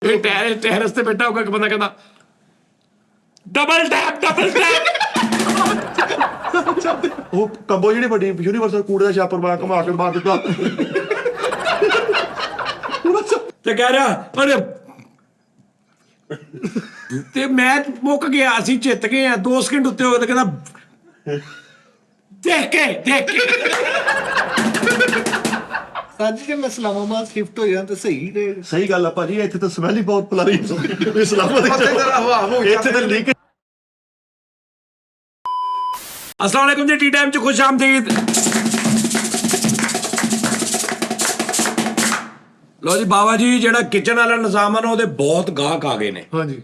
Terrace ਤੇ ਬੈਠਾ ਹੋਗਾ, ਇੱਕ ਬੰਦਾ ਕਹਿੰਦਾ ਡਬਲ ਟੈਪ। ਉਹ ਕੰਬੋ ਜਿਹੜੀ ਵੱਡੀ ਯੂਨੀਵਰਸਲ ਕੂੜੇ ਦਾ ਛਾਪਰ ਮਾਰ ਘੁਮਾ ਕੇ ਮਾਰ ਦਿੱਤਾ। ਤੇ ਕਹਿ ਰਿਹਾ ਅਰੇ ਤੇ ਮੈਂ ਮੁੱਕ ਗਿਆ, ਅਸੀਂ ਜਿੱਤ ਗਏ ਆ। 2 ਸਕਿੰਟ ਉੱਤੇ ਹੋ ਗਏ ਤੇ ਕਹਿੰਦਾ ਦੇਖ ਕੇ ਸਾਜੀ ਜੇ ਮੈਂ ਇਸਲਾਮਾਬਾਦ ਸ਼ਿਫਟ ਹੋ ਜਾਂ ਤੇ ਸਹੀ ਰਹੇ। ਸਹੀ ਗੱਲ ਆ ਭਾਜੀ, ਇੱਥੇ ਤਾਂ ਸਮੈਲ ਹੀ ਬਹੁਤ ਪਲਾਰੀ ਇਸਲਾਮਾਬਾਦ ਇੱਥੇ ਤਾਂ ਲੀਕ। अस्सलाम वालेकुम जी, टी टाइम च खुश आमदीद। लो जी बाबा जी, ਜਿਹੜਾ ਕਿਚਨ ਵਾਲਾ ਨਿਜ਼ਾਮ ਆ ਨਾ ਉਹਦੇ ਬਹੁਤ ਗਾਹਕ ਆ ਗਏ ਨੇ। ਹਾਂਜੀ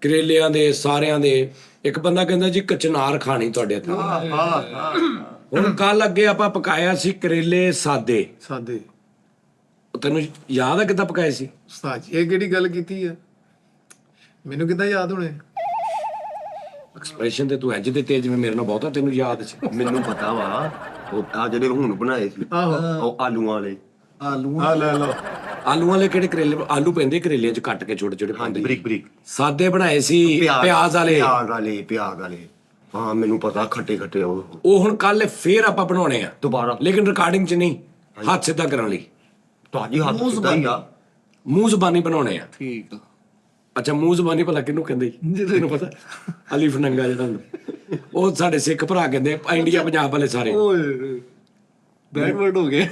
ਕਰੇਲਿਆਂ ਦੇ ਸਾਰਿਆਂ ਦੇ। ਇੱਕ ਬੰਦਾ ਕਹਿੰਦਾ ਜੀ ਕਚਨਾਰ ਖਾਣੀ ਤੁਹਾਡੇ ਇੱਥੇ। ਹੁਣ ਕੱਲ ਅੱਗੇ ਆਪਾਂ ਪਕਾਇਆ ਸੀ ਕਰੇਲੇ ਸਾਦੇ। ਤੈਨੂੰ ਯਾਦ ਆ ਕਿੱਦਾਂ ਪਕਾਏ ਸੀ? ਸਾਜੀ ਇਹ ਕਿਹੜੀ ਗੱਲ ਕੀਤੀ ਆ, ਮੈਨੂੰ ਕਿੱਦਾਂ ਯਾਦ ਹੋਣੇ? ਐਕਸਪ੍ਰੈਸ਼ਨ ਤੇ ਤੂੰ ਇੰਜ ਦਿੱਤੇ ਜਿਵੇਂ ਮੇਰੇ ਨਾਲ ਬਹੁਤਾ ਤੈਨੂੰ ਯਾਦ ਸੀ। ਮੈਨੂੰ ਪਤਾ ਵਾ, ਉਹ ਆ ਜਿਹੜੇ ਹੁਣ ਬਣਾਏ ਸੀ ਉਹ ਆਲੂਆਂ ਵਾਲੇ। ਆ ਲੈ ਲਓ। ਆਲੂਆਂ ਵਾਲੇ ਕਿਹੜੇ ਕਰੇਲੇ? ਆਲੂ ਪੈਂਦੇ ਕਰੇਲਿਆਂ 'ਚ ਕੱਟ ਕੇ ਛੋਟੇ ਛੋਟੇ ਪਾਉਂਦੇ। ਬਰੀਕ ਬਰੀਕ ਸਾਦੇ ਬਣਾਏ ਸੀ ਪਿਆਜ਼ ਵਾਲੇ। ਪਿਆਜ਼ ਵਾਲੇ ਹਾਂ ਮੈਨੂੰ ਪਤਾ, ਖੱਟੇ ਖੱਟੇ ਉਹ ਹੁਣ ਕੱਲ ਫੇਰ ਆਪਾਂ ਬਣਾਉਣੇ ਆ ਦੁਬਾਰਾ, ਲੇਕਿਨ ਰਿਕਾਰਡਿੰਗ 'ਚ ਨਹੀਂ, ਹੱਥ ਸਿੱਧਾ ਕਰਨ ਲਈ। ਤੁਹਾਡੀ ਹੱਥ ਸਿੱਧਾ ਹੀ ਆ। ਮੂੰਹ ਜ਼ਬਾਨੀ ਬਣਾਉਣੇ ਆ। ਠੀਕ ਆ। ਅੱਛਾ, ਮੂੰਹ ਜ਼ਬਾਨੀ ਭਲਾ ਕਿਹਨੂੰ ਕਹਿੰਦੇ? ਤੈਨੂੰ ਪਤਾ? ਅਲੀਫ ਨੰਗਾ ਜਿਹੜਾ ਹੁੰਦਾ, ਉਹ ਸਾਡੇ ਸਿੱਖ ਭਰਾ ਕਹਿੰਦੇ, ਇੰਡੀਆ ਪੰਜਾਬ ਵਾਲੇ ਸਾਰੇ। ਓਏ ਬੈਡ ਵਰਡ ਹੋ ਗਿਆ।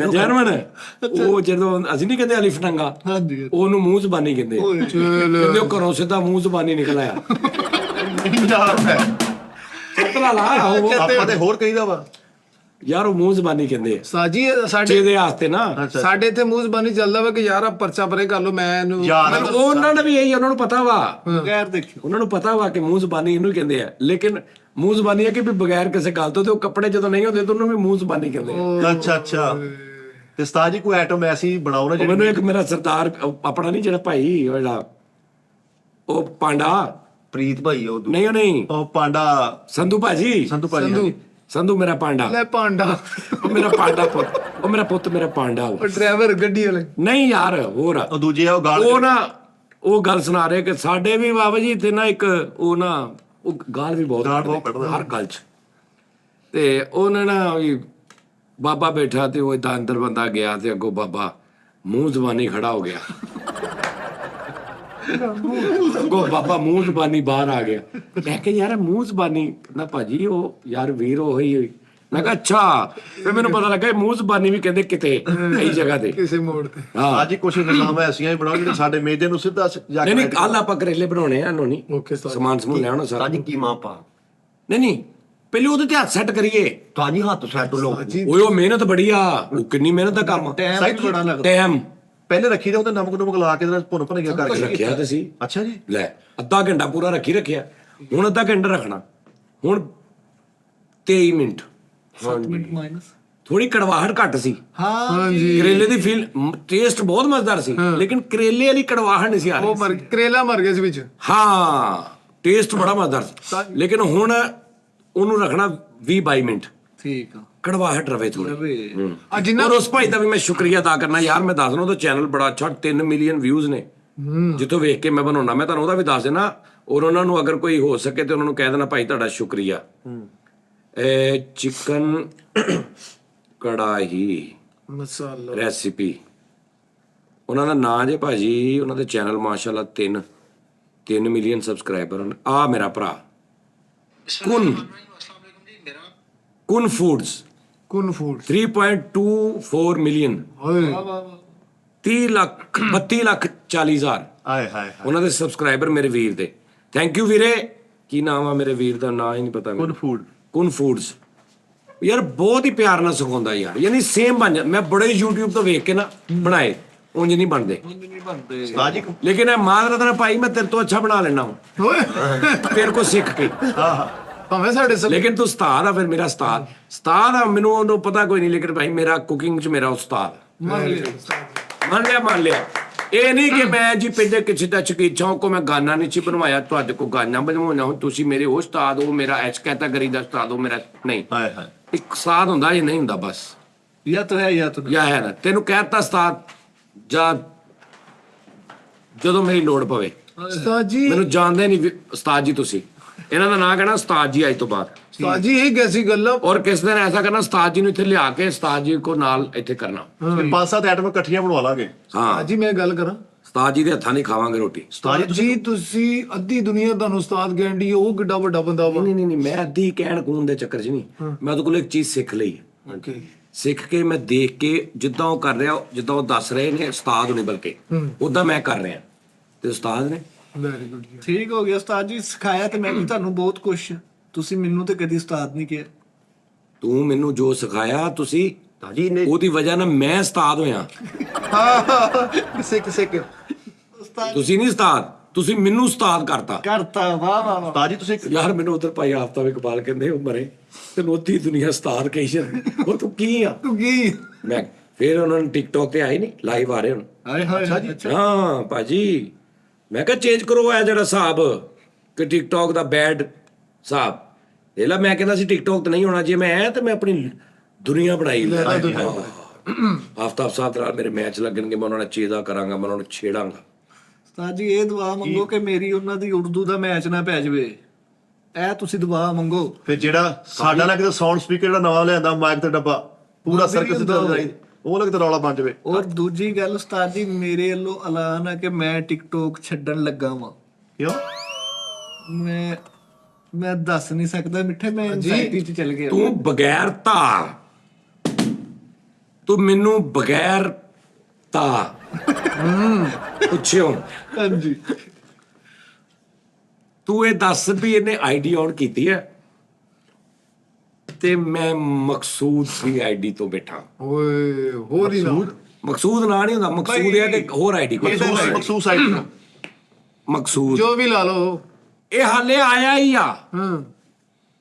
ਜਰਮਨ ਉਹ ਜਦੋਂ ਅਸੀਂ ਨਹੀਂ ਕਹਿੰਦੇ ਅਲੀਫ ਨੰਗਾ, ਹਾਂਜੀ ਉਹਨੂੰ ਮੂੰਹ ਜ਼ਬਾਨੀ ਕਹਿੰਦੇ। ਕਹਿੰਦੇ ਉਹ ਘਰੋਂ ਸਿੱਧਾ ਮੂੰਹ ਜ਼ਬਾਨੀ ਨਿਕਲ ਆਇਆ। ਆਪਾਂ ਤੇ ਹੋਰ ਕਹੀਦਾ ਵਾ ਯਾਰ ਉਹ ਮੂੰਹ ਜ਼ਬਾਨੀ ਕਹਿੰਦੇ ਸਾਜੀ ਸਾਡੇ ਦੇ ਵਾਸਤੇ ਨਾ। ਸਾਡੇ ਇੱਥੇ ਮੂੰਹ ਜ਼ਬਾਨੀ ਚੱਲਦਾ ਵਾ ਕਿ ਯਾਰ ਆ ਪਰਚਾ ਪਰੇ ਕਰ ਲੋ। ਮੈਨੂੰ ਉਹਨਾਂ ਨੇ ਵੀ ਇਹੀ, ਉਹਨਾਂ ਨੂੰ ਪਤਾ ਵਾ, ਬਗੈਰ ਦੇਖਿਓ ਉਹਨਾਂ ਨੂੰ ਪਤਾ ਵਾ ਕਿ ਮੂੰਹ ਜ਼ਬਾਨੀ ਇਹਨੂੰ ਕਹਿੰਦੇ ਆ। ਲੇਕਿਨ ਮੂੰਹ ਜ਼ਬਾਨੀ ਹੈ ਕਿ ਵੀ ਬਗੈਰ ਕਿਸੇ ਗੱਲ ਤੋਂ, ਤੇ ਉਹ ਕੱਪੜੇ ਜਦੋਂ ਨਹੀਂ ਹੁੰਦੇ ਤਾਂ ਉਹਨੂੰ ਵੀ ਮੂੰਹ ਜ਼ਬਾਨੀ ਕਹਿੰਦੇ ਆ। ਅੱਛਾ ਤੇ ਉਸਤਾਦ ਜੀ ਕੋਈ ਆਈਟਮ ਐਸੀ ਬਣਾਓ ਨਾ ਮੈਨੂੰ ਇੱਕ ਮੇਰਾ ਸਰਦਾਰ ਆਪਣਾ ਨਹੀਂ ਜਿਹੜਾ ਭਾਈ ਜਿਹੜਾ ਉਹ ਪਾਂਡਾ ਪ੍ਰੀਤ ਭਾਈ ਉਹ ਨਹੀਂ ਉਹ ਪਾਂਡਾ ਸੰਧੂ ਭਾਜੀ। ਸੰਧੂ ਮੇਰਾ ਪਾਂਡਾ। ਲੈ ਪਾਂਡਾ ਉਹ ਮੇਰਾ ਪਾਂਡਾ ਪੁੱਤ, ਉਹ ਮੇਰਾ ਪੁੱਤ, ਮੇਰਾ ਪਾਂਡਾ। ਉਹ ਡਰਾਈਵਰ ਗੱਡੀ ਵਾਲੇ ਨਹੀਂ ਯਾਰ, ਹੋਰ ਉਹ ਦੂਜੇ ਉਹ ਗਾਲ ਉਹ ਨਾ ਉਹ ਗੱਲ ਸੁਣਾ ਰਹੇ ਕਿ ਸਾਡੇ ਵੀ ਬਾਬਾ ਜੀ ਇੱਥੇ ਨਾ ਇੱਕ ਉਹ ਨਾ ਉਹ ਗਾਲ ਵੀ ਬਹੁਤ ਕੱਢਦਾ ਹਰ ਗੱਲ 'ਚ। ਤੇ ਉਹਨੇ ਨਾ ਵੀ ਬਾਬਾ ਬੈਠਾ ਤੇ ਉਹ ਏਦਾਂ ਅੰਦਰ ਬੰਦਾ ਗਿਆ ਤੇ ਅੱਗੋਂ ਬਾਬਾ ਮੂੰਹ ਜ਼ਬਾਨੀ ਖੜਾ ਹੋ ਗਿਆ। ਅੱਗੋਂ ਬਾਬਾ ਮੂੰਹ ਜ਼ਬਾਨੀ ਬਾਹਰ ਆ ਗਿਆ। ਮੈਂ ਕਿਹਾ ਯਾਰ ਮੂੰਹ ਜ਼ਬਾਨੀ ਨਾ ਭਾਜੀ ਉਹ ਯਾਰ ਵੀਰ ਉਹ ਹੀ ਹੋਈ। ਮੈਂ ਕਿਹਾ ਅੱਛਾ। ਫਿਰ ਮੈਨੂੰ ਪਤਾ ਲੱਗਾ ਮੂੰਹ ਜ਼ਬਾਨੀ ਵੀ ਕਹਿੰਦੇ ਕਿਤੇ ਕਈ ਜਗ੍ਹਾ ਤੇ ਕਿਸੇ ਮੋੜ ਤੇ। ਹਾਂ ਅੱਜ ਕੁਛ ਨਿਜ਼ਾਮ ਐਸੀਆਂ ਹੀ ਬਣਾਓ ਜਿਹੜੇ ਸਾਡੇ ਮੇਜੇ ਨੂੰ ਸਿੱਧਾ ਜਾ ਕੇ। ਨਹੀਂ ਕੱਲ ਆਪਾਂ ਕਰੇਲੇ ਬਣਾਉਣੇ ਆ। ਨਹੀਂ ਓਕੇ ਸਮਾਨ ਸਮੂਨ ਲਿਆਉਣਾ ਸਾਰਾ। ਸਾਜੀ ਕੀਮਾ ਪਾ। ਨਹੀਂ ਪਹਿਲੇ ਉਹਦੇ ਤੇ ਹੱਥ ਸੈੱਟ ਕਰੀਏ। ਤੁਹਾਡੀ ਹੱਥ ਸੈੱਟ ਲੋ। ਓਏ ਉਹ ਮਿਹਨਤ ਬੜੀ ਆ। ਉਹ ਕਿੰਨੀ ਮਿਹਨਤ ਦਾ ਕੰਮ। ਟਾਈਮ ਬੜਾ ਲੱਗਦਾ। ਟਾਈਮ ਪਹਿਲੇ ਰੱਖੀ ਦੇ ਉਹਦੇ ਨਮਕ ਨਮਕ ਲਾ ਕੇ ਭੁੰਨ ਗਿਆ ਕਰਕੇ ਰੱਖਿਆ ਤੇ ਸੀ। ਅੱਛਾ ਜੀ ਲੈ ਅੱਧਾ ਘੰਟਾ ਪੂਰਾ ਰੱਖਿਆ। ਹੁਣ ਅੱਧਾ ਘੰਟਾ ਰੱਖਣਾ। ਹੁਣ 23 ਮਿੰਟ। 7 ਮਿੰਟ ਮਾਈਨਸ ਥੋੜੀ ਕੜਵਾਹਟ ਘੱਟ ਸੀ। ਹਾਂਜੀ ਕਰੇਲੇ ਦੀ ਫੀਲ ਟੇਸਟ ਬਹੁਤ ਮਜ਼ੇਦਾਰ ਸੀ, ਲੇਕਿਨ ਕਰੇਲੇ ਵਾਲੀ ਕੜਵਾਹਟ ਨਹੀਂ ਸੀ ਆ ਰਹੀ। ਉਹ ਕਰੇਲਾ ਮਰ ਗਿਆ ਸੀ ਵਿੱਚ। ਹਾਂ ਟੇਸਟ ਬੜਾ ਮਜ਼ੇਦਾਰ ਸੀ, ਲੇਕਿਨ ਹੁਣ ਉਹਨੂੰ ਰੱਖਣਾ 20-22 ਮਿੰਟ। ਠੀਕ ਆ। ਕੜਵਾਹਟ ਰਵੇ ਥੋੜੀ। ਆ ਜਿੰਨਾ ਔਰ ਉਸ ਭਾਈ ਦਾ ਵੀ ਮੈਂ ਸ਼ੁਕਰੀਆ ਅਦਾ ਕਰਨਾ ਯਾਰ। ਮੈਂ ਦੱਸ ਦਿੰਦਾ ਉਹਦਾ ਚੈਨਲ ਬੜਾ ਅੱਛਾ, 3 ਮਿਲੀਅਨ ਵਿਊਜ਼ ਨੇ ਜਿੱਥੋਂ ਵੇਖ ਕੇ ਮੈਂ ਬਣਾਉਣਾ। ਮੈਂ ਤੁਹਾਨੂੰ ਉਹਦਾ ਵੀ ਦੱਸ ਦੇਣਾ। ਔਰ ਉਹਨਾਂ ਨੂੰ ਅਗਰ ਕੋਈ ਹੋ ਸਕੇ ਤੇ ਉਹਨਾਂ ਨੂੰ ਕਹਿ ਦੇਣਾ ਭਾਈ ਤੁਹਾਡਾ ਸ਼ੁਕਰੀਆ। ਇਹ ਚਿਕਨ ਕੜਾਹੀ ਮਸਾਲਾ ਰੈਸਿਪੀ ਉਹਨਾਂ ਦਾ ਨਾਂ ਜੇ ਭਾਜੀ। ਉਹਨਾਂ ਦੇ ਚੈਨਲ ਮਾਸ਼ਾਅੱਲਾ 3 ਮਿਲੀਅਨ ਸਬਸਕ੍ਰਾਈਬਰ ਹਨ। ਆ ਮੇਰਾ ਭਰਾ ਕੁਨ ਫੂਡਸ ਕੁਨ ਫੂਡ 3.24 ਮਿਲੀਅਨ। ਓਏ 32,40,000 ਆਏ ਹਾਏ ਉਹਨਾਂ ਦੇ ਸਬਸਕ੍ਰਾਈਬਰ ਮੇਰੇ ਵੀਰ ਦੇ। ਥੈਂਕ ਯੂ ਵੀਰੇ। ਕੀ ਨਾਮ ਆ ਮੇਰੇ ਵੀਰ ਦਾ? ਨਾਂ ਹੀ ਨਹੀਂ ਪਤਾ ਮੈਨੂੰ। ਕੁਨ ਫੂਡਸ ਯਾਰ ਬਹੁਤ ਹੀ ਪਿਆਰ ਨਾਲ ਸਿਖਾਉਂਦਾ ਯਾਰ। ਯਾਨੀ ਸੇਮ ਬਣ ਜਾ। ਮੈਂ ਬੜੇ YouTube ਤੋਂ ਵੇਖ ਕੇ ਨਾ ਬਣਾਏ, ਉਂਝ ਨਹੀਂ ਬਣਦੇ। ਉਸਤਾਦ ਜੀ ਲੇਕਿਨ ਇਹ ਮਾਦਰਤ ਨਾਲ ਭਾਈ ਮੈਂ ਤੇਰੇ ਤੋਂ ਅੱਛਾ ਬਣਾ ਲੈਣਾ ਹੂੰ ਤੇਰੇ ਕੋਲ ਸਿੱਖ ਕੇ। ਭਾਵੇਂ ਸਾਡੇ ਸਭ ਲੇਕਿਨ ਤੂੰ ਉਸਤਾਦ ਆ, ਫਿਰ ਮੇਰਾ ਉਸਤਾਦ ਆ। ਮੈਨੂੰ ਉਹਨੂੰ ਪਤਾ ਕੋਈ ਨਹੀਂ, ਲੇਕਿਨ ਭਾਈ ਮੇਰਾ ਕੁਕਿੰਗ 'ਚ ਮੇਰਾ ਉਸਤਾਦ। ਮੰਨ ਲਿਆ। ਇਹ ਨਹੀਂ ਕਿ ਮੈਂ ਜੀ ਪਹਿਲੇ ਕਿਸੇ ਦਾ ਚਕੀਚਾ ਕੋ ਮੈਂ ਗਾਨਾ ਨਹੀਂ ਸੀ ਬਣਵਾਇਆ, ਤੁਹਾਡੇ ਕੋ ਗਾਨਾ ਬਣਵਾਉਣਾ ਹੁਣ ਤੁਸੀਂ ਮੇਰੇ ਉਹ ਉਸਤਾਦ ਹੋ, ਮੇਰਾ ਐਚ ਕੈਟਾਗਰੀ ਦਾ ਉਸਤਾਦ ਹੋ ਮੇਰਾ। ਨਹੀਂ, ਹਾਏ ਹਾਏ ਇੱਕ ਉਸਤਾਦ ਹੁੰਦਾ ਇਹ ਨਹੀਂ ਹੁੰਦਾ ਬਸ। ਜਾਂ ਤਾਂ ਹੈ ਜਾਂ ਤਾਂ ਯਾ ਹੈ ਨਾ। ਤੈਨੂੰ ਕਹਿਤਾ ਉਸਤਾਦ ਜਾਂ ਜਦੋਂ ਮੇਰੀ ਲੋੜ ਪਵੇ। ਉਸਤਾਦ ਜੀ ਮੈਨੂੰ ਜਾਣਦੇ ਨਹੀਂ ਉਸਤਾਦ ਜੀ ਤੁਸੀਂ, ਇਹਨਾਂ ਦਾ ਨਾਂ ਕਹਿਣਾ ਉਸਤਾਦ ਜੀ ਅੱਜ ਤੋਂ ਬਾਅਦ। ਉਸਤਾਦ ਜੀ ਇਹ ਕੈਸੀ ਗੱਲ ਆ? ਔਰ ਕਿਸ ਦਿਨ ਐਸਾ ਕਰਨਾ ਉਸਤਾਦ ਜੀ ਨੂੰ ਇੱਥੇ ਲਿਆ ਕੇ ਉਸਤਾਦ ਜੀ ਕੋ ਨਾਲ ਇੱਥੇ ਕਰਨਾ। 5-7 ਆਈਟਮ ਇਕੱਠੀਆਂ ਬਣਵਾ ਲਾਂਗੇ। ਹਾਂ ਜੀ ਮੈਂ ਗੱਲ ਕਰਾਂ, ਉਸਤਾਦ ਜੀ ਦੇ ਹੱਥਾਂ ਨਹੀਂ ਖਾਵਾਂਗੇ ਰੋਟੀ। ਉਸਤਾਦ ਜੀ ਤੁਸੀਂ ਅੱਧੀ ਦੁਨੀਆ ਤੁਹਾਨੂੰ ਉਸਤਾਦ ਕਹਿੰਦੀ, ਉਹ ਕਿੱਡਾ ਵੱਡਾ ਬੰਦਾ ਵਾ। ਨਹੀਂ ਮੈਂ ਅੱਧੀ ਕਹਿਣ ਕੂਣ ਦੇ ਚੱਕਰ 'ਚ ਨਹੀਂ, ਮੈਂ ਉਹਦੇ ਕੋਲ ਇੱਕ ਚੀਜ਼ ਸਿੱਖ ਲਈ। ਓਕੇ, ਸਿੱਖ ਕੇ ਮੈਂ ਦੇਖ ਕੇ ਜਿੱਦਾਂ ਉਹ ਕਰ ਰਿਹਾ, ਜਿੱਦਾਂ ਉਹ ਦੱਸ ਰਹੇ ਨੇ ਉਸਤਾਦ ਹੋਣੇ ਬਲਕਿ ਉਦਾਂ ਮੈਂ ਕਰ ਰਿਹਾ ਤੇ ਉਸਤਾਦ ਨੇ। Very good. ਠੀਕ ਹੋ ਗਿਆ ਉਸਤਾਦ ਜੀ, ਸਿਖਾਇਆ ਤੇ ਮੈਂ ਵੀ ਤੁਹਾਨੂੰ ਬਹੁਤ ਕੁਛ, ਤੁਸੀਂ ਮੈਨੂੰ ਤੇ ਕਦੀ ਉਸਤਾਦ ਨਹੀਂ ਕਿਹਾ। ਤੂੰ ਮੈਨੂੰ ਜੋ ਸਿਖਾਇਆ ਤੁਸੀਂ ਤਾਜੀ ਨੇ ਉਹਦੀ ਵਜ੍ਹਾ ਨਾਲ ਮੈਂ ਉਸਤਾਦ ਹੋਇਆ। ਸਿੱਖ ਉਸਤਾਦ ਤੁਸੀਂ ਨਹੀਂ ਉਸਤਾਦ, ਤੁਸੀਂ ਮੈਨੂੰ ਉਸਤਾਦ ਕਰਤਾ। ਕਰਤਾ, ਵਾਹ ਵਾਹ ਵਾਹ। ਤਾਜੀ ਤੁਸੀਂ ਯਾਰ ਮੈਨੂੰ ਉਧਰ ਭਾਈ ਆਫਤਾਬ ਇਕਬਾਲ ਕਹਿੰਦੇ ਉਹ ਮਰੇ ਤੇ ਨੋਤੀ ਦੁਨੀਆ ਉਸਤਾਦ ਕਹੀ ਜਾਂਦੀ, ਉਹ ਤੂੰ ਕੀ ਆ? ਤੂੰ ਕੀ? ਮੈਂ ਫਿਰ ਉਹਨਾਂ ਨੂੰ ਟਿਕਟੌਕ ਤੇ ਆਏ ਨਹੀਂ, ਲਾਈਵ ਆ ਰਹੇ ਹੁਣ। ਹਾਏ ਹਾਏ ਹਾਂ ਭਾਜੀ, ਮੈਂ ਕਿਹਾ ਚੇਂਜ ਕਰੋ ਇਹ ਜਿਹੜਾ ਹਿਸਾਬ ਕਿ ਟਿਕਟੌਕ ਦਾ ਬੈਡ ਹਿਸਾਬ। ਇਹ ਲਾ ਮੈਂ ਕਹਿੰਦਾ ਸੀ ਟਿਕਟੌਕ ਤੇ ਨਹੀਂ ਹੋਣਾ, ਜੇ ਮੈਂ ਆਇਆ ਤੇ ਮੈਂ ਆਪਣੀ ਦੁਨੀਆ ਬਣਾਈ। ਆਫਤਾਬ ਸਾਹਿਬ ਨਾਲ ਮੇਰੇ ਮੈਚ ਲੱਗਣਗੇ, ਮੈਂ ਉਹਨਾਂ ਨਾਲ ਚੇਦਾ ਕਰਾਂਗਾ, ਮੈਂ ਉਹਨਾਂ ਨੂੰ ਛੇੜਾਂਗਾ। ਉਸਤਾਦ ਜੀ ਇਹ ਦੁਆ ਮੰਗੋ ਕਿ ਮੇਰੀ ਉਹਨਾਂ ਦੀ ਉਰਦੂ ਦਾ ਮੈਚ ਨਾ ਪੈ ਜਾਵੇ, ਇਹ ਤੁਸੀਂ ਦੁਆ ਮੰਗੋ। ਫਿਰ ਜਿਹੜਾ ਸਾਡਾ ਨਾ ਕਿਤੇ ਸਾਊਂਡ ਸਪੀਕਰ ਜਿਹੜਾ ਨਵਾਂ ਲਿਆਂਦਾ ਮਾਈਕ ਤੇ ਡੱਬਾ ਪੂਰਾ ਸਰਕਸ ਤੇ ਜਾਈ, ਉਹ ਲੱਗਦਾ ਰੌਲਾ ਬਣ ਜਾਵੇ। ਔਰ ਦੂਜੀ ਗੱਲ ਉਸਤਾਦ ਜੀ, ਮੇਰੇ ਵੱਲੋਂ ਐਲਾਨ ਹੈ ਕਿ ਮੈਂ ਟਿਕਟੋਕ ਛੱਡਣ ਲੱਗਾ ਵਾਂ। ਕਿਉਂ? ਮੈਂ ਦੱਸ ਨਹੀਂ ਸਕਦਾ ਮਿੱਠੇ, ਮੈਂ ਐਂਜ਼ਾਈਟੀ 'ਚ ਚਲ ਗਿਆ। ਤੂੰ ਬਗੈਰ ਧਾਰ, ਤੂੰ ਮੈਨੂੰ ਬਗੈਰ ਧਾਰ ਪੁੱਛਿਓ। ਹਾਂਜੀ, ਤੂੰ ਇਹ ਦੱਸ ਵੀ ਇਹਨੇ ਆਈਡੀ ਆਨ ਕੀਤੀ ਹੈ ਤੇ ਮੈਂ ਮਕਸੂਦ ਦੀ ਆਈਡੀ ਤੋਂ ਬੈਠਾ। ਓਏ ਹੋਰ ਹੀ ਨਾ। ਮਕਸੂਦ ਨਾ ਨਹੀਂ ਹੁੰਦਾ, ਮਕਸੂਦ ਇਹ ਕਿ ਹੋਰ ਆਈਡੀ ਕੋਈ ਮਖਸੂਸ ਆਈਟਮ ਮਕਸੂਦ। ਜੋ ਵੀ ਲਾ ਲਓ। ਇਹ ਹਾਲੇ ਆਇਆ ਹੀ ਆ ਹਾਂ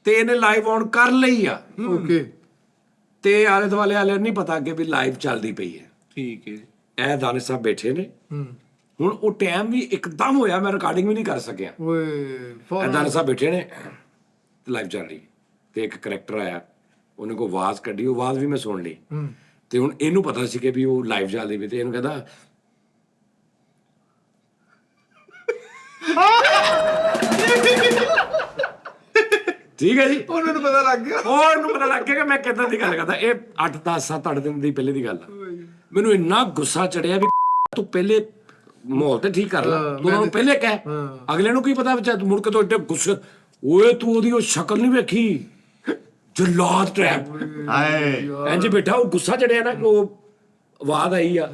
ਤੇ ਇਹਨੇ ਲਾਈਵ ਆਨ ਕਰ ਲਈ ਆ ਓਕੇ। ਤੇ ਆਲੇ ਦੁਆਲੇ ਵਾਲੇ ਨਹੀਂ ਪਤਾ ਕਿ ਵੀ ਲਾਈਵ ਚੱਲਦੀ ਪਈ ਹੈ। ਠੀਕ ਹੈ। ਇਹ ਦਾਨੇ ਸਾਹਿਬ ਬੈਠੇ ਨੇ ਹੁਣ, ਉਹ ਟਾਈਮ ਵੀ ਇੱਕਦਮ ਹੋਇਆ, ਮੈਂ ਰਿਕਾਰਡਿੰਗ ਵੀ ਨਹੀਂ ਕਰ ਸਕਿਆ। ਓਏ ਇਹ ਦਾਨੇ ਸਾਹਿਬ ਬੈਠੇ ਨੇ, ਲਾਈਵ ਚੱਲ ਰਹੀ ਤੇ ਇੱਕ ਕਰੈਕਟਰ ਆਇਆ, ਉਹਨੇ ਕੋਈ ਆਵਾਜ਼ ਕੱਢੀ, ਉਹ ਆਵਾਜ਼ ਵੀ ਮੈਂ ਸੁਣ ਲਈ। ਤੇ ਹੁਣ ਇਹਨੂੰ ਪਤਾ ਸੀ ਕਿ ਵੀ ਉਹ ਲਾਈਵ ਚੱਲਦੀ ਪਈ, ਤੇ ਇਹਨੂੰ ਕਹਿੰਦਾ ਠੀਕ ਹੈ ਜੀ। ਉਹਨਾਂ ਨੂੰ ਪਤਾ ਲੱਗ ਗਿਆ। ਉਹਨੂੰ ਪਤਾ ਲੱਗ ਗਿਆ ਕਿ ਮੈਂ ਕਿੱਦਾਂ ਦੀ ਗੱਲ ਕਰਦਾ। ਇਹ 8-10-7-8 ਦਿਨ ਦੀ ਪਹਿਲੇ ਦੀ ਗੱਲ ਆ। ਮੈਨੂੰ ਇੰਨਾ ਗੁੱਸਾ ਚੜਿਆ ਵੀ ਤੂੰ ਪਹਿਲੇ ਮਾਹੌਲ ਤੇ ਠੀਕ ਕਰ ਲੈ, ਤੂੰ ਉਹਨਾਂ ਨੂੰ ਪਹਿਲੇ ਕਹਿ, ਅਗਲੇ ਨੂੰ ਕੀ ਪਤਾ ਵਿਚਾਰ ਮੁੜ ਕੇ ਤੋਂ ਏਡੇ ਗੁੱਸੇ। ਓਏ ਤੂੰ ਉਹਦੀ ਉਹ ਸ਼ਕਲ ਨਹੀਂ ਵੇਖੀ, ਜਲਾਦ ਟ੍ਰੈਪ ਹਾਏ ਇੰਜ ਬੈਠਾ, ਉਹ ਗੁੱਸਾ ਚੜਿਆ ਨਾ ਕਿ ਉਹ ਆਵਾਜ਼ ਆਈ ਆ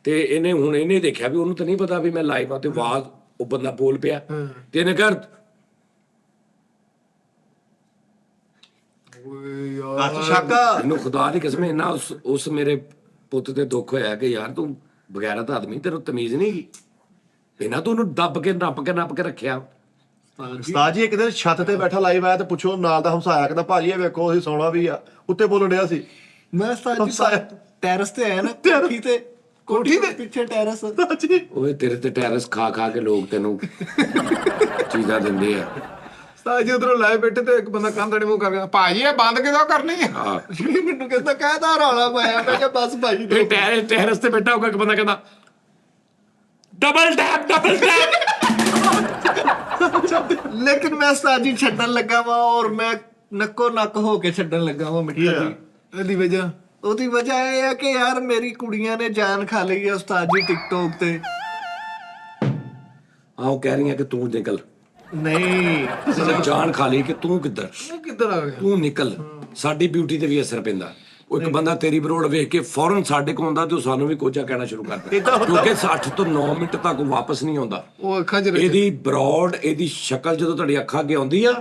ਤੇ ਇਹਨੇ ਦੇਖਿਆ ਵੀ ਉਹਨੂੰ ਤਾਂ ਨਹੀਂ ਪਤਾ ਵੀ ਮੈਂ ਲਾਈਵ ਆ ਤੇ ਆਵਾਜ਼ ਉਹ ਬੰਦਾ ਬੋਲ ਪਿਆ ਤੇ ਇਹਨੇ ਕਿਹਾ ਓਏ ਯਾਰ ਕੱਚ ਸ਼ਾਕਾ ਮੈਨੂੰ ਖੁਦਾ ਦੀ ਕਸਮ ਇੰਨਾ ਉਸ ਮੇਰੇ ਪੁੱਤ ਤੇ ਦੁੱਖ ਹੋਇਆ ਕਿ ਯਾਰ ਤੂੰ ਬਗੈਰਤ ਆਦਮੀ, ਤੈਨੂੰ ਤਮੀਜ਼ ਨਹੀਂ ਗਈ ਇਹਨਾਂ ਤੂੰ ਉਹਨੂੰ ਦੱਬ ਕੇ ਨੱਪ ਕੇ ਰੱਖਿਆ। ਉਸਤਾਦ ਜੀ ਇੱਕ ਦਿਨ ਛੱਤ ਤੇ ਬੈਠਾ ਲਾਈਵ ਆਇਆ ਤੇ ਪੁੱਛੋ ਨਾਲ ਦਾ ਹਮਸਾਇਆ ਕਹਿੰਦਾ ਭਾਜੀ ਇਹ ਵੇਖੋ ਅਸੀਂ ਸੌਣਾ ਵੀ ਆ, ਉੱਤੇ ਬੋਲਣ ਡਿਆ ਸੀ। ਮੈਂ ਉਸਤਾਦ ਜੀ ਹਮਸਾਇਆ। ਟੈਰਸ ਤੇ ਆਇਆ ਨਾ, ਕੋਠੀ ਦੇ ਪਿੱਛੇ ਟੈਰਸ। ਜੀ ਓਏ ਤੇਰੇ ਤੇ ਟੈਰਸ ਖਾ ਕੇ ਲੋਕ ਤੈਨੂੰ ਚੀਜ਼ਾਂ ਦਿੰਦੇ ਆ। ਉਸਤਾਦ ਜੀ ਉਧਰੋਂ ਲਾਏ ਬੈਠੇ ਤੇ ਇੱਕ ਬੰਦਾ ਕੰਧ ਦੇ ਮੂੰਹ ਕਰ ਗਿਆ, ਭਾਜੀ ਇਹ ਬੰਦ ਕਿਦੋਂ ਕਰਨੀ ਹੈ? ਹਾਂ ਮੈਨੂੰ ਕਹਿੰਦਾ ਕਹਿਦਾ ਰੌਲਾ ਪਾਇਆ, ਮੈਂ ਕਿਹਾ ਬਸ ਭਾਜੀ ਇਹ ਟੈਰਸ ਤੇ ਬੈਠਾ ਹੋਗਾ, ਇੱਕ ਬੰਦਾ ਕਹਿੰਦਾ ਡਬਲ ਟੈਪ। ਲੇਕਿਨ ਮੈਂ ਉਸਤਾਦ ਜੀ ਛੱਡਣ ਲੱਗਾ ਵਾਂ, ਔਰ ਮੈਂ ਨੱਕੋ ਨੱਕ ਹੋ ਕੇ ਛੱਡਣ ਲੱਗਾ ਵਾਂ ਮਿੱਠਾ ਜੀ। ਇਹਦੀ ਵਜ੍ਹਾ ਉਹਦੀ ਵਜ੍ਹਾ ਇਹ ਹੈ ਕਿ ਯਾਰ ਮੇਰੀ ਕੁੜੀਆਂ ਨੇ ਜਾਨ ਖਾ ਲਈ ਹੈ ਉਸਤਾਦ ਜੀ ਟਿਕਟੋਕ ਤੇ। ਉਹ ਕਹਿ ਰਹੀਆਂ ਕਿ ਤੂੰ ਨਿਕਲ, ਨਹੀਂ ਜਾਨ ਖਾ ਲਈ ਕਿ ਤੂੰ ਕਿੱਧਰ, ਉਹ ਕਿੱਧਰ ਆ ਗਿਆ? ਤੂੰ ਨਿਕਲ। ਸਾਡੀ ਬਿਊਟੀ ਤੇ ਵੀ ਅਸਰ ਪੈਂਦਾ। ਉਹ ਇੱਕ ਬੰਦਾ ਤੇਰੀ ਬਰੋਡ ਵੇਖ ਕੇ ਫੌਰਨ ਸਾਡੇ ਕੋਲ ਆਉਂਦਾ ਤੇ ਉਹ ਸਾਨੂੰ ਵੀ ਕੋਝਾ ਕਹਿਣਾ ਸ਼ੁਰੂ ਕਰਦਾ, ਕਿਉਂਕਿ 60 ਤੋਂ 9 ਮਿੰਟ ਤੱਕ ਉਹ ਵਾਪਸ ਨਹੀਂ ਆਉਂਦਾ। ਉਹ ਅੱਖਾਂ 'ਚ ਇਹਦੀ ਬਰੋਡ, ਇਹਦੀ ਸ਼ਕਲ ਜਦੋਂ ਤੁਹਾਡੀ ਅੱਖਾਂ ਅੱਗੇ ਆਉਂਦੀ ਆ,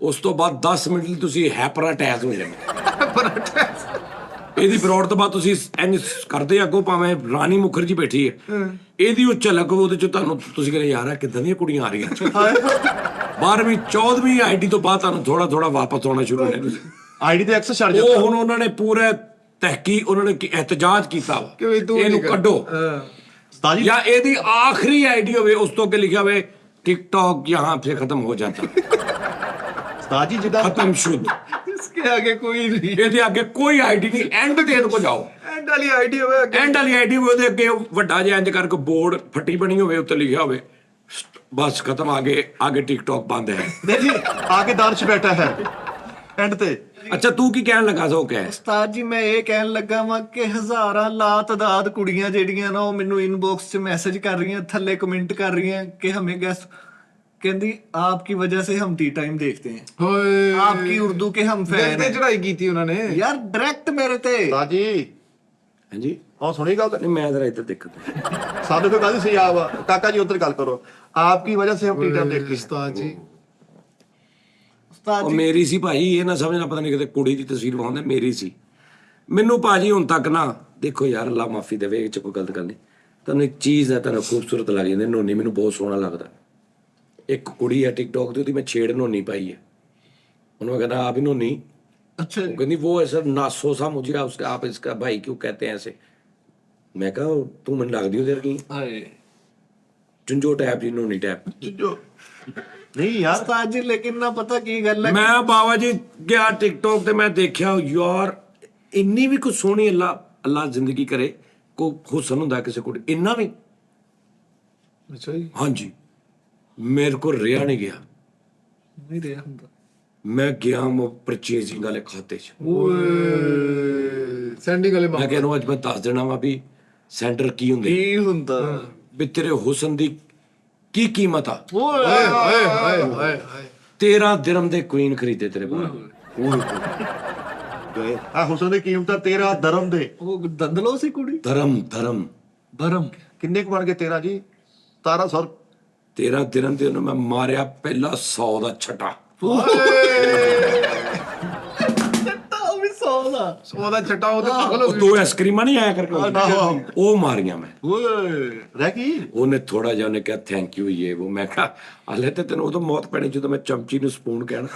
ਉਸ ਤੋਂ ਬਾਅਦ 10 ਮਿੰਟ ਲਈ ਤੁਸੀਂ ਹੈਪਰ ਅਟੈਕ ਹੋ ਜਾਂਦੇ। ਇਹਦੀ ਬਰੋਡ ਤੋਂ ਬਾਅਦ ਤੁਸੀਂ ਇੰਜ ਕਰਦੇ ਅੱਗੋਂ, ਭਾਵੇਂ ਰਾਣੀ ਮੁਖਰਜੀ ਬੈਠੀ ਹੈ, ਇਹਦੀ ਉਹ ਝਲਕ ਉਹਦੇ ਚ ਤੁਹਾਨੂੰ ਤੁਸੀਂ ਕਹਿੰਦੇ ਯਾਰ ਆ ਕਿੱਦਾਂ ਦੀਆਂ ਕੁੜੀਆਂ ਆ ਰਹੀਆਂ। 12ਵੀਂ 14ਵੀਂ ਆਈਡੀ ਤੋਂ ਬਾਅਦ ਤੁਹਾਨੂੰ ਥੋੜਾ ਵਾਪਸ ਆਉਣਾ ਸ਼ੁਰੂ ਹੋਣੇ ਤੁਸੀਂ। ਆਈਡੀ ਤੇ ਐਕਸੈਸ ਛੱਡ ਉਹ ਜਾਂਦਾ। ਹੁਣ ਉਹਨਾਂ ਨੇ ਪੂਰੇ ਤਹਿਕੀਕ, ਉਹਨਾਂ ਨੇ ਇਹਤਜਾਜ ਕੀਤਾ ਕਿ ਵੀ ਤੂੰ ਇਹਨੂੰ ਕੱਢੋ, ਉਸਤਾਦ ਜੀ ਜਾਂ ਇਹਦੀ ਆਖਰੀ ਆਈਡੀ ਹੋਵੇ ਉਸ ਤੋਂ ਅੱਗੇ ਲਿਖਿਆ ਹੋਵੇ ਟਿਕਟੌਕ ਯਹਾਂ ਸੇ ਖਤਮ ਹੋ ਜਾਤਾ, ਉਸਤਾਦ ਜੀ ਜਿੱਦਾਂ ਖਤਮ ਸ਼ੁੱਧ। ਇਹਦੇ ਅੱਗੇ ਕੋਈ ਨਹੀਂ, ਇਹਦੇ ਅੱਗੇ ਕੋਈ ਆਈਡੀ ਨਹੀਂ, ਐਂਡ ਤੇ ਇਹਦੇ ਕੋਲ ਜਾਓ, ਐਂਡ ਵਾਲੀ ਆਈਡੀ ਹੋਵੇ ਅੱਗੇ। ਐਂਡ ਵਾਲੀ ਆਈਡੀ ਉਹਦੇ ਅੱਗੇ ਵੱਡਾ ਜਿਹਾ ਇੰਜ ਕਰਕੇ ਬੋਰਡ ਫੱਟੀ ਬਣੀ ਹੋਵੇ, ਉੱਤੇ ਲਿਖਿਆ ਹੋਵੇ ਬਸ ਖਤਮ, ਆਗੇ ਟਿਕਟੌਕ ਬੰਦ ਹੈ। ਨਹੀਂ ਜੀ ਆਗੇ ਦਾਨਸ਼ ਬੈਠਾ ਹੈ ਐਂਡ ਤੇ। ਅੱਛਾ ਤੂੰ ਕੀ ਕਹਿਣ ਲੱਗਾ ਸੋ ਕਹਿ। ਉਸਤਾਦ ਜੀ ਮੈਂ ਇਹ ਕਹਿਣ ਲੱਗਾ ਵਾਂ ਕਿ ਹਜ਼ਾਰਾਂ ਲਾਤਦਾਦ ਕੁੜੀਆਂ ਜਿਹੜੀਆਂ ਨਾ ਉਹ ਮੈਨੂੰ ਇਨਬਾਕਸ 'ਚ ਮੈਸੇਜ ਕਰ ਰਹੀਆਂ, ਥੱਲੇ ਕਮੈਂਟ ਕਰ ਰਹੀਆਂ ਕਿ ਹमें गैस कहती आपकी वजह से हम टी टाइम देखते हैं, ਹੋਏ आपकी उर्दू के हम ਦਿਲ फैन ਤੇ हैं। ਚੜਾਈ ਕੀਤੀ ਉਹਨਾਂ ਨੇ। यार डायरेक्ट मेरे ते ਉਸਤਾਦ ਜੀ ਹਾਂਜੀ ਹਾਂ ਸੁਣੀ ਗੱਲ ਤਾਂ ਨਹੀਂ ਮੈਂ ਜ਼ਰਾ ਇੱਧਰ ਦੇਖਦਾ। ਸਾਨੂੰ ਕੋਈ ਗੱਲ ਸੀ ਆ ਕਾਕਾ ਜੀ ਉਧਰ ਗੱਲ ਕਰੋ। आपकी वजह से हम टी टाइम देखते हैं। ਉਸਤਾਦ ਜੀ उस्ताद ਉਹ जी ਮੇਰੀ ਸੀ ਭਾਜੀ, ਇਹ ਨਾ ਸਮਝਣਾ ਪਤਾ ਨਹੀਂ ਕਿਤੇ ਕੁੜੀ ਦੀ ਤਸਵੀਰ ਪਾਉਂਦੇ, ਮੇਰੀ ਸੀ। ਮੈਨੂੰ ਭਾਜੀ ਹੁਣ ਤੱਕ ਨਾ ਦੇਖੋ ਯਾਰ ਅੱਲਾ ਮਾਫੀ ਦੇਵੇ, ਇਹ ਚ ਕੋਈ ਗਲਤ ਗੱਲ ਨਹੀਂ, ਤੁਹਾਨੂੰ ਇੱਕ ਚੀਜ਼ ਹੈ ਤੁਹਾਨੂੰ ਖੂਬਸੂਰਤ ਲੱਗ ਜਾਂਦੀ, ਨੋਨੀ ਮੈਨੂੰ ਬਹੁਤ ਸੋਹਣਾ ਲੱਗਦਾ। ਇੱਕ ਕੁੜੀ ਹੈ ਟਿਕਟੌਕ ਤੇ, ਉਹਦੀ ਮੈਂ ਛੇੜ ਨੋਨੀ ਪਾਈ ਹੈ, ਉਹਨੂੰ ਮੈਂ ਕਹਿੰਦਾ ਆਪ ਹੀ ਨੋਨੀ, अच्छा वो कहती वो ऐसा नासो सा मुझे उसका आप इसका भाई क्यों कहते हैं ऐसे। मैं कहा तू मन लग दी उधर की हाय चुंजो टैप जी नोनी टैप। जो नहीं यार उस्ताद जी लेकिन ना पता की गल है मैं बाबा जी गया टिकटॉक ते मैं देखा यार इन्नी भी कुछ सोहनी अल्लाह अल्लाह जिंदगी करे को हुसन हुंदा किसी को इन्ना भी। ਅੱਛਾ ਜੀ। हाँ जी मेरे को रिया नहीं गया, नहीं रहा हुंदा। मैं गया वो परचेजिंग वाले खाते च। ਓਏ ਸੈਂਡਿੰਗ ਵਾਲੇ मैं कह रहा हूं अज मैं दस देना वा भी सेंटर की हुंदे की हुंदा भी तेरे हुसन दी की कीमत आ। ਓਏ ਹਾਏ ਹਾਏ ਹਾਏ ਹਾਏ 13 दिरहम दे क्वीन खरीदे तेरे को। ਆ ਹੁਸਨ ਦੀ ਕੀਮਤ ਆ 13 ਦਰਮ ਦੇ। ਉਹ ਦੰਦਲੋ ਸੀ ਕੁੜੀ धर्म धर्म ਬਰਮ ਕਿੰਨੇ ਕੁ ਬਣ ਗਏ 13 ਜੀ 1700। 13 ਦਿਨ ਦੇ ਉਹਨੂੰ ਮੈਂ ਮਾਰਿਆ ਪਹਿਲਾ 100 ਦਾ ਛਟਾ। ਉਹ ਵੀ ਸੌਦਾ ਉਹਦਾ ਛੱਟਾ ਉਹ ਤੇ ਪਾਗਲ ਹੋ ਉਹ ਗਈ। ਦੋ ਆਈਸਕ੍ਰੀਮਾਂ ਨਹੀਂ ਆਇਆ ਕਰਕੇ ਆਹੋ ਉਹ ਮਾਰੀਆਂ ਮੈਂ। ਓਏ ਰਹਿ ਗਈ। ਉਹਨੇ ਥੋੜਾ ਜਿਹਾ ਉਹਨੇ ਕਿਹਾ ਥੈਂਕ ਯੂ ਇਹ ਉਹ, ਮੈਂ ਕਿਹਾ ਹਲੇ ਤੇ ਤੈਨੂੰ ਉਦੋਂ ਮੌਤ ਪੈਣੀ ਜਦੋਂ ਮੈਂ ਚਮਚੀ ਨੂੰ ਸਪੂਨ ਕਹਿਣਾ।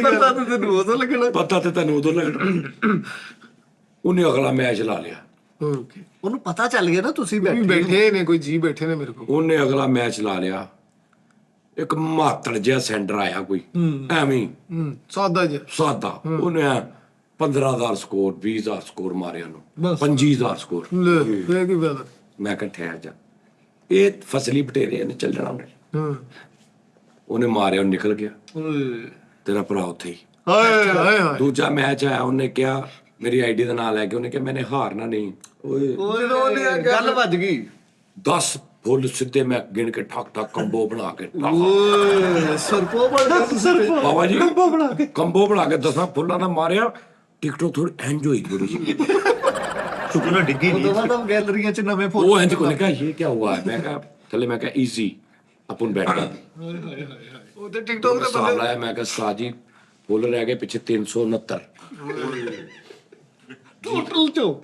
ਪਤਾ ਤੇ ਤੈਨੂੰ ਉਦੋਂ ਲੱਗਣਾ। ਪਤਾ ਤੇ ਤੈਨੂੰ ਉਦੋਂ ਲੱਗਣਾ। ਉਹਨੇ ਅਗਲਾ ਮੈਚ ਲਾ ਲਿਆ, ਓਕੇ ਉਹਨੂੰ ਪਤਾ ਚੱਲ ਗਿਆ ਨਾ ਤੁਸੀਂ ਵੀ ਬੈਠੇ ਬੈਠੇ ਨੇ ਕੋਈ ਜੀ ਬੈਠੇ ਨੇ ਮੇਰੇ ਕੋਲ। ਉਹਨੇ ਅਗਲਾ ਮੈਚ ਲਾ ਲਿਆ। ਇੱਕ ਮਾਤੜ ਜਿਹਾ ਸੈਂਟਰ ਆਇਆ ਕੋਈ ਐਵੇਂ ਹੀ, ਸਾਦਾ ਜਿਹਾ। ਸਾਦਾ, ਉਹਨੇ 15,000 ਸਕੋਰ 20,000 ਸਕੋਰ ਮਾਰਿਆ ਉਹਨੂੰ, ਬਸ। 25,000 ਸਕੋਰ। ਲੈ ਇਹ ਕੀ ਬਾਤ। ਮੈਂ ਕਿਹਾ ਠਹਿਰ ਜਾ, ਇਹ ਫਸਲੀ ਬਟੇਰੇ ਨੇ ਚੱਲ ਜਾਣਾ ਉਹਨੇ। ਹਾਂ ਉਹਨੇ ਮਾਰਿਆ, ਉਹ ਨਿਕਲ ਗਿਆ, ਓਏ ਤੇਰਾ ਭਰਾ ਉੱਥੇ ਹੀ। ਹਾਏ ਹਾਏ ਹਾਏ। ਦੂਜਾ ਮੈਚ ਆਇਆ, ਉਹਨੇ ਕਿਹਾ ਮੇਰੀ ਆਈਡੀ ਦਾ ਨਾਮ ਲੈ ਕੇ ਉਹਨੇ ਕਿਹਾ ਮੈਨੇ ਹਾਰਨਾ ਨਹੀਂ। ਓਏ ਓਏ ਗੱਲ ਵੱਜ ਗਈ। 10 ਫੁੱਲ ਸਿੱਧੇ ਮੈਂ ਗਿਣ ਕੇ ਠੱਕ ਠੱਕ ਕੰਬੋ ਬਣਾ ਕੇ ਓਏ ਸਰਪੋ ਬੜਾ ਸਰਪੋ ਬਾਬਾ ਜੀ ਕੰਬੋ ਬਣਾ ਕੇ 10 ਫੁੱਲਾਂ ਦਾ ਮਾਰਿਆ। ਟਿਕਟੋਕ ਥੋੜੀ ਇੰਜ ਹੋਈ ਥੋੜੀ ਜਿਹੀ, ਸ਼ੁਕਰ ਨਾਲ ਡਿੱਗੀ ਨਹੀਂ। ਉਦੋਂ ਬਾਅਦ ਗੈਲਰੀਆਂ 'ਚ ਨਵੇਂ ਫੋਟੋ ਉਹ ਇੰਜ ਕੋਨੇ ਕਿਹਾ ਇਹ ਕੀ ਹੁਆ ਹੈ। ਮੈਂ ਕਿਹਾ ਥੱਲੇ ਮੈਂ ਕਿਹਾ ਈਜ਼ੀ अपन बैठ गए। ਉਹ ਤੇ ਟਿਕਟੋਕ ਤੇ ਹਿਸਾਬ ਲਾਇਆ, ਮੈਂ ਕਿਹਾ ਉਸਤਾਦ ਜੀ ਫੁੱਲ ਰਹਿ ਗਏ ਪਿੱਛੇ 369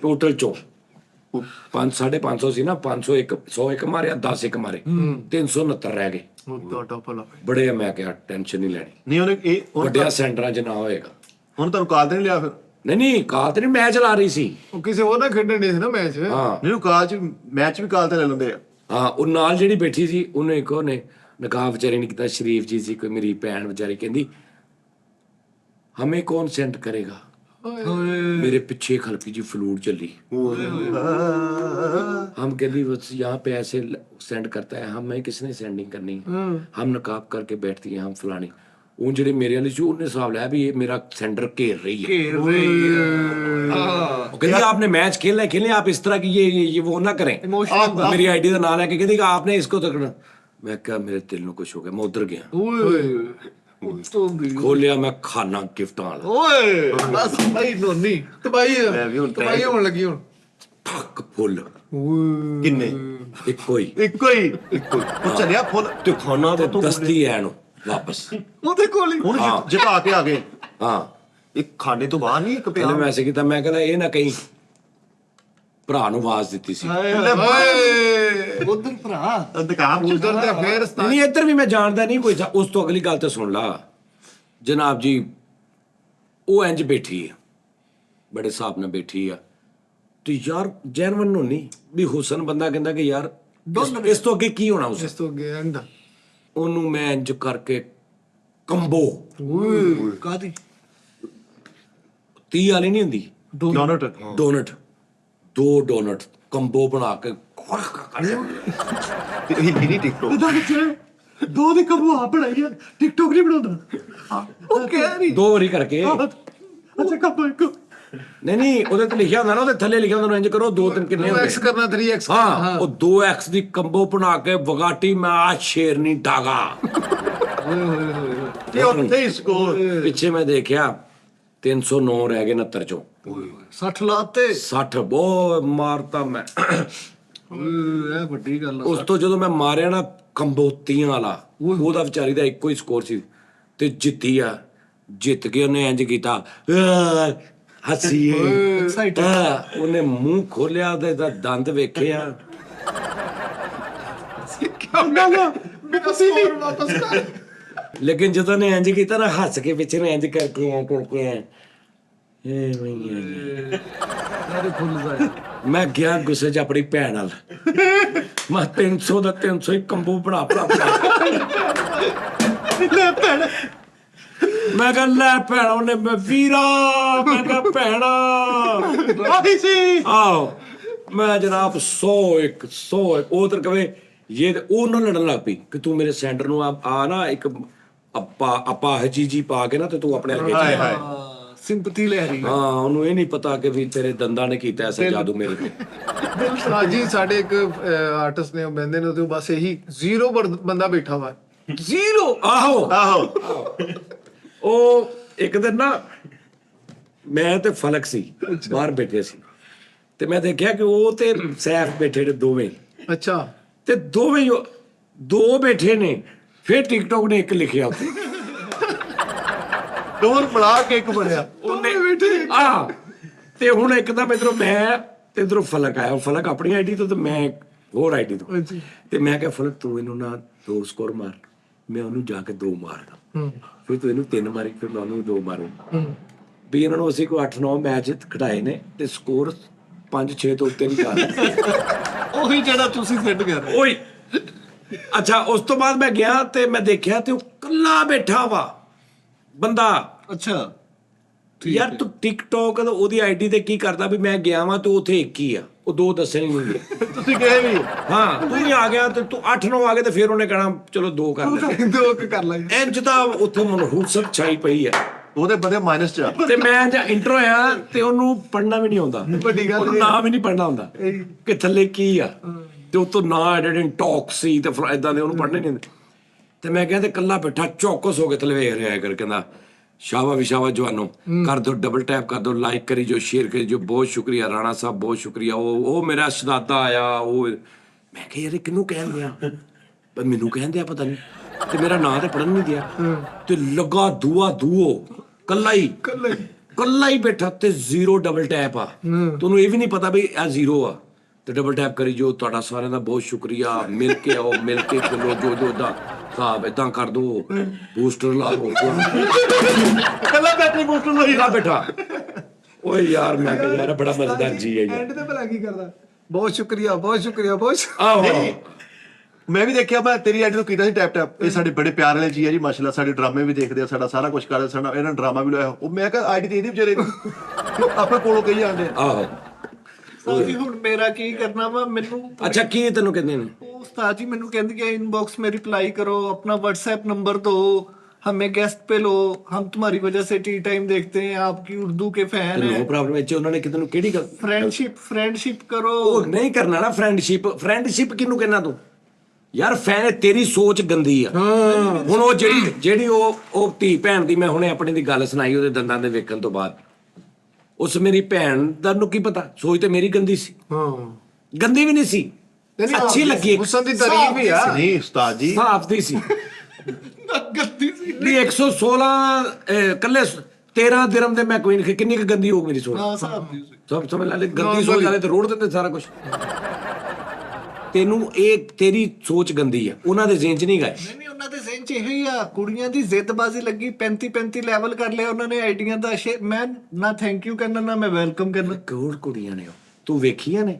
ਟੋਟਲ ਚੋਂ 550 ਸੀ ਨਾ, 501 101 ਮਾਰਿਆ, 10 ਇੱਕ ਮਾਰੇ, 369 ਰਹਿ ਗਏ। ਤੁਹਾਡਾ ਭਲਾ ਬੜੇ ਮੈਂ ਕਿਹਾ ਟੈਨਸ਼ਨ ਨਹੀਂ ਲੈਣੀ, ਨਹੀਂ ਉਹਨੇ ਇਹ ਵੱਡਿਆਂ ਸੈਂਟਰਾਂ 'ਚ ਨਾ ਹੋਏਗਾ। ਹੁਣ ਤੁਹਾਨੂੰ ਕਾਲ ਤੇ ਨਹੀਂ ਲਿਆ ਫਿਰ? ਨਹੀਂ ਕਾਲ ਤੇ ਨਹੀਂ, ਮੈਚ ਲਾ ਰਹੀ ਸੀ। ਉਹ ਕਿਸੇ ਹੋਰ ਨਾਲ ਖੇਡਣ ਦੇ ਸੀ ਨਾ ਮੈਚ। ਹਾਂ ਨਹੀਂ ਕਾਲ ਚ ਮੈਚ ਵੀ ਕਾਲ ਤੇ ਲੈ ਲੈਂਦੇ ਆ। ਹਾਂ, ਉਹ ਨਾਲ ਜਿਹੜੀ ਬੈਠੀ ਸੀ ਉਹਨੇ ਇੱਕ ਉਹਨੇ ਨਕਾਬ ਵਿਚਾਰੀ ਨੇ ਕੀਤਾ, ਸ਼ਰੀਫ ਜੀ ਸੀ ਕੋਈ, ਮੇਰੀ ਭੈਣ ਵਿਚਾਰੀ ਕਹਿੰਦੀ ਹਮੇ ਕੌਣ ਸੈਂਡ ਕਰੇਗਾ। मेरे पीछे एक हल्की जी फ्लूट चली, हम कहती बस यहाँ पे ऐसे सेंड करता है, हमें किसने सेंडिंग करनी है, हम नकाब करके बैठती हैं, हम फलानी। उन जेडे मेरे वाली सी उन्हें हिसाब लाया भी ये मेरा सेंटर घेर रही है, कहती आपने मैच खेलना है, खेलें, आप इस तरह की ये वो ना करें। मेरी आईडी का नाम है कि कहती आपने इसको तकना। मैं कहा मेरे दिल में कुछ हो गया, मैं उधर गया, खोलिया मैं खाना गिफ्ट वाला, ਓਏ ਬਸ ਭਾਈ ਨੋਨੀ ਤਬਾਈ ਵੀ ਹੁਣ ਤਬਾਈ ਹੋਣ ਲੱਗੀ ਹੁਣ। ठक फुल ਕਿੰਨੇ? ਇੱਕੋ ਹੀ ਇੱਕੋ ਹੀ ਉਹ ਚੱਲਿਆ ਫੁੱਲ ਤੇ ਖਾਣਾ ਤੇ ਦਸਤੀ ਐ ਨੂੰ ਵਾਪਸ। ਉਹਦੇ ਕੋਲ ਹੀ ਹੁਣ ਜਿਤਾ ਕੇ ਆ ਗਏ। ਹਾਂ, ਇੱਕ ਖਾਣੇ ਤੋਂ ਬਾਹਰ ਨਹੀਂ ਇੱਕ ਪਿਆ। ਪਹਿਲੇ ਮੈਸੇਜ ਕੀਤਾ, ਮੈਂ ਕਹਿੰਦਾ ਇਹ ਨਾ ਕਹੀਂ ਭਰਾ ਨੂੰ ਆਵਾਜ਼ ਦਿੱਤੀ ਸੀ। ਓਏ ਉਧਰ ਭਰਾ ਦੁਕਾਨ ਚ ਉਧਰ ਤੇ ਫੇਰ ਨਹੀਂ ਇੱਧਰ ਵੀ ਮੈਂ ਜਾਣਦਾ ਨਹੀਂ ਕੋਈ, ਉਸ ਤੋਂ ਅਗਲੀ ਗੱਲ ਤੇ ਸੁਣ ਲਾ ਜਨਾਬ ਜੀ। ਉਹ ਇੰਜ ਬੈਠੀ ਹੈ, ਬੜੇ ਹਿਸਾਬ ਨਾਲ ਬੈਠੀ ਆ, ਤੇ ਯਾਰ ਜੈਨਵਨ ਨੂੰ ਨਹੀਂ ਵੀ ਹੁਸਨ ਬੰਦਾ ਕਹਿੰਦਾ ਕਿ ਯਾਰ ਇਸ ਤੋਂ ਅੱਗੇ ਕੀ ਹੋਣਾ ਉਸ। ਇਸ ਤੋਂ ਅੱਗੇ ਐਂਡ। ਉਹਨੂੰ ਮੈਂ ਇੰਜ ਕਰਕੇ ਕੰਬੋ ਕਾਦੀ 30 ਵਾਲੀ ਨਹੀਂ ਹੁੰਦੀ ਡੋਨਟ ਡੋਨਟ 2 ਡੋਨਟ ਕੰਬੋ ਬਣਾ ਕੇ ਤੇ ਇਹ ਨਹੀਂ ਟਿਕਟੋਕ ਉਹਦਾ ਵਿੱਚ ਦੋ ਦੀ ਕਬੂ ਆ ਬਣਾਈ ਆ ਟਿਕਟੋਕ ਨਹੀਂ ਬਣਾਉਂਦਾ ਉਹ ਕਹਿ ਰਹੀ 2 ਵਾਰੀ ਕਰਕੇ ਅੱਛਾ ਕਬੂ ਇੱਕ ਨਹੀਂ ਉਹਦੇ ਤੇ ਲਿਖਿਆ ਹੁੰਦਾ ਨਾ ਉਹਦੇ ਥੱਲੇ ਲਿਖਿਆ ਹੁੰਦਾ ਇੰਜ ਕਰੋ 2 3 ਕਿੰਨੇ ਹੁੰਦੇ X ਕਰਨਾ 3x ਹਾਂ ਉਹ 2x ਦੀ ਕੰਬੋ ਬਣਾ ਕੇ ਵਗਾਟੀ ਮੈਂ ਆ ਸ਼ੇਰਨੀ ਡਾਗਾ ਤੇ ਉੱਥੇ ਹੀ ਸਕੋਰ ਪਿੱਛੇ ਮੈਂ ਦੇਖਿਆ 309 ਰਹਿ ਗਏ 69 ਚੋਂ 60 ਲਾਤੇ 60 ਬਹੁਤ ਮਾਰਤਾ ਮੈਂ ਇਹ ਵੱਡੀ ਗੱਲ ਉਸ ਤੋਂ ਜਦੋਂ ਮੈਂ ਮਾਰਿਆ ਨਾ ਕੰਬੋਤੀਆਂ ਵਾਲਾ ਉਹਦਾ ਵਿਚਾਰੀ ਦਾ ਇੱਕੋ ਹੀ ਸਕੋਰ ਸੀ ਤੇ ਜਿੱਤੀ ਆ ਜਿੱਤ ਕੇ ਉਹਨੇ ਇੰਜ ਕੀਤਾ ਹੱਸੀਏ ਉਹਨੇ ਮੂੰਹ ਖੋਲਿਆ ਤੇ ਇਹਦਾ ਦੰਦ ਵੇਖਿਆ ਵਾਪਸ ਕਰ ਲੇਕਿਨ ਜਦੋਂ ਨੇ ਇੰਜ ਕੀਤਾ ਨਾ ਹੱਸ ਕੇ ਪਿੱਛੇ ਨੇ ਇੰਜ ਕਰਕੇ ਮੈਂ ਗਿਆ ਗੁੱਸੇ 'ਚ ਆਪਣੀ ਭੈਣ ਨਾਲ ਮੈਂ 300 ਦਾ 300 ਹੀ ਕੰਬੋ ਬਣਾ ਲੈ ਭੈਣ ਮੈਂ ਕਿਹਾ ਲੈ ਭੈਣ ਉਹਨੇ ਮੈਂ ਵੀਰਾ ਮੈਂ ਕਿਹਾ ਭੈਣਾ ਆਹੀ ਸੀ ਆਓ ਮੈਂ ਜਨਾਬ 101 ਉਹ ਤਾਂ ਕਵੇ ਇਹ ਉਹ ਨਾ ਲੜਨ ਲੱਗ ਪਈ ਕਿ ਤੂੰ ਮੇਰੇ ਸੈਂਟਰ ਨੂੰ ਆ ਨਾ ਇੱਕ ਆਪਾਂ ਜੀ ਪਾ ਕੇ ਨਾ ਤੇ ਤੂੰ ਆਪਣੇ ਅੱਗੇ ਹਾਏ ਸਿੰਪਥੀ ਲੈ ਰਹੀ ਹਾਂ ਉਹਨੂੰ ਇਹ ਨਹੀਂ ਪਤਾ ਕਿ ਵੀ ਤੇਰੇ ਦੰਦਾਂ ਨੇ ਕੀਤਾ ਐਸਾ ਜਾਦੂ ਮੇਰੇ ਤੇ ਜੀ ਸਾਡੇ ਇੱਕ ਆਰਟਿਸਟ ਨੇ ਉਹ ਬੰਦੇ ਨੇ ਤੇ ਬਸ ਇਹੀ ਜ਼ੀਰੋ ਬੰਦਾ ਬੈਠਾ ਵਾ ਜ਼ੀਰੋ ਆਹੋ ਉਹ ਇੱਕ ਦਿਨ ਨਾ ਮੈਂ ਤੇ ਫਲਕ ਸੀ ਬਾਹਰ ਬੈਠੇ ਸੀ ਤੇ ਮੈਂ ਦੇਖਿਆ ਕਿ ਉਹ ਤੇ ਸੈਫ ਬੈਠੇ ਨੇ ਦੋਵੇਂ ਅੱਛਾ ਤੇ ਦੋਵੇਂ ਦੋ ਬੈਠੇ ਨੇ ਫਿਰ ਟਿਕਟੋਕ ਨੇ ਇੱਕ ਲਿਖਿਆ ਉੱਤੇ ਦੋਰ ਬਣਾ ਕੇ ਇੱਕ ਬਣਿਆ ਉਹਨੇ ਆ ਤੇ ਹੁਣ ਇੱਕਦਮ ਇਧਰੋਂ ਮੈਂ ਤੇ ਇਧਰੋਂ ਫਲਕ ਆਇਆ ਫਲਕ ਆਪਣੀ ਆਈਡੀ ਤੋਂ ਤੇ ਮੈਂ ਹੋਰ ਆਈਡੀ ਤੋਂ ਤੇ ਮੈਂ ਕਿਹਾ ਫਲਕ ਤੂੰ ਇਹਨੂੰ ਨਾ 2 ਸਕੋਰ ਮਾਰ ਮੈਂ ਉਹਨੂੰ ਜਾ ਕੇ 2 ਮਾਰਦਾ ਫਿਰ ਤੂੰ ਇਹਨੂੰ 3 ਮਾਰੀ ਫਿਰ ਮੈਂ ਉਹਨੂੰ 2 ਮਾਰੂ ਵੀ ਇਹਨਾਂ ਨੂੰ ਅਸੀਂ ਕੋਈ 8-9 ਮੈਚ ਖਿਡਾਏ ਨੇ ਤੇ ਸਕੋਰ 5-6 ਤੋਂ ਉੱਤੇ ਨਹੀਂ ਜਾ ਉਹੀ ਜਿਹੜਾ ਤੁਸੀਂ ਸੈੱਟ ਕਰ ਰਹੇ ਓਏ ਅੱਛਾ ਉਸ ਤੋਂ ਬਾਅਦ ਮੈਂ ਗਿਆ ਤੇ ਮੈਂ ਦੇਖਿਆ ਤੇ ਉਹ ਕੱਲਾ ਬੈਠਾ ਵਾ ਬੰਦਾ ਅੱਛਾ ਯਾਰ ਤੂੰ ਟਿਕਟੋਕ ਉਹਦੀ ਆਈਡੀ ਤੇ ਕੀ ਕਰਦਾ ਵੀ ਮੈਂ ਗਿਆ ਵਾਂ ਤੂੰ ਉੱਥੇ ਇੱਕ ਹੀ ਆ ਉਹ 2 ਦੱਸੇ ਨਹੀਂ ਹੁੰਦੇ ਤੁਸੀਂ ਕਹੇ ਵੀ ਹਾਂ ਤੂੰ ਹੀ ਆ ਗਿਆ ਤੇ ਤੂੰ 8-9 ਆ ਗਏ ਤੇ ਫਿਰ ਉਹਨੇ ਕਹਿਣਾ ਚਲੋ 2 ਕਰ ਲੈ ਦੋ ਕੁ ਕਰ ਲਾਂਗੇ ਇੰਜ ਤਾਂ ਉੱਥੇ ਮਨਹੂਸਤ ਛਾਈ ਪਈ ਆ ਉਹਦੇ ਬੰਦੇ ਮਾਈਨਸ ਚ ਆ ਤੇ ਮੈਂ ਜਾਂ ਇੰਟਰੋ ਆ ਤੇ ਉਹਨੂੰ ਪੜਨਾ ਵੀ ਨਹੀਂ ਆਉਂਦਾ ਵੱਡੀ ਗੱਲ ਉਹਨੂੰ ਨਾਮ ਹੀ ਨਹੀਂ ਪੜਨਾ ਹੁੰਦਾ ਕਿ ਥੱਲੇ ਕੀ ਆ ਤੇ ਉਤੋਂ ਨਾ ਐਡਿਟਿੰਗ ਟਾਕ ਸੀ ਤੇ ਇਦਾਂ ਦੇ ਉਹਨੂੰ ਪੜਨੇ ਨਹੀਂ ਹੁੰਦੇ ਤੇ ਮੈਂ ਕਿਹਾ ਤੇ ਕੱਲਾ ਬੈਠਾ ਚੌਕਸ ਹੋ ਕੇ ਥੱਲੇ ਵੇਖ ਰਿਹਾ ਕਰ ਕਹਿੰਦਾ ਸ਼ਾਬਾ ਵੀ ਸ਼ਾਬਾ ਜਵਾਨੋ ਕਰ ਦੋ ਡਬਲ ਟੈਪ ਕਰ ਦੋ ਲਾਈਕ ਕਰੀ ਜੋ ਸ਼ੇਅਰ ਕਰੀ ਜੋ ਬਹੁਤ ਸ਼ੁਕਰੀਆ ਰਾਣਾ ਸਾਹਿਬ ਬਹੁਤ ਸ਼ੁਕਰੀਆ ਉਹ ਮੇਰਾ ਸ਼ਹਜ਼ਾਦਾ ਆਇਆ ਉਹ ਮੈਂ ਕਿਹਾ ਯਾਰ ਕਿਹਨੂੰ ਕਹਿਣ ਦਿਆ ਪਰ ਮੈਨੂੰ ਕਹਿਣ ਦਿਆ ਪਤਾ ਨਹੀਂ ਤੇ ਮੇਰਾ ਨਾਂ ਤੇ ਪੜਨ ਨਹੀਂ ਦਿਆ ਤੇ ਲੱਗਾ ਦੂਓ ਕੱਲਾ ਹੀ ਬੈਠਾ ਤੇ 0 ਡਬਲ ਟੈਪ ਆ ਤੁਹਾਨੂੰ ਇਹ ਵੀ ਨਹੀਂ ਪਤਾ ਵੀ ਇਹ 0 ਆ ਤੇ ਡਬਲ ਟੈਪ ਕਰੀ ਜੋ ਤੁਹਾਡਾ ਸਾਰਿਆਂ ਦਾ ਬਹੁਤ ਸ਼ੁਕਰੀਆ ਮਿਲ ਕੇ ਆਓ ਮਿਲ ਕੇ ਚੱਲੋ ਜੋ ਦਾ ਸਾਹਿਬ ਇਦਾਂ ਕਰ ਦੋ ਬੂਸਟਰ ਲਾ ਲਓ ਕੱਲਾ ਬੈਟਰੀ ਬੂਸਟਰ ਲਈ ਲਾ ਬੈਠਾ ਓਏ ਯਾਰ ਮੈਂ ਕਿਹਾ ਯਾਰ ਬੜਾ ਮਜ਼ੇਦਾਰ ਜੀ ਹੈ ਯਾਰ ਐਂਡ ਤੇ ਭਲਾ ਕੀ ਕਰਦਾ ਬਹੁਤ ਸ਼ੁਕਰੀਆ ਆਹੋ ਮੈਂ ਵੀ ਦੇਖਿਆ ਮੈਂ ਤੇਰੀ ਆਈਡੀ ਤੋਂ ਕੀਤਾ ਸੀ ਟੈਪ ਇਹ ਸਾਡੇ ਬੜੇ ਪਿਆਰ ਵਾਲੇ ਜੀ ਆ ਜੀ ਮਾਸ਼ਾਅੱਲਾ ਸਾਡੇ ਡਰਾਮੇ ਵੀ ਦੇਖਦੇ ਆ ਸਾਡਾ ਸਾਰਾ ਕੁਝ ਕਰਦੇ ਸਾਡਾ ਇਹਨਾਂ ਡਰਾਮਾ ਵੀ ਲਾਇਆ ਉਹ ਮੈਂ ਕਿਹਾ ਆਈਡੀ ਤੇ ਇਹਦੀ ਵਿਚਾਰੇ ਆਪਣੇ ਕੋਲੋਂ ਕਹੀ ਜਾਂਦੇ ਆਹੋ ਉਸਤਾਦ ਜੀ ਹੁਣ ਮੇਰਾ ਕੀ ਕਰਨਾ ਵਾ ਮੈਨੂੰ ਅੱਛਾ ਕੀ ਤੈਨੂੰ ਕਹਿੰਦੇ ਨੇ उस्ताद जी मैंने कह दिया इनबॉक्स में रिप्लाई करो अपना व्हाट्सएप नंबर दो हमें गेस्ट पे लो हम तुम्हारी वजह से टी टाइम देखते हैं आपकी उर्दू के फैन ਨੋ हैं ਪ੍ਰੋਬਲਮ ਵਿੱਚ ਉਹਨਾਂ ਨੇ ਕਿਤੇ ਨੂੰ ਕਿਹੜੀ ਗੱਲ फ्रेंडशिप करो ਉਹ ਨਹੀਂ ਕਰਨਾ ਨਾ ਫਰੈਂਡਸ਼ਿਪ ਕਿਹਨੂੰ ਕਹਿਣਾ ਤੂੰ ਯਾਰ ਫੈਨ ਤੇਰੀ ਸੋਚ ਗੰਦੀ ਆ ਹੁਣ ਉਹ ਜਿਹੜੀ ਉਹ ਧੀ ਭੈਣ ਦੀ ਮੈਂ ਹੁਣੇ ਆਪਣੀ ਦੀ ਗੱਲ ਸੁਣਾਈ ਉਹਦੇ ਦੰਦਾਂ ਦੇ ਵੇਖਣ ਤੋਂ ਬਾਅਦ ਉਸ ਮੇਰੀ ਭੈਣ ਦਾ ਨੂੰ ਕੀ ਪਤਾ ਸੋਚ ਤੇ ਮੇਰੀ ਗੰਦੀ ਸੀ ਗੰਦੀ ਵੀ ਨਹੀਂ ਸੀ ਅੱਛੀ ਲੱਗੀ ਹੁਸਨ ਦੀ ਤਾਰੀਫ ਹੀ ਆ ਨਹੀਂ ਉਸਤਾਦ ਜੀ ਸਾਫ ਦੀ ਸੀ गलती सी ਵੀ 116 ਕੱਲੇ 13 ਦਿਰਮ ਦੇ ਮੈਂ ਕੋਈ ਨਹੀਂ ਕਿੰਨੀ ਕੁ ਗੰਦੀ ਹੋ ਮੇਰੀ ਸੋਚ हाँ साहब जी ਸਭ ਸਮਝ ਲੈ ਗੰਦੀ ਸੋਚ ਵਾਲੇ ਤੇ ਰੋੜ ਦਿੰਦੇ ਸਾਰਾ ਕੁਝ ਤੈਨੂੰ ਇਹ ਤੇਰੀ ਸੋਚ ਗੰਦੀ ਆ ਉਹਨਾਂ ਦੇ ਜ਼ਿਹਨ 'ਚ ਨਹੀਂ ਗਏ ਨਹੀਂ ਉਹਨਾਂ ਦੇ ਜ਼ਿਹਨ 'ਚ ਇਹੀ ਆ ਕੁੜੀਆਂ ਦੀ ਜ਼ਿੱਦਬਾਜ਼ੀ ਲੱਗੀ 35 ਲੈਵਲ ਕਰ ਲਿਆ ਉਹਨਾਂ ਨੇ ਆਈਡੀਆਂ ਦਾ ਮੈਂ ਨਾ ਥੈਂਕ ਯੂ ਕਰਨਾ ਨਾ ਮੈਂ ਵੈਲਕਮ ਕਰਨਾ ਕੋੜ ਕੁੜੀਆਂ ਨੇ ਤੂੰ ਵੇਖੀਆਂ ਨੇ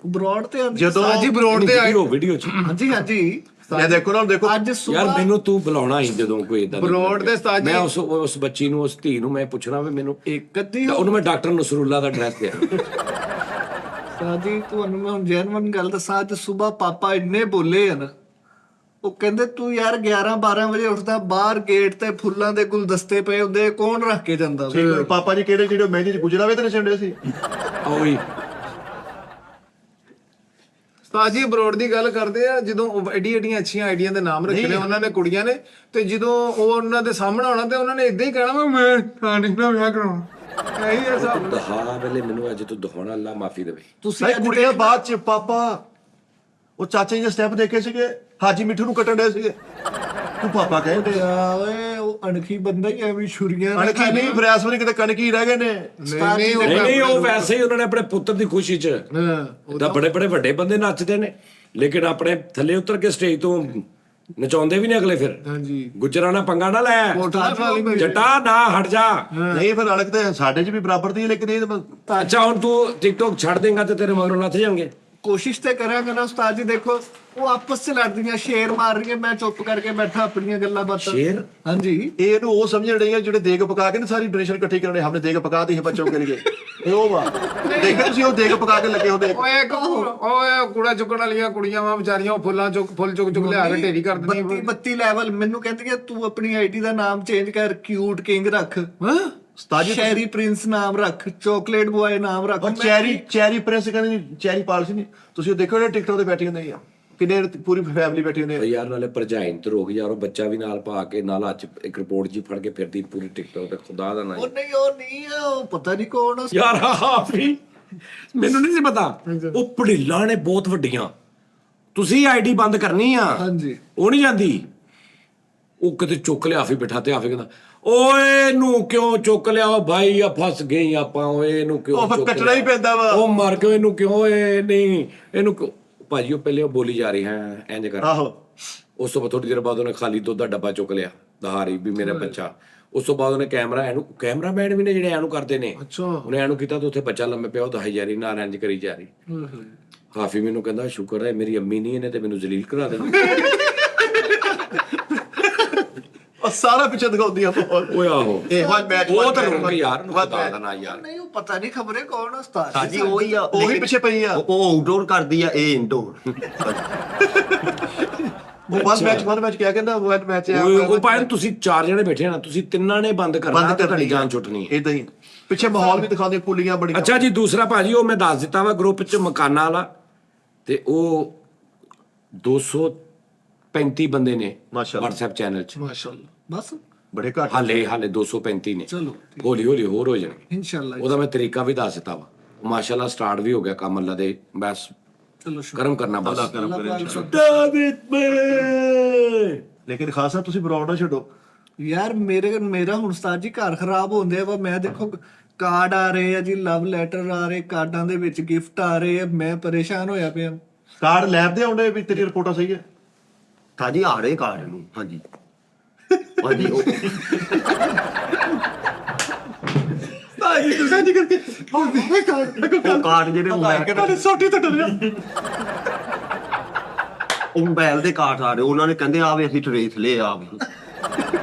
ਬਰੋਡ ਤੇ ਆਂਦੀ ਜਦੋਂ ਜੀ ਬਰੋਡ ਤੇ ਆਈ ਵੀਡੀਓ 'ਚ ਹਾਂਜੀ ਇਹ ਦੇਖੋ ਨਾ, ਦੇਖੋ ਅੱਜ ਯਾਰ ਸਵੇਰ ਮੈਨੂੰ ਤੂੰ ਬੁਲਾਉਣਾ ਹੀ ਜਦੋਂ ਕੋਈ ਇਦਾਂ ਬਰੋਡ ਦੇ ਉਸਤਾਦ ਜੀ। ਮੈਂ ਉਸ ਬੱਚੀ ਨੂੰ, ਉਸ ਧੀ ਨੂੰ ਮੈਂ ਪੁੱਛਣਾ ਵੀ ਮੈਨੂੰ ਕਦੀ ਉਹਨੂੰ ਮੈਂ ਡਾਕਟਰ ਨਸਰੁੱਲਾ ਦਾ ਐਡਰੈਸ ਦੇ ਸਾਜੀ ਤੁਹਾਨੂੰ ਮੈਂ ਹੁਣ ਜੈਨੂਇਨ ਗੱਲ ਦੱਸਾਂ, ਅੱਜ ਸਵੇਰ ਪਾਪਾ ਇੰਨੇ ਬੋਲੇ ਹਨ, ਉਹ ਕਹਿੰਦੇ ਤੂੰ ਯਾਰ 11-12 ਵਜੇ ਉੱਠਦਾ, ਬਾਹਰ ਗੇਟ ਤੇ ਫੁੱਲਾਂ ਦੇ ਗੁਲਦਸਤੇ ਪਏ ਹੁੰਦੇ, ਕੌਣ ਰੱਖ ਕੇ ਜਾਂਦਾ? ਪਾਪਾ ਜੀ ਕਿਹੜੇ ਜਿਹੜੇ ਮਹਿੰਦੀ ਚ ਗੁਜਰਾਵੇ ਤੇ ਨਚੰਡੇ ਸੀ। ਓਏ ਉਸਤਾਦ ਜੀ ਬਰੋਡ ਦੀ ਗੱਲ ਕਰਦੇ ਆ, ਜਦੋਂ ਐਡੀਆਂ ਅੱਛੀਆਂ ਆਈਡੀਆਂ ਦੇ ਨਾਮ ਰੱਖੇ ਨੇ ਉਹਨਾਂ ਨੇ ਕੁੜੀਆਂ ਨੇ, ਤੇ ਜਦੋਂ ਉਹ ਉਹਨਾਂ ਦੇ ਸਾਹਮਣੇ ਆਉਣਾ ਤੇ ਉਹਨਾਂ ਨੇ ਇਦਾਂ ਹੀ ਕਹਿਣਾ ਮੈਂ ਸਾਡੀ ਨਾਲ ਵਿਆਹ ਕਰਾਉਣਾ। ਇਹੀ ਹੈ ਸਭ। ਦਹਾ ਵੇਲੇ ਮੈਨੂੰ ਅੱਜ ਤੂੰ ਦਹਾਉਣਾ, ਅੱਲਾ ਮਾਫੀ ਦੇਵੇ। ਤੁਸੀਂ ਸਾਈ ਕੁੜੀਆਂ ਬਾਅਦ ਚ ਪਾਪਾ ਉਹ ਚਾਚੇ ਜੀ ਦੇ ਸਟੈਪ ਦੇਖੇ ਸੀਗੇ, ਹਾਜੀ ਮਿੱਠੂ ਨੂੰ ਕੱਟਣ ਡਏ ਸੀਗੇ, ਤੂੰ ਪਾਪਾ ਕਹਿੰਦੇ ਓਏ ਉਹ ਅਣਖੀ ਬੰਦਾ ਹੀ ਐਵੇਂ ਛੁਰੀਆਂ ਨਾਲ ਅਣਖੀ ਨਹੀਂ, ਫਰਿਆਸ ਵਾਲੀ ਕਿਤੇ ਕਣਕੀ ਰਹਿ ਗਏ ਨੇ। ਨਹੀਂ ਉਹ ਵੈਸੇ ਹੀ ਉਹਨਾਂ ਨੇ ਆਪਣੇ ਪੁੱਤਰ ਦੀ ਖੁਸ਼ੀ 'ਚ ਤਾਂ ਬੜੇ ਬੜੇ ਵੱਡੇ ਬੰਦੇ ਨੱਚਦੇ ਨੇ, ਲੇਕਿਨ ਆਪਣੇ ਥੱਲੇ ਉਤਰ ਕੇ ਸਟੇਜ ਤੋਂ ਨਚਾਉਂਦੇ ਵੀ ਨੇ ਅਗਲੇ। ਫਿਰ ਹਾਂਜੀ ਗੁੱਜਰਾਂ ਨਾਲ ਪੰਗਾ ਨਾ ਲੈ, ਜੱਟਾ ਨਾ ਹਟ ਜਾ। ਨਹੀਂ ਫਿਰ ਅਣਖ ਤੇ ਸਾਡੇ ਚ ਵੀ ਬਰਾਬਰ ਦੀ ਹੈ, ਲੇਕਿਨ ਇਹ ਤਾਂ ਅੱਛਾ ਹੁਣ ਤੂੰ ਟਿਕਟੋਕ ਛੱਡ ਦੇਂਗਾ ਤੇ ਤੇਰੇ ਮਗਰੋਂ ਲੱਥ ਜਾਣਗੇ। ਕੋਸ਼ਿਸ਼ ਤੇ ਕਰਾਂਗਾ ਨਾ ਉਸਤਾਦ ਜੀ। ਦੇਖੋ ਉਹ ਆਪਸ ਚ ਲੜਦੀਆਂ, ਸ਼ੇਰ ਮਾਰ ਰਹੀਆਂ, ਮੈਂ ਚੁੱਪ ਕਰਕੇ ਬੈਠਾ ਆਪਣੀਆਂ ਗੱਲਾਂ ਬਾਤਾਂ। ਸ਼ੇਰ? ਹਾਂਜੀ ਇਹਨੂੰ ਉਹ ਸਮਝਣ ਰਹੀ ਹੈ ਜਿਹੜੇ ਦੇਗ ਪਕਾ ਕੇ ਨਾ ਸਾਰੀ ਡੋਨੇਸ਼ਨ ਇਕੱਠੀ ਕਰਨੇ, ਹਮਨੇ ਦੇਗ ਪਕਾ दी है बच्चों के लिए। ਇਹ ਉਹ ਵਾ ਦੇਖਿਆ ਤੁਸੀਂ, ਉਹ ਦੇਗ ਪਕਾ ਕੇ ਲੱਗੇ ਹੁੰਦੇ। ਓਏ ਕੂੜਾ ਚੁੱਕਣ ਵਾਲੀਆਂ ਕੁੜੀਆਂ ਵਾ ਵਿਚਾਰੀਆਂ, ਉਹ ਫੁੱਲ ਚੁੱਕ ਲਿਆ ਕੇ ਢੇਰੀ ਕਰ ਦਿੰਦੀਆਂ। 32 ਲੈਵਲ ਮੈਨੂੰ ਕਹਿੰਦੀ ਤੂੰ ਆਪਣੀ ਆਈਡੀ ਦਾ ਨਾਮ ਚੇਂਜ ਕਰ, ਕਿਊਟ ਕਿੰਗ ਰੱਖ, ਸ਼ੈਰੀ ਪ੍ਰਿੰਸ ਨਾਮ ਰੱਖ, ਚਾਕਲੇਟ ਬॉय ਨਾਮ ਰੱਖ। ਉਹ ਚੈਰੀ ਪ੍ਰਿੰਸ ਕਹਿੰਦੇ ਚੈਰੀ ਪਾਲਸੀ ਨਹੀਂ, ਤੁਸੀਂ ਉਹ ਦੇਖੋ ਨਾ ਟਿਕਟੋਕ ਤੇ ਬੈਠੀ ਹੁੰਦੇ ਆ, ਕਿੰਨੇ ਪੂਰੀ ਫੈਮਿਲੀ ਬੈਠੀ ਹੁੰਦੀ ਉਹ ਯਾਰ ਨਾਲੇ ਭਰਜਾਈਨ ਤੇ ਰੋਕ ਯਾਰ, ਉਹ ਬੱਚਾ ਵੀ ਨਾਲ ਪਾ ਕੇ ਨਾਲ ਹੱਥ 'ਚ ਇੱਕ ਰਿਪੋਰਟ ਜੀ ਫੜ ਕੇ ਫਿਰਦੀ ਪੂਰੀ ਟਿਕਟੋਕ ਤੇ, ਖੁਦਾ ਦਾ ਨਾ। ਉਹ ਨਹੀਂ ਉਹ ਪਤਾ ਨਹੀਂ ਕੌਣ ਆ। ਯਾਰ ਹਾਫੀ ਮੈਨੂੰ ਨਹੀਂ ਸੀ ਪਤਾ, ਉਹ ਪੜੀਲਾਂ ਨੇ ਬਹੁਤ ਵੱਡੀਆਂ। ਤੁਸੀਂ ਆਈਡੀ ਬੰਦ ਕਰਨੀ ਆ, ਹਾਂਜੀ ਉਹ ਨਹੀਂ ਜਾਂਦੀ। ਉਹ ਕਿਤੇ ਚੁੱਕ ਲਿਆ, ਆਫੀ ਬੈਠਾ ਤੇ ਆਫੀ ਕਹਿੰਦਾ ਓਏ ਇਹਨੂੰ ਕਿਉਂ ਚੁੱਕ ਲਿਆ? ਉਹ ਭਾਈ ਆ ਫਸ ਗਈ ਆਪਾਂ, ਓਏ ਇਹਨੂੰ ਕਿਉਂ ਉਹ ਫਿਰ ਚੁੱਕ ਕੱਟਣਾ ਹੀ ਲਿਆ? ਪੈਂਦਾ ਵਾ। ਉਹ ਮਰ ਕਿਉਂ ਇਹਨੂੰ ਕਿਉਂ? ਏ ਨਹੀਂ ਇਹਨੂੰ ਕਿਉਂ? ਭਾਜੀ ਉਹ ਪਹਿਲੇ ਉਹ ਬੋਲੀ ਜਾ ਰਹੀ ਹੈ ਇੰਜ ਕਰ। ਆਹੋ ਉਸ ਤੋਂ ਬਾਅਦ ਥੋੜੀ ਦੇਰ ਬਾਅਦ ਉਹਨੇ ਖਾਲੀ ਦੁੱਧ ਦਾ ਡੱਬਾ ਚੁੱਕ ਲਿਆ, ਦਹਾਰੀ ਵੀ ਮੇਰਾ ਬੱਚਾ। ਉਸ ਤੋਂ ਬਾਅਦ ਉਹਨੇ ਕੈਮਰਾਮੈਨ ਵੀ ਨੇ ਜਿਹੜੇ ਐਨੂੰ ਕਰਦੇ ਨੇ, ਉਹਨੇ ਐਨੂੰ ਕੀਤਾ ਤੇ ਉੱਥੇ ਬੱਚਾ ਲੰਮੇ ਪਿਆ, ਉਹ ਦਹਾਈ ਜਾ ਰਹੀ ਨਾਲ ਇੰਜ ਕਰੀ ਜਾ ਰਹੀ। ਹਾਫੀ ਮੈਨੂੰ ਕਹਿੰਦਾ ਸ਼ੁਕਰ ਹੈ ਮੇਰੀ ਅੰਮੀ ਨਹੀਂ, ਇਹਨੇ ਤੇ ਮੈਨੂੰ ਜ਼ਲੀਲ ਕਰਾ ਦੇਣਾ। ਉਹ ਸਾਰਾ ਪਿੱਛੇ ਦਿਖਾਉਂਦੀਆਂ ਓਏ ਆਹੋ ਇਹ ਵਾਰ ਮੈਚ ਉਹ ਤਾਂ ਰੁਕ ਯਾਰ, ਨੂੰ ਖੁਦਾ ਦਾ ਨਾ ਯਾਰ। ਨਹੀਂ ਉਹ ਪਤਾ ਨਹੀਂ ਖਬਰੇ ਕੌਣ ਆ ਉਸਤਾਦ ਜੀ। ਸਾਜੀ ਉਹੀ ਆ, ਉਹੀ ਪਿੱਛੇ ਪਈ ਆ। ਉਹ ਆਊਟਡੋਰ ਕਰਦੀ ਆ, ਇਹ ਇੰਡੋਰ। ਉਹ ਵਨ ਮੈਚ ਕਿਆ ਕਹਿੰਦਾ, ਵਨ ਮੈਚ ਉਹ ਭਾਵੇਂ ਤੁਸੀਂ 4 ਜਣੇ ਬੈਠੇ ਨਾ, ਤੁਸੀਂ ਤਿੰਨਾਂ ਨੇ ਬੰਦ ਕਰਨਾ ਤੇ ਤੁਹਾਡੀ ਜਾਨ ਛੁੱਟਣੀ ਹੈ। ਇਦਾਂ ਹੀ ਪਿੱਛੇ ਮਾਹੌਲ ਵੀ ਦਿਖਾਉਂਦੇ, ਪੁੱਲੀਆਂ ਬੜੀਆਂ। ਅੱਛਾ ਜੀ, ਦੂਸਰਾ ਭਾਜੀ ਉਹ ਮੈਂ ਦੱਸ ਦਿੱਤਾ ਵਾ ਗਰੁੱਪ 'ਚ ਮਕਾਨਾਂ ਵਾਲਾ, ਤੇ ਉਹ 235 ਬੰਦੇ ਨੇ ਮਾਸ਼ਾਅੱਲਾ WhatsApp ਚੈਨਲ 'ਚ। ਮਾਸ਼ਾਅੱਲਾ ਬਸ ਬੜੇ ਘੱਟ। ਹਾਲੇ 235 ਨੇ। ਚਲੋ ਹੌਲੀ ਹੌਲੀ ਹੋਰ ਹੋ ਜਾਣਗੇ। ਇਨਸ਼ਾਅੱਲਾ ਉਹਦਾ ਮੈਂ ਤਰੀਕਾ ਵੀ ਦੱਸ ਦਿੱਤਾ ਵਾ, ਮਾਸ਼ਾਅੱਲਾ ਸਟਾਰਟ ਵੀ ਹੋ ਗਿਆ ਕੰਮ। ਅੱਲਾ ਦੇ ਬਸ ਚਲੋ ਕਰਮ ਕਰਨਾ ਬਸ। ਲੇਕਿਨ ਖਾਸਾ ਤੁਸੀਂ ਬਰਾਉਡ ਨਾ ਛੱਡੋ ਯਾਰ। ਮੇਰਾ ਹੁਣ ਉਸਤਾਦ ਜੀ ਘਰ ਖਰਾਬ ਹੁੰਦੇ ਆ ਵਾ। ਮੈਂ ਦੇਖੋ ਕਾਰਡ ਆ ਰਹੇ ਆ ਜੀ, ਲਵ ਲੈਟਰ ਆ ਰਹੇ, ਕਾਰਡਾਂ ਦੇ ਵਿੱਚ ਗਿਫਟ ਆ ਰਹੇ ਆ, ਮੈਂ ਪਰੇਸ਼ਾਨ ਹੋਇਆ ਪਿਆ। ਕਾਰਡ ਲੈਬ ਦੇ ਆਉਂਦੇ ਵੀ ਤੇਰੀ ਰਿਪੋਰਟਾਂ ਸਹੀ ਹੈ। ਸਾਜੀ ਆ ਰਹੇ ਕਾਰਡ ਨੂੰ। ਹਾਂਜੀ ਹਾਂਜੀ ਉਹ ਕਾਰਡ ਜਿਹੜੇ ਉਹ ਮੋਬਾਈਲ ਦੇ ਕਾਰਡ ਆ ਰਹੇ, ਉਹਨਾਂ ਨੇ ਕਹਿੰਦੇ ਆਵੇ ਅਸੀਂ ਟਰੇਸ ਲੈ ਆਵੇ।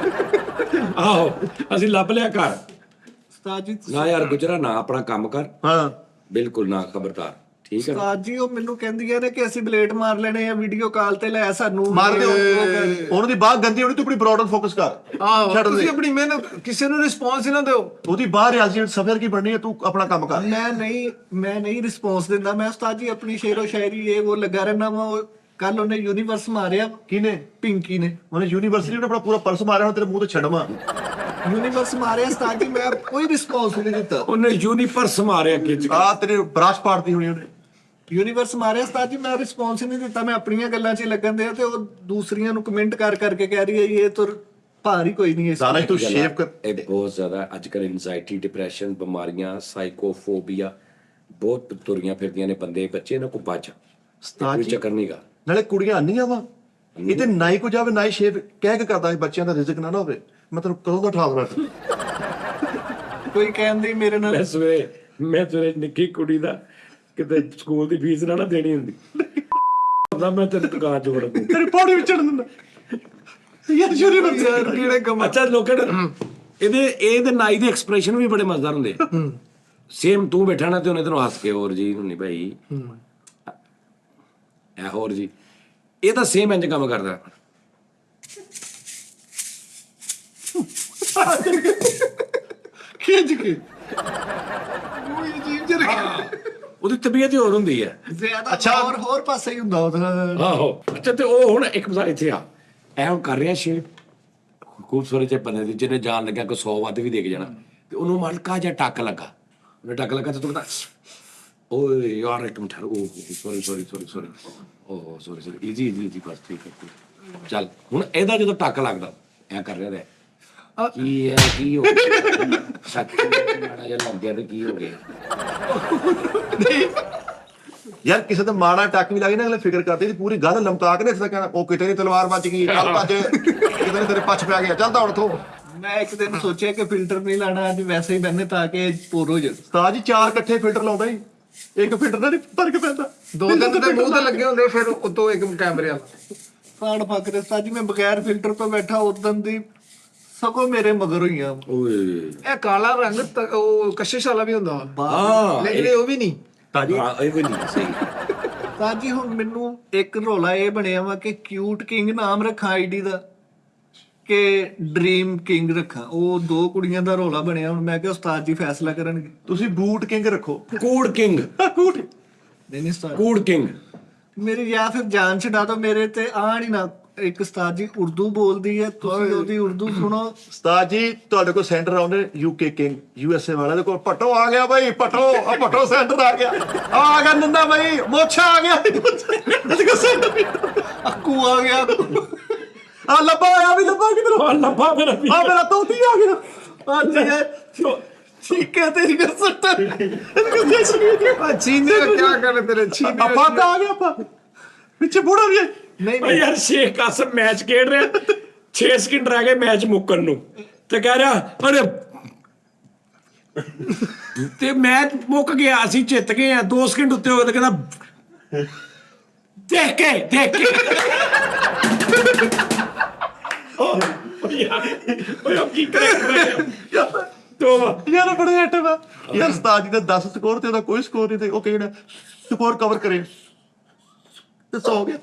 ਆਹੋ ਅਸੀਂ ਲੱਭ ਲਿਆ ਘਰ। ਉਸਤਾਦ ਜੀ ਨਾ ਯਾਰ ਗੁਜਰਾ, ਨਾ ਆਪਣਾ ਕੰਮ ਕਰ, ਹਾਂ ਬਿਲਕੁਲ ਨਾ ਖਬਰਦਾਰ, ਠੀਕ ਹੈ। ਉਸਤਾਦ ਜੀ ਉਹ ਮੈਨੂੰ ਕਹਿੰਦੀਆਂ ਨੇ ਕਿ ਅਸੀਂ ਬਲੇਡ ਮਾਰ ਲੈਣੇ ਆ, ਵੀਡੀਓ ਕਾਲ ਤੇ ਲੈ ਸਾਨੂੰ ਮਾਰ ਦਿਓ। ਉਹਨਾਂ ਦੀ ਬਾਹ ਗੰਦੀ ਹੋਣੀ, ਤੂੰ ਆਪਣੀ ਬਰਾਡ ਫੋਕਸ ਕਰ। ਆਹੋ ਛੱਡ ਤੁਸੀਂ ਦੇ। ਆਪਣੀ ਮਿਹਨਤ, ਕਿਸੇ ਨੂੰ ਰਿਸਪੌਂਸ ਹੀ ਨਾ ਦਿਓ। ਉਹਦੀ ਬਾਹਰ ਰਿਆਜ਼ੀਅਤ ਸਫਰ ਕੀ ਬਣਨੀ ਹੈ, ਤੂੰ ਆਪਣਾ ਕੰਮ ਕਰ। ਮੈਂ ਨਹੀਂ ਰਿਸਪੌਂਸ ਦਿੰਦਾ। ਮੈਂ ਉਸਤਾਦ ਜੀ ਆਪਣੀ ਸ਼ੇਰੋ ਸ਼ਾਇਰੀ ਇਹ ਉਹ ਲੱਗਾ ਰਹਿਣਾ ਵਾ। ਕੱਲ ਉਹਨੇ ਯੂਨੀਵਰਸ ਮਾਰਿਆ, ਕਿਹਨੇ? ਪਿੰਕੀ ਨੇ। ਉਹਨੇ ਯੂਨੀਵਰਸਿਟੀ ਨੇ ਆਪਣਾ ਪੂਰਾ ਪਰਸ ਮਾਰਿਆ, ਹੁਣ ਤੇਰੇ ਮੂੰਹ ਤੇ ਛੱਡਵਾ। ਯੂਨੀਵਰਸ ਮਾਰਿਆ ਉਸਤਾਦ ਜੀ, ਮੈਂ ਕੋਈ ਰਿਸਪੌਂਸ ਨਹੀਂ ਦਿੱਤਾ। ਉਹਨੇ ਯੂਨੀਵਰਸ ਮਾਰਿਆ ਖਿੱਚ ਕੇ। ਆ ਤੇਰੇ ਬ੍ਰਾਸ਼ ਪਾੜਦੀ ਹੋਣੀ ਉਹਨੇ। ਯੂਨੀਵਰਸ ਮਾਰਿਆ ਉਸਤਾਦ ਜੀ, ਮੈਂ ਰਿਸਪੌਂਸ ਹੀ ਨਹੀਂ ਦਿੱਤਾ। ਮੈਂ ਆਪਣੀਆਂ ਗੱਲਾਂ 'ਚ ਹੀ ਲੱਗਣ ਦਿਆ ਤੇ ਉਹ ਦੂਸਰੀਆਂ ਨੂੰ ਕਮੈਂਟ ਕਰਕੇ ਕਹਿ ਰਹੀ ਹੈ ਇਹ ਤੁਰ ਭਾਰ ਹੀ ਕੋਈ ਨਹੀਂ ਹੈ। ਜ਼ਾਨਾ ਤੂੰ ਸ਼ੇਵ ਕਰ। ਇਹ ਬਹੁਤ ਜ਼ਿਆਦਾ ਅੱਜ ਕੱਲ੍ਹ ਐਂਜ਼ਾਈਟੀ, ਡਿਪਰੈਸ਼ਨ, ਬਿਮਾਰੀਆਂ, ਸਾਈਕੋਫੋਬੀਆ ਬਹੁਤ ਤੁਰੀਆਂ ਫਿਰਦੀਆਂ ਨੇ ਬੰਦੇ ਬੱਚੇ, ਇਹਨਾਂ ਕੋ ਬਚ। ਕੋਈ ਚੱਕਰ ਨਹੀਂਗਾ। ਨਾਲੇ ਕੁੜੀਆਂ ਆਨੀਆਂ ਵਾ, ਇਹ ਤੇ ਨਾਈ ਕੋ ਜਾਵੇ, ਨਾਈ ਸ਼ੇਵ ਕਹਿ ਕੇ ਕਰਦਾ ਬੱਚਿਆਂ ਦਾ ਰਿਜ਼ਕ ਨਾ ਹੋਵੇ। ਮੈਂ ਤੈਨੂੰ ਕਦੋਂ ਦਾ ਠਾਲਣਾ। ਕੋਈ ਕਹਿੰਦੀ ਮੇਰੇ ਨਾਲ ਮੈਂ ਸਵੇਰੇ ਨਿੱਕੀ ਕੁੜੀ ਦਾ ਕਿਤੇ ਸਕੂਲ ਦੀ ਫੀਸ ਨਾ ਦੇਣੀ ਹੁੰਦੀ, मैं तेरी दुकान च वड़ दूं। ਤੇਰੀ ਪੌੜੀ ਵਿੱਚ ਚੜਨ ਦਿੰਦਾ ਯਾਰ ਯੂਨੀਵਰਸਿਟੀ ਯਾਰ ਕਿਹੜੇ ਕੰਮ ਅੱਛਾ ਲੋਕਾਂ ਨੇ ਇਹਦੇ ਨਾਈ ਦੇ ਐਕਸਪ੍ਰੈਸ਼ਨ ਵੀ ਬੜੇ ਮਜ਼ੇਦਾਰ ਹੁੰਦੇ ਆ। ਸੇਮ ਤੂੰ ਬੈਠਾ ਨਾ ਤੇ ਉਹਨੇ ਤੈਨੂੰ ਹੱਸ ਕੇ ਹੋਰ ਜੀ ਨਹੀਂ ਭਾਈ ਇਹ ਹੋਰ ਜੀ ਇਹ ਤਾਂ ਸੇਮ ਇੰਜ ਕੰਮ ਕਰਦਾ। ਖਿੱਚ ਕੇ ਉਹ ਇਹ ਅਜੀਬ ਜਿਹਾ ਰੱਖਿਆ। ਉਹਦੀ ਤਬੀਅਤ ਹੀ ਹੋਰ ਹੁੰਦੀ ਹੈ। ਜ਼ਿਆਦਾ ਹੋਰ ਪਾਸੇ ਹੀ ਹੁੰਦਾ ਉਹਦਾ। ਆਹੋ ਅੱਛਾ ਤੇ ਉਹ ਹੁਣ ਇੱਕ ਮਿਸਾਲ ਇੱਥੇ ਆ ਇਹ ਹੁਣ ਕਰ ਰਿਹਾ ਸ਼ੇਪ ਖੂਬਸੂਰਤ ਜਿਹੇ ਬੰਦੇ ਦੀ ਜਿਹਨੇ ਜਾਣ ਲੱਗਿਆ ਕੋਈ 100 ਵੱਧ ਵੀ ਦੇ ਕੇ ਜਾਣਾ ਤੇ ਉਹਨੂੰ ਮਲਕਾ ਜਿਹਾ ਟੱਕ ਲੱਗਾ ਉਹਨੇ ਟੱਕ ਲੱਗਾ ਤੇ ਤੂੰ ਕਹਿੰਦਾ ਓਏ ਯਾਰ ਇੱਕ ਮਿੰਟ ਓ ਸੌਰੀ ਓ ਸੌਰੀ ਈਜ਼ੀ ਬਸ ਠੀਕ ਹੈ ਚੱਲ ਹੁਣ ਇਹਦਾ ਜਦੋਂ ਟੱਕ ਲੱਗਦਾ ਐ ਕਰ ਰਿਹਾ ਤੇ ਕੀ ਹੋ ਗਿਆ ਸੱਚ ਮਾੜਾ ਜਿਹਾ ਲੱਗ ਗਿਆ ਤੇ ਕੀ ਹੋ ਗਿਆ ਯਾਰ ਕਿਸੇ ਦਾ ਮਾੜਾ ਟੱਕ ਵੀ ਲੱਗੇ ਨਾ ਅਗਲੇ ਫਿਕਰ ਕਰਦੇ ਜੀ ਪੂਰੀ ਗੱਲ ਲਮਕਾ ਕੇ ਨੇ ਇੱਥੇ ਕਹਿਣਾ ਉਹ ਕਿਤੇ ਨਹੀਂ ਤਲਵਾਰ ਵੱਜ ਗਈ ਚੱਲ ਭੱਜ ਕਿਤੇ ਨਹੀਂ ਤੇਰੇ ਪੱਛ ਪੈ ਗਿਆ ਚੱਲ ਦੌੜ ਤੋਂ ਮੈਂ ਇੱਕ ਦਿਨ ਸੋਚਿਆ ਕਿ ਫਿਲਟਰ ਨਹੀਂ ਲਾਣਾ ਅੱਜ ਵੈਸੇ ਹੀ ਬੰਨੇ ਤਾਂ ਕਿ ਪੂਰ ਹੋ ਜਾਵੇ। ਉਸਤਾਦ ਜੀ 4 ਇਕੱਠੇ ਫਿਲਟਰ ਲਾਉਂਦਾ ਹੀ ਇੱਕ ਫਿਲਟਰ ਨਾਲ ਨਹੀਂ ਫਰਕ ਪੈਂਦਾ 2-3 ਤੇ ਮੂੰਹ ਤੇ ਲੱਗੇ ਹੁੰਦੇ ਫਿਰ ਉਤੋਂ ਇੱਕ ਕੈਮਰੇ ਵਾਲਾ ਸਾੜ ਫੱਕ ਰਿਹਾ ਜੀ ਮੈਂ ਬਗੈਰ ਫਿਲਟਰ ਤੋਂ ਬੈਠਾ ਉਦੋਂ ਦੀ ਸਗੋਂ ਮੇਰੇ ਮਗਰ ਹੋਈਆਂ। ਓਏ ਇਹ ਕਾਲਾ ਰੰਗ ਉਹ ਕਸ਼ਿਸ਼ ਵਾਲਾ ਵੀ ਹੁੰਦਾ ਹਾਂ ਲੇਕਿਨ ਇਹ ਉਹ ਵੀ ਨਹੀਂ ਹਾਂ ਇਹ ਵੀ ਨਹੀਂ ਸਹੀ ਤਾਂ ਜੀ ਹੁਣ ਮੈਨੂੰ ਇੱਕ ਰੋਲਾ ਇਹ ਬਣਿਆ ਵਾ ਕਿ ਕਿਊਟ ਕਿੰਗ ਨਾਮ ਰੱਖਾਂ ਆਈਡੀ ਦਾ ਕਿ ਡ੍ਰੀਮ ਕਿੰਗ ਰੱਖਾਂ। ਉਹ ਦੋ ਕੁੜੀਆਂ ਦਾ ਰੋਲਾ ਬਣਿਆ। ਹੁਣ ਮੈਂ ਕਿਹਾ ਉਸਤਾਦ ਜੀ ਫੈਸਲਾ ਕਰਨਗੇ। ਤੁਸੀਂ ਬੂਟ ਕਿੰਗ ਰੱਖੋ ਕੂੜ ਕਿੰਗ ਕੂਟ ਨਹੀਂ ਉਸਤਾਦ ਕੂੜ ਕਿੰਗ ਮੇਰੀ ਜਾਂ ਫਿਰ ਜਾਨ ਛਡਾ ਦੋ ਮੇਰੇ ਤੇ ਆਣ ਹੀ ਨਾ। ਇੱਕ ਉਸਤਾਦ ਜੀ ਉਰਦੂ ਬੋਲਦੀ ਹੈ ਤੁਸੀਂ ਉਹਦੀ ਉਰਦੂ ਸੁਣੋ। ਉਸਤਾਦ ਜੀ ਤੁਹਾਡੇ ਕੋਲ ਸੈਂਟਰ ਆਉਂਦੇ ਯੂਕੇ ਕਿੰਗ ਯੂਐਸਏ ਵਾਲਿਆਂ ਦੇ ਕੋਲ ਪਟੋ ਆ ਗਿਆ ਬਾਈ ਪਟੋ ਸੈਂਟਰ ਆ ਗਿਆ ਨੰਦਾ ਬਾਈ ਮੋਛਾ ਆ ਗਿਆ ਇਹਦੇ ਕੋਲ ਸੈਂਟਰ ਅੱਕੂ ਆ ਗਿਆ। ਆ ਲੱਭਾ ਆ ਵੀ ਲੱਭਾ ਕਿਧਰੋਂ ਲੱਭਾ ਮੇਰਾ ਵੀ ਆ ਮੇਰਾ ਤੋਤੀ ਆ ਗਿਆ ਅੱਜ ਠੀਕ ਹੈ ਤੇਰੀ ਗੱਲ ਸੱਟ ਚੀਨੀ ਦਾ ਕੀ ਕਰ ਤੇਰੇ ਚੀਨੀ ਆਪਾਂ ਤਾਂ ਆ ਗਿਆ ਆਪਾਂ ਪਿੱਛੇ ਬੁੜਾ ਵੀ ਹੈ। ਓਏ ਯਾਰ ਸ਼ੇਖ ਕਾਸਮ ਮੈਚ ਖੇਡ ਰਿਹਾ 6 ਸਕਿੰਟ ਰਹਿ ਗਏ ਮੈਚ ਮੁੱਕਣ ਨੂੰ ਤੇ ਕਹਿ ਰਿਹਾ ਅਰੇ ਤੇ ਮੈਚ ਮੁੱਕ ਗਿਆ ਅਸੀਂ ਜਿੱਤ ਗਏ ਆ 2 ਸਕਿੰਟ ਉੱਤੇ ਹੋਏ ਤੇ ਕਹਿੰਦਾ ਦੇਖ ਕੇ ਓਏ ਯਾਰ ਕੀ ਕਰੇ ਯਾਰ ਬੜੇ ਐਟਮ ਆ ਯਾਰ ਉਸਤਾਦ ਜੀ ਦਾ 10 ਸਕੋਰ ਤੇ ਉਹਦਾ ਕੋਈ ਸਕੋਰ ਨਹੀਂ ਤੇ ਉਹ ਕਹਿੰਦਾ ਸਕੋਰ ਕਵਰ ਕਰੇ ਤੇ ਸੌ ਗਿਆ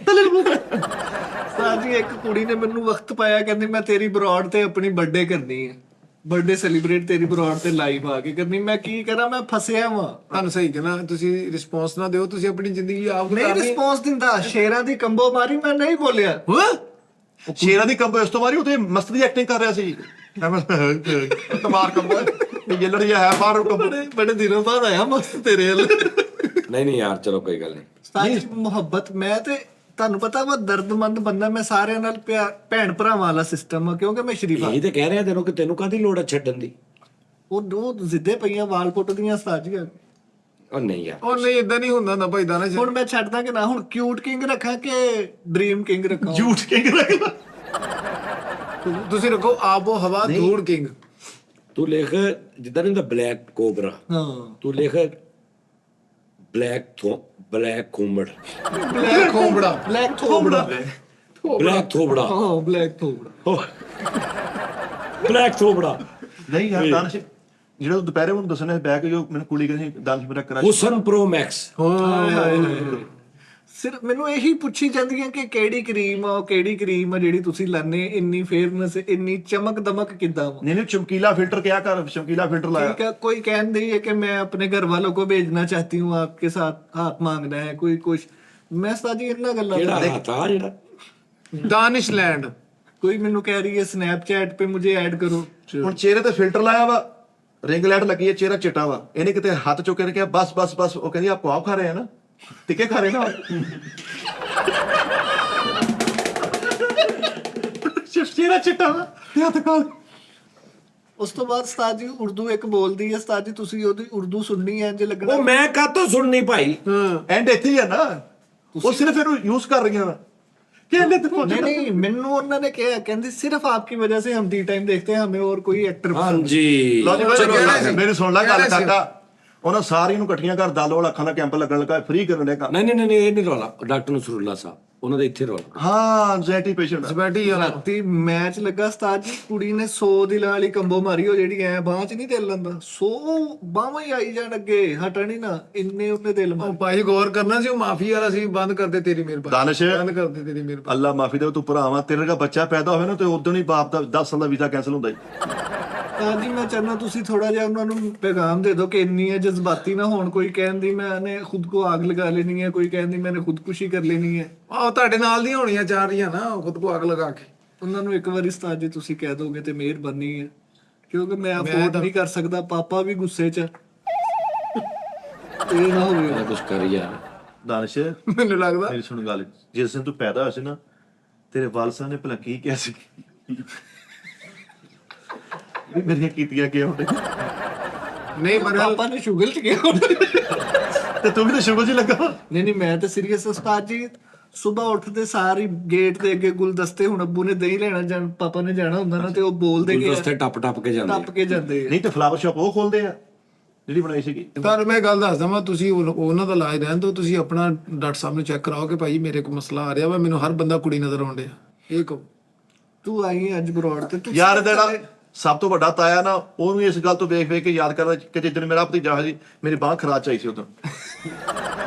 ਤਲੇ ਉਸਤਾਦ ਜੀ ਇੱਕ ਕੁੜੀ ਨੇ ਮੈਨੂੰ ਵਕਤ ਪਾਇਆ ਕਹਿੰਦੀ ਮੈਂ ਤੇਰੀ ਬਰੋਡ ਤੇ ਆਪਣੀ ਬਰਥਡੇ ਕਰਨੀ ਹੈ। ਬਰਥਡੇ ਸੈਲੀਬ੍ਰੇਟ ਤੇਰੀ ਬਰੋਡ ਤੇ ਲਾਈਵ ਆ ਕੇ ਕਰਨੀ। ਮੈਂ ਕੀ ਕਰਾਂ ਮੈਂ ਫਸਿਆ ਵਾਂ। ਤੁਹਾਨੂੰ ਸਹੀ ਕਹਿਣਾ ਤੁਸੀਂ ਰਿਸਪੌਂਸ ਨਾ ਦਿਓ ਤੁਸੀਂ ਆਪਣੀ ਜ਼ਿੰਦਗੀ ਆਪ ਨਹੀਂ ਰਿਸਪੌਂਸ ਦਿੰਦਾ ਸ਼ੇਰਾਂ ਦੀ ਕੰਬੋ ਮਾਰੀ ਮੈਂ ਨਹੀਂ ਬੋਲਿਆ। ਸ਼ੇਰਾਂ ਦੀ ਕੰਬੋ ਇਸ ਤੋਂ ਮਾਰੀ ਉਹ ਤੇ ਮਸਤ ਦੀ ਐਕਟਿੰਗ ਕਰ ਰਿਹਾ ਸੀ ਤਮਾਰ ਕੰਬੋ ਇਹ ਲੜੀ ਹੈ ਬਾਹਰ ਕੰਬੋ ਬੜੇ ਦਿਨੋਂ ਬਾਅਦ ਆਇਆ ਮਸਤ ਤੇਰੇ ਵੱਲ। ਨਹੀਂ ਯਾਰ ਚਲੋ ਕੋਈ ਗੱਲ ਨਹੀਂ। ਸਾਡੀ ਮੁਹੱਬਤ ਮੈਂ ਤੇ ਤੁਹਾਨੂੰ ਪਤਾ ਵਾ ਦਰਦਮੰਦ ਬੰਦਾ ਮੈਂ ਸਾਰਿਆਂ ਨਾਲ ਭੈਣ ਭਰਾਵਾਂ ਵਾਲਾ ਸਿਸਟਮ ਆ ਕਿਉਂਕਿ ਮੈਂ ਸ਼ਰੀਫਾ। ਇਹੀ ਤੇ ਕਹਿ ਰਿਹਾ ਤੈਨੂੰ ਕਿ ਤੈਨੂੰ ਕਾਹਦੀ ਲੋੜ ਹੈ ਛੱਡਣ ਦੀ। ਉਹ ਜ਼ਿੱਦੇ ਪਈਆਂ ਵਾਲ ਪੁੱਟਦੀਆਂ ਸਾਜੀਆਂ। ਉਹ ਨਹੀਂ ਯਾਰ ਉਹ ਨਹੀਂ ਇਦਾਂ ਨਹੀਂ ਹੁੰਦਾ ਨਾ ਭਾਈ ਦਾਣਾ ਹੁਣ ਮੈਂ ਛੱਡਦਾ ਕਿ ਨਾ। ਹੁਣ ਕਿਊਟ ਕਿੰਗ ਰੱਖਾਂ ਕਿ ਡ੍ਰੀਮ ਕਿੰਗ ਰੱਖਾਂ? ਝੂਠ ਕਿੰਗ ਰੱਖਦਾ ਤੁਸੀਂ ਰੱਖੋ ਆਬੋ ਹਵਾ ਧੂੜ ਕਿੰਗ। ਤੂੰ ਲਿਖ ਜਿੱਦਾਂ ਨਹੀਂ ਹੁੰਦਾ ਬਲੈਕ ਕੋਬਰਾ ਹਾਂ ਤੂੰ ਲਿਖ ਬਲੈਕ ਕੋਮੜ ਬਲੈਕ ਖੋਬੜਾ ਬਲੈਕ ਥੋਬੜਾ। ਬਲੈਕ ਥੋਬੜਾ ਹਾਂ ਬਲੈਕ ਥੋਬੜਾ। ਬਲੈਕ ਥੋਬੜਾ ਨਹੀਂ ਯਾਰ ਦਾਨਸ਼ ਜਿਹੜਾ ਤੂੰ ਦੁਪਹਿਰੇ ਮੈਨੂੰ ਦੱਸਣਾ ਬੈਕ ਜੋ ਮੈਨੂੰ ਕੁੜੀ ਕਹਿੰਦੀ ਦਾਨਸ਼ ਮੇਰਾ ਕਰਾ ਹੁਸਨ ਪ੍ਰੋ ਮੈਕਸ। ਸਿਰ ਮੈਨੂੰ ਇਹੀ ਪੁੱਛੀ ਜਾਂਦੀਆਂ ਕਿ ਕਿਹੜੀ ਕਰੀਮ ਆ ਕਿਹੜੀ ਕਰੀਮ ਆ ਜਿਹੜੀ ਤੁਸੀਂ ਲਾਨੇ ਇੰਨੀ ਫੇਅਰਨੈਸ ਇੰਨੀ ਚਮਕ ਦਮਕ ਕਿੱਦਾਂ ਵਾ? नहीं चमकीला फिल्टर क्या कर चमकीला फिल्टर लाया ठीक है कोई कह रही है कि मैं अपने घर वालों को भेजना चाहती हूँ आपके साथ हाथ मांगना है कोई कुछ मैं साजी इतना गल्ला ਜਿਹੜਾ ਹੱਥ ਆ ਜਿਹੜਾ ਦਾਨਿਸ਼ ਲੈਂਡ कोई मैनू कह रही है स्नैपचैट पे मुझे ऐड करो। ਹੁਣ ਚਿਹਰੇ ਤੇ ਫਿਲਟਰ ਲਾਇਆ ਵਾ ਰਿੰਗ ਲਾਈਟ ਲੱਗੀ ਹੈ ਚਿਹਰਾ ਚਿੱਟਾ ਵਾ ਇਹਨੇ ਕਿਤੇ ਹੱਥ ਚੁੱਕ ਕੇ ਕਿਹਾ ਬਸ ਉਹ ਕਹਿੰਦੀ ਆਪ ਖਾ ਰਹੇ ਹੈ ਨਾ ਟਿੱਕੇ ਖਾ ਰਹੇ ਨਾ ਚਿਹਰਾ ਚਿੱਟਾ ਵਾ ਤੇ ਹੱਥ ਖਾ ਉਸ ਤੋਂ ਬਾਅਦ ਉਸਤਾਦ ਜੀ ਉਰਦੂ ਇੱਕ ਬੋਲਦੀ ਹੈ ਉਸਤਾਦ ਜੀ ਤੁਸੀਂ ਉਹਦੀ ਉਰਦੂ ਸੁਣਨੀ ਹੈ ਜੇ ਲੱਗਣਾ ਉਹ ਮੈਂ ਕਾਹਤੋਂ ਸੁਣਨੀ ਭਾਈ। ਐਂਡ ਇੱਥੇ ਹੀ ਆ ਨਾ ਉਹ ਸਿਰਫ ਇਹਨੂੰ ਯੂਜ਼ ਕਰ ਰਹੀਆਂ ਵਾ ਕਹਿੰਦੇ ਤੇ नहीं नहीं मैनू उन्होंने क्या कहती सिर्फ आपकी वजह से हम टी टाइम देखते हैं हमें और कोई एक्टर ਹਾਂਜੀ ਲਓ ਜੀ ਚਲੋ ਮੇਰੀ ਸੁਣ ਲੈ ਗੱਲ ਕਰਦਾ ਉਹਨਾਂ ਸਾਰੀਆਂ ਨੂੰ ਇਕੱਠੀਆਂ ਕਰ ਦਲ ਅੱਖਾਂ ਦਾ ਕੈਂਪ ਲੱਗਣ ਲੱਗਾ ਫ੍ਰੀ ਕਰਨ ਦੇ ਕੰਮ। ਨਹੀਂ ਨਹੀਂ ਨਹੀਂ, ਇਹ ਨਹੀਂ ਰੌਲਾ। ਡਾਕਟਰ ਨਸਰੁੱਲਾ ਸਾਹਿਬ ਉਹਨਾਂ ਦਾ ਇੱਥੇ ਰੌਲਾ। ਹਾਂ ਐਂਜ਼ਾਇਟੀ ਪੇਸ਼ੈਂਟ ਬੈਠੀ ਆ ਰਾਤੀ ਮੈਚ ਲੱਗਾ ਉਸਤਾਦ ਜੀ, ਕੁੜੀ ਨੇ 100 ਦਿਲਾਂ ਵਾਲੀ ਕੰਬੋ ਮਾਰੀ, ਉਹ ਜਿਹੜੀ ਐ ਬਾਂਹ ਚ ਨਹੀਂ ਦਿਲ ਲੰਦਾ, 100 ਬਾਹਾਂ ਹੀ ਆਈ ਜਾਣ ਅੱਗੇ, ਹਟਣੀ ਨਾ, ਇੰਨੇ ਉਹਨੇ ਦਿਲ ਮਾਰ। ਉਹ ਭਾਈ ਗੌਰ ਕਰਨਾ ਸੀ, ਉਹ ਮਾਫੀ ਵਾਲਾ ਸੀ, ਬੰਦ ਕਰਦੇ ਤੇਰੀ ਮਿਹਰਬਾਨੀ, ਦਾਨਿਸ਼ ਬੰਦ ਕਰਦੇ ਤੇਰੀ ਮਿਹਰਬਾਨੀ। ਅੱਲਾ ਮਾਫੀ ਦੇ, ਤੂੰ ਭਰਾਵਾ ਤੇਰੇ ਦਾ ਬੱਚਾ ਪੈਦਾ ਹੋਵੇ ਨਾ ਤੇ ਉਦੋਂ ਹੀ ਬਾਪ ਦਾ 10 ਸਾਲ ਦਾ ਵੀਜ਼ਾ ਕੈਂਸਲ ਹੁੰਦਾ ਜੀ। ਉਸਤਾਦ ਜੀ ਮੈਂ ਚਾਹੁੰਦਾ ਤੁਸੀਂ ਥੋੜਾ ਜਿਹਾ ਉਹਨਾਂ ਨੂੰ ਪੈਗਾਮ ਦੇ ਦਿਓ ਕਿ ਇੰਨੀ ਹੈ ਜਜ਼ਬਾਤੀ ਨਾ ਹੋਣ। ਕੋਈ ਕਹਿੰਦੀ ਮੈਨੇ ਖੁਦ ਕੋ ਆਗ ਲਗਾ ਲੈਣੀ ਹੈ, ਕੋਈ ਕਹਿੰਦੀ ਮੈਨੇ ਖੁਦਕੁਸ਼ੀ ਕਰ ਲੈਣੀ ਹੈ। ਆਹ ਤੁਹਾਡੇ ਨਾਲ ਦੀਆਂ ਹੋਣੀਆਂ ਚਾਹ ਰਹੀਆਂ ਨਾ, ਖੁਦ ਕੋ ਅੱਗ ਲਗਾ ਕੇ। ਉਹਨਾਂ ਨੂੰ ਇੱਕ ਵਾਰੀ ਉਸਤਾਦ ਜੀ ਤੁਸੀਂ ਕਹਿ ਦੋਗੇ ਤੇ ਮਿਹਰਬਾਨੀ ਹੈ, ਕਿਉਂਕਿ ਮੈਂ ਅਫੋਰਡ ਨਹੀਂ ਕਰ ਸਕਦਾ। ਪਾਪਾ ਵੀ ਗੁੱਸੇ 'ਚ, ਇਹ ਨਾ ਹੋਵੇ। ਕੁਝ ਕਰ ਯਾਰ। ਦਾਨਿਸ਼ ਮੈਨੂੰ ਲੱਗਦਾ ਮੇਰੀ ਸੁਣ ਗੱਲ, ਜਿਸ ਦਿਨ ਤੂੰ ਪੈਦਾ ਹੋਇਆ ਸੀ ਨਾ, ਤੇਰੇ ਵਾਲਸਾਂ ਨੇ ਭਲਾ ਕੀ ਕਿਹਾ ਸੀ ਵੀ ਮੇਰੀਆਂ ਕੀਤੀਆਂ ਕੀ ਹੁੰਦੇ, ਨਹੀਂ ਪਰ ਪਾਪਾ ਨੇ ਸ਼ੁਗਲ 'ਚ ਕਿਹਾ ਤੇ ਤੂੰ ਵੀ ਤਾਂ ਸ਼ੁਗਲ ਜੀ ਲੱਗਾ। ਨਹੀਂ ਨਹੀਂ, ਮੈਂ ਤਾਂ ਸੀਰੀਅਸ ਉਸਤਾਦ ਜੀ। ਸਵੇਰ ਉੱਠਦੇ ਸਾਰੀ ਗੇਟ ਦੇ ਅੱਗੇ ਗੁਲਦਸਤੇ, ਹੁਣ ਅੱਬੂ ਨੇ ਦਹੀਂ ਲੈਣਾ ਜਾਣ, ਪਾਪਾ ਨੇ ਜਾਣਾ ਹੁੰਦਾ ਨਾ, ਤੇ ਉਹ ਬੋਲਦੇ ਗਏ ਗੁਲਦਸਤੇ ਟੱਪ ਟੱਪ ਕੇ ਜਾਂਦੇ। ਟੱਪ ਕੇ ਜਾਂਦੇ ਆ। ਨਹੀਂ ਤੇ ਫਲਾਵਰ ਸ਼ਾਪ ਉਹ ਖੋਲਦੇ ਆ ਜਿਹੜੀ ਬਣਾਈ ਸੀਗੀ। ਪਰ ਮੈਂ ਗੱਲ ਦੱਸਦਾ ਮੈਂ, ਤੁਸੀਂ ਉਹਨਾਂ ਦਾ ਇਲਾਜ ਰਹਿਣ ਦਿਓ, ਤੁਸੀਂ ਆਪਣਾ ਡਾਕਟਰ ਸਾਹਿਬ ਨੂੰ ਚੈੱਕ ਕਰਾਓ ਕਿ ਭਾਈ ਮੇਰੇ ਕੋਲ ਮਸਲਾ ਆ ਰਿਹਾ ਵਾ, ਮੈਨੂੰ ਹਰ ਬੰਦਾ ਕੁੜੀ ਨਜ਼ਰ ਆਉਣ ਡਿਆ। ਇਹ ਕਹੋ ਤੂੰ ਆਈ ਅੱਜ ਬਰੋਡ ਤੇ ਤੂੰ ਯਾਰ ਜਿਹੜਾ ਸਭ ਤੋਂ ਵੱਡਾ ਤਾਇਆ ਨਾ, ਉਹਨੂੰ ਇਸ ਗੱਲ ਤੋਂ ਵੇਖ ਵੇਖ ਕੇ ਯਾਦ ਕਰਦਾ ਕਿ ਜਿੱਦਣ ਮੇਰਾ ਭਤੀਜਾ ਹੋਇਆ ਸੀ, ਮੇਰੀ ਬਾਂਹ ਖਰਾਚ ਚਾਹੀ ਸੀ ਉਦੋਂ।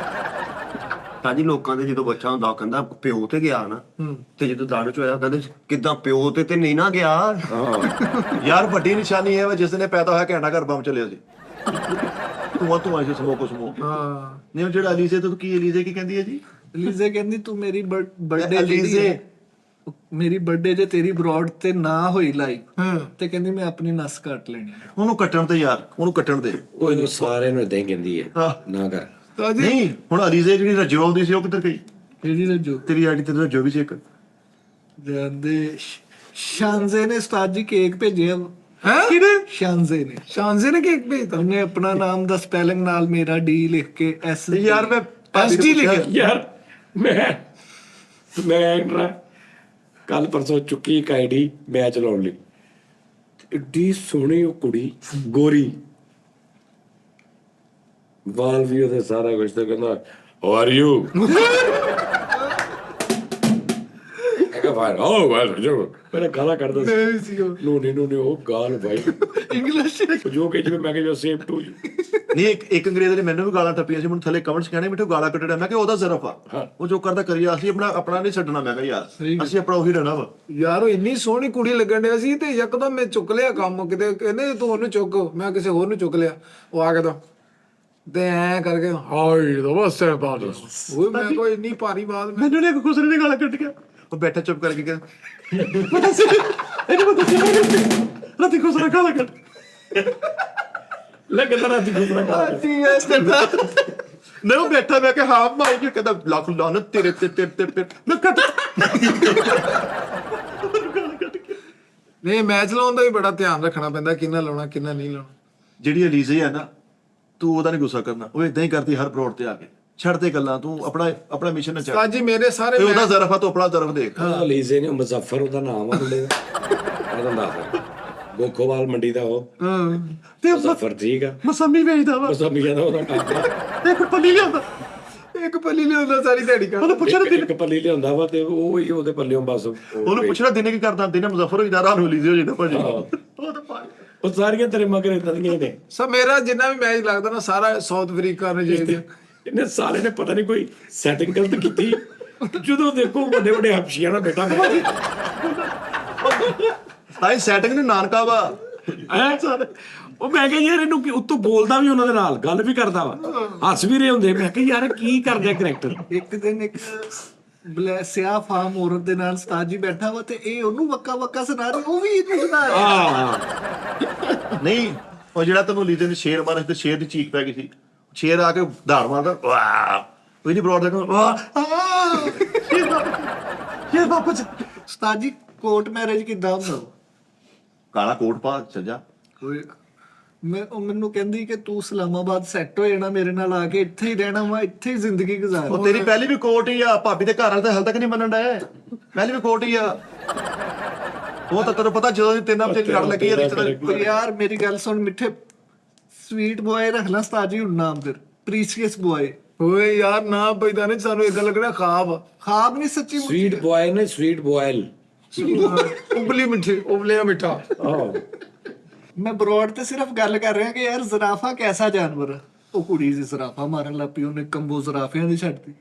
ਭਾਜੀ ਲੋਕਾਂ ਦੇ ਜਦੋਂ ਬੱਚਾ ਹੁੰਦਾ ਉਹ ਕਹਿੰਦਾ ਪਿਓ ਤੇ ਗਿਆ ਨਾ, ਤੇ ਜਦੋਂ ਦਾਨਿਸ਼ ਹੋਇਆ ਕਹਿੰਦੇ ਕਿਦਾਂ ਪਿਓ ਤੇ ਨਹੀਂ ਨਾ ਗਿਆ। ਯਾਰ ਵੱਡੀ ਨਿਸ਼ਾਨੀ ਇਹ ਵਾ ਜਿਸ ਦਿਨ ਇਹ ਪੈਦਾ ਹੋਇਆ ਘੈਂਟਾ ਘਰ ਬੰਬ ਚੱਲਿਆ ਸੀ। ਤੂੰ ਆਈ ਸੀ ਸਮੋਕ ਹਾਂ। ਨਹੀਂ ਉਹ ਜਿਹੜਾ ਅਲੀਜ਼ੇ ਤੋਂ ਕੀ ਅਲੀਜ਼ੇ ਕੀ ਕਹਿੰਦੀ ਹੈ ਜੀ? ਅਲੀਜ਼ੇ ਕਹਿੰਦੀ ਤੂੰ ਮੇਰੀ ਬਰਥਡੇ ਅਲੀਜ਼ੇ ਮੇਰੀ ਬਰਥਡੇ ਜੇ ਤੇਰੀ ਬਰੋਡ ਤੇ ਨਾ ਹੋਈ ਲਾਈ, ਹਾਂ ਤੇ ਕਹਿੰਦੀ ਮੈਂ ਆਪਣੀ ਨਸ ਕੱਟ ਲੈਣੀ ਹੈ। ਉਹਨੂੰ ਕੱਟਣ ਤੇ ਯਾਰ, ਉਹਨੂੰ ਕੱਟਣ ਦੇ। ਉਹ ਇਹਨੂੰ ਸਾਰਿਆਂ ਨੂੰ ਇਦਾਂ ਹੀ ਕਹਿੰਦੀ ਹੈ, ਹਾਂ। ਨਾ ਕਰ। ਤਾਂ ਜੀ ਨਹੀਂ ਹੁਣ ਅਲੀਜ਼ੇ ਜਿਹੜੀ ਰੱਜੋ ਆਉਂਦੀ ਸੀ ਉਹ ਕਿੱਧਰ ਗਈ? ਜਿਹੜੀ ਰੱਜੋ ਤੇਰੀ ਆਈਡੀ ਤੇ ਰੱਜੋ ਵੀ ਸੀ ਇੱਕ। ਜਾਂਦੇ ਸ਼ਾਨਜ਼ੇ ਨੇ ਉਸਤਾਦ ਜੀ ਕੇਕ ਭੇਜਿਆ। ਹੈ ਕਿਹਨੇ? ਸ਼ਾਨਜ਼ੇ ਨੇ, ਸ਼ਾਨਜ਼ੇ ਨੇ ਕੇਕ ਭੇਜਤਾ? ਉਹਨੇ ਆਪਣਾ ਨਾਮ ਦਾ ਸਪੈਲਿੰਗ ਨਾਲ ਮੇਰਾ ਡੀ ਲਿਖ ਕੇ ਐਸ ਯਾਰ ਮੈਂ SD ਲਿਖਿਆ। ਯਾਰ ਮੈਂ ਕੱਲ ਪਰਸੋਂ ਚੁੱਕੀ ਇੱਕ ਆਈਡੀ ਮੈਚ ਲਾਉਣ ਲਈ, ਏਡੀ ਸੋਹਣੀ ਉਹ ਕੁੜੀ, ਗੋਰੀ, ਵਾਲ ਵੀ ਉਹਦੇ ਸਾਰਾ ਕੁਝ, ਤੇ ਕਹਿੰਦਾ how are you. Oh well ਜੋ ਮੇਰਾ ਗਾਲਾਂ ਕੱਢਦਾ ਸੀ। ਨਹੀਂ ਸੀ ਉਹ। ਨੋ ਉਹ ਗਾਲ ਭਾਈ ਇੰਗਲਿਸ਼ ਜੋ ਕਿ ਜਿਵੇਂ ਮੈਂ ਕਿਹਾ ਸੇਮ ਟੂ ਯੂ। ਨਹੀਂ ਇੱਕ ਅੰਗਰੇਜ਼ ਨੇ ਮੈਨੂੰ ਵੀ ਗਾਲਾਂ ਟੱਪੀਆਂ ਸੀ, ਮੈਨੂੰ ਥੱਲੇ ਕਮੈਂਟਸ ਕਹਿਣੇ ਮਿੱਠੂ ਗਾਲਾਂ ਕੱਢਣਾ। ਮੈਂ ਕਿਹਾ ਉਹਦਾ ਜ਼ਰਫ ਆ, ਉਹ ਜੋ ਕਰਦਾ ਕਰੀਏ, ਅਸੀਂ ਆਪਣਾ ਨਹੀਂ ਛੱਡਣਾ। ਮੈਂ ਕਿਹਾ ਯਾਰ ਅਸੀਂ ਆਪਣਾ ਉਹੀ ਰਹਿਣਾ ਵਾ। ਯਾਰ ਉਹ ਇੰਨੀ ਸੋਹਣੀ ਕੁੜੀ ਲੱਗਣ ਡਿਆ ਸੀ, ਤੇ ਯਕਦਮ ਮੈਂ ਚੁੱਕ ਲਿਆ ਕੰਮ, ਕਿਤੇ ਕਹਿੰਦੇ ਤੂੰ ਉਹਨੂੰ ਚੁੱਕ, ਮੈਂ ਕਿਸੇ ਹੋਰ ਨੂੰ ਚੁੱਕ ਲਿਆ। ਉਹ ਆ ਕੇ ਤਾਂ ਤੇ ਐ ਕਰਕੇ ਹਾਏ ਤਾਂ ਬਸ ਐ ਬਾਤ ਉਹ ਮੈਂ ਕੋਈ ਇੰਨੀ ਭਾਰੀ ਬਾਤ ਮੈਂ ਮੈਨੂੰ ਨੇ ਇੱਕ ਖੁਸਰੇ ਦੀ ਗਾਲਾਂ ਕੱਢ ਗਿਆ। ਉਹ ਬੈਠਾ ਚੁੱਪ ਕਰਕੇ ਕਹਿੰਦਾ ਰਾਤੀ ਖੁਸਰਾ ਗਾਲਾਂ ਕੱਢ ਲੱਗਦਾ ਰਾਤੀ ਗੁਸਰਾ ਕਰ ਨਹੀਂ ਉਹ ਬੈਠਾ, ਮੈਂ ਕਿਹਾ ਹਾਂ ਮਾਈ ਜੀ, ਕਹਿੰਦਾ ਲੱਖ ਲਾਨਤ ਤੇਰੇ ਤੇ ਮੈਂ ਕੱਟ ਨਹੀਂ ਮੈਚ ਲਾਉਣ ਦਾ ਵੀ ਬੜਾ ਧਿਆਨ ਰੱਖਣਾ ਪੈਂਦਾ, ਕਿੰਨਾ ਲਾਉਣਾ ਕਿੰਨਾ ਨਹੀਂ ਲਾਉਣਾ। ਜਿਹੜੀ ਅਲੀਜ਼ੇ ਆ ਨਾ, ਤੂੰ ਉਹਦਾ ਨਹੀਂ ਗੁੱਸਾ ਕਰਨਾ, ਉਹ ਇਦਾਂ ਹੀ ਕਰਦੀ ਹਰ ਬਰੋਡ ਤੇ ਆ ਕੇ। ਛੱਡ ਦੇ ਗੱਲਾਂ, ਤੂੰ ਆਪਣਾ ਮਿਸ਼ਨ ਨਾ ਚੱਲ। ਜੀ ਮੇਰੇ ਸਾਰੇ ਤੇ ਉਹਦਾ ਜ਼ਰਫ ਆ, ਤੂੰ ਆਪਣਾ ਜ਼ਰਫ ਦੇਖ। ਲੀਜ਼ੇ ਨੇ ਮੁਜ਼ੱਫਰ ਉਹਦਾ ਨਾਮ ਆ ਮੁੰਡੇ ਦਾ, ਉਹਦਾ ਨਾਮ ਗੋਖੋਵਾਲ ਮੰਡੀ ਦਾ ਉਹ ਤੇ ਮੁਜ਼ੱਫਰ ਠੀਕ ਆ, ਮਸੰਮੀ ਵੇਚਦਾ ਵਾ, ਮਸੰਮੀਆਂ ਦਾ ਉਹਦਾ ਕੰਮ ਇੱਕ ਪੱਲੀ ਲਿਆਉਂਦਾ, ਇੱਕ ਪੱਲੀ ਲਿਆਉਂਦਾ ਸਾਰੀ ਦਿਹਾੜੀ ਕਰ। ਉਹਨੂੰ ਪੁੱਛਣਾ ਇੱਕ ਪੱਲੀ ਲਿਆਉਂਦਾ ਵਾ, ਤੇ ਉਹ ਹੀ ਉਹਦੇ ਪੱਲਿਓਂ ਬਸ ਉਹਨੂੰ ਪੁੱਛਣਾ ਦਿਨੇ ਕੀ ਕਰਦਾ, ਦਿਨੇ ਮੁਜ਼ੱਫਰ ਹੋ ਜਾਂਦਾ, ਰਾਤ ਨੂੰ ਲੀਜ਼ੇ ਹੋ ਜਾਂਦਾ ਭਾਜੀ। ਉਹ ਤਾਂ ਪਾ ਉਹ ਸਾਰੀਆਂ ਤੇਰੇ ਮਗਰ ਇਦਾਂ ਦੀਆਂ ਨੇ। ਸੋ ਮੇਰਾ ਜਿੰਨਾ ਵੀ ਮੈਚ ਲੱਗਦਾ ਨਾ, ਸਾਰਾ ਸਾਊਥ ਅਫਰੀਕਾ ਨਜਾਇਜ਼। ਇਹਨੇ ਸਾਰੇ ਨੇ ਪਤਾ ਨਹੀਂ ਕੋਈ ਸੈਟਿੰਗ ਗਲਤ ਕੀਤੀ, ਜਦੋਂ ਦੇਖੋ ਵੱਡੇ ਵੱਡੇ ਹਬਸ਼ੀਆਂ ਨਾਲ ਬੈਠਾ ਤਾਂ ਸੈਟਿੰਗ ਨੇ ਨਾਨਕਾ ਵਾ। ਉਹ ਮੈਂ ਕਿਹਾ ਯਾਰ ਇਹਨੂੰ ਉੱਤੋਂ ਬੋਲਦਾ ਵੀ ਉਹਨਾਂ ਦੇ ਨਾਲ, ਗੱਲ ਵੀ ਕਰਦਾ ਵਾ, ਹੱਸ ਵੀ ਰਹੇ ਹੁੰਦੇ। ਮੈਂ ਕਿਹਾ ਯਾਰ ਕੀ ਕਰਦਾ ਕਰੈਕਟਰ। ਇੱਕ ਦਿਨ ਇੱਕ ਸਿਆਹ ਫਾਰਮ ਔਰਤ ਦੇ ਨਾਲ ਉਸਤਾਦ ਜੀ ਬੈਠਾ ਵਾ, ਤੇ ਇਹ ਉਹਨੂੰ ਵੱਕਾ ਸੁਣਾ ਰਹੀ, ਉਹ ਵੀ ਇਹਨੂੰ ਸੁਣਾ ਰਿਹਾ। ਨਹੀਂ ਉਹ ਜਿਹੜਾ ਤੈਨੂੰ ਲੀਜ਼ੇ ਨੇ ਸ਼ੇਰ ਮਾਰਿਆ ਤੇ ਸ਼ੇਰ ਦੀ ਚੀਕ ਪੈ ਗਈ ਸੀ, ਸ਼ੇਰ ਆ ਕੇ ਧਾੜ ਮਾਰਦਾ, ਵਾਹ ਕੋਈ ਨਹੀਂ ਬਰੋਡ ਦਾ, ਵਾਹ ਸ਼ੇਰ ਵਾਪਸ। ਉਸਤਾਦ ਜੀ ਕੋਰਟ ਮੈਰਿਜ ਕਿੱਦਾਂ ਹੁੰਦਾ? ਕਾਲਾ ਕੋਟ ਪਾ ਚੱਲ ਜਾ। ਉਹ ਮੈਨੂੰ ਕਹਿੰਦੀ ਕਿ ਤੂੰ ਇਸਲਾਮਾਬਾਦ ਸੈੱਟ ਹੋ ਜਾਣਾ, ਮੇਰੇ ਨਾਲ ਆ ਕੇ ਇੱਥੇ ਹੀ ਰਹਿਣਾ ਵਾ, ਇੱਥੇ ਹੀ ਜ਼ਿੰਦਗੀ ਗੁਜ਼ਾਰ। ਉਹ ਤੇਰੀ ਪਹਿਲੀ ਵੀ ਕੋਟ ਹੀ ਆ, ਭਾਬੀ ਦੇ ਘਰ ਵਾਲੇ ਤਾਂ ਹਾਲ ਤੱਕ ਨਹੀਂ ਮੰਨਣ ਡਏ, ਪਹਿਲੀ ਵੀ ਕੋਟ ਹੀ ਆ। ਉਹ ਤਾਂ ਤੈਨੂੰ ਪਤਾ ਜਦੋਂ ਦੀ 3 ਹਫ਼ਤੇ ਲੜ ਲੱਗੀ ਆ ਪਰ ਯਾਰ ਮੇਰੀ ਗੱਲ ਸੁਣ ਮਿੱਠੇ, ਸਵੀਟ ਬॉय ਰੱਖ ਲਾ ਉਸਤਾਦ ਜੀ ਹੁਣ ਨਾਮ ਫਿਰ ਪ੍ਰੀਸ਼ੀਅਸ ਬॉय। ਓਏ ਯਾਰ ਨਾ ਪੈਦਾ ਨਹੀਂ ਸਾਨੂੰ ਇਦਾਂ ਲੱਗਣਾ ਖਾਬ ਖਾਬ ਨਹੀਂ ਸੱਚੀ ਸਵੀਟ ਬॉय ਨੇ ਸਵੀਟ ਬॉयल ਉਬਲੀ ਮਿੱਠੀ ਉਬਲਿਆ ਮਿੱਠਾ। ਆਹ ਮੈਂ ਬਰੋਡ ਤੇ ਸਿਰਫ ਗੱਲ ਕਰ ਰਿਹਾ ਕਿ ਯਾਰ ਜ਼ਰਾਫਾ ਕੈਸਾ ਜਾਨਵਰ ਹੈ। ਉਹ ਕੁੜੀ ਸੀ ਜ਼ਰਾਫਾ ਮਾਰਨ ਲੱਗ ਪਈ, ਉਹਨੇ ਕੰਬੋ ਜ਼ਰਾਫਿਆਂ ਦੀ ਛੱਡਤੀ।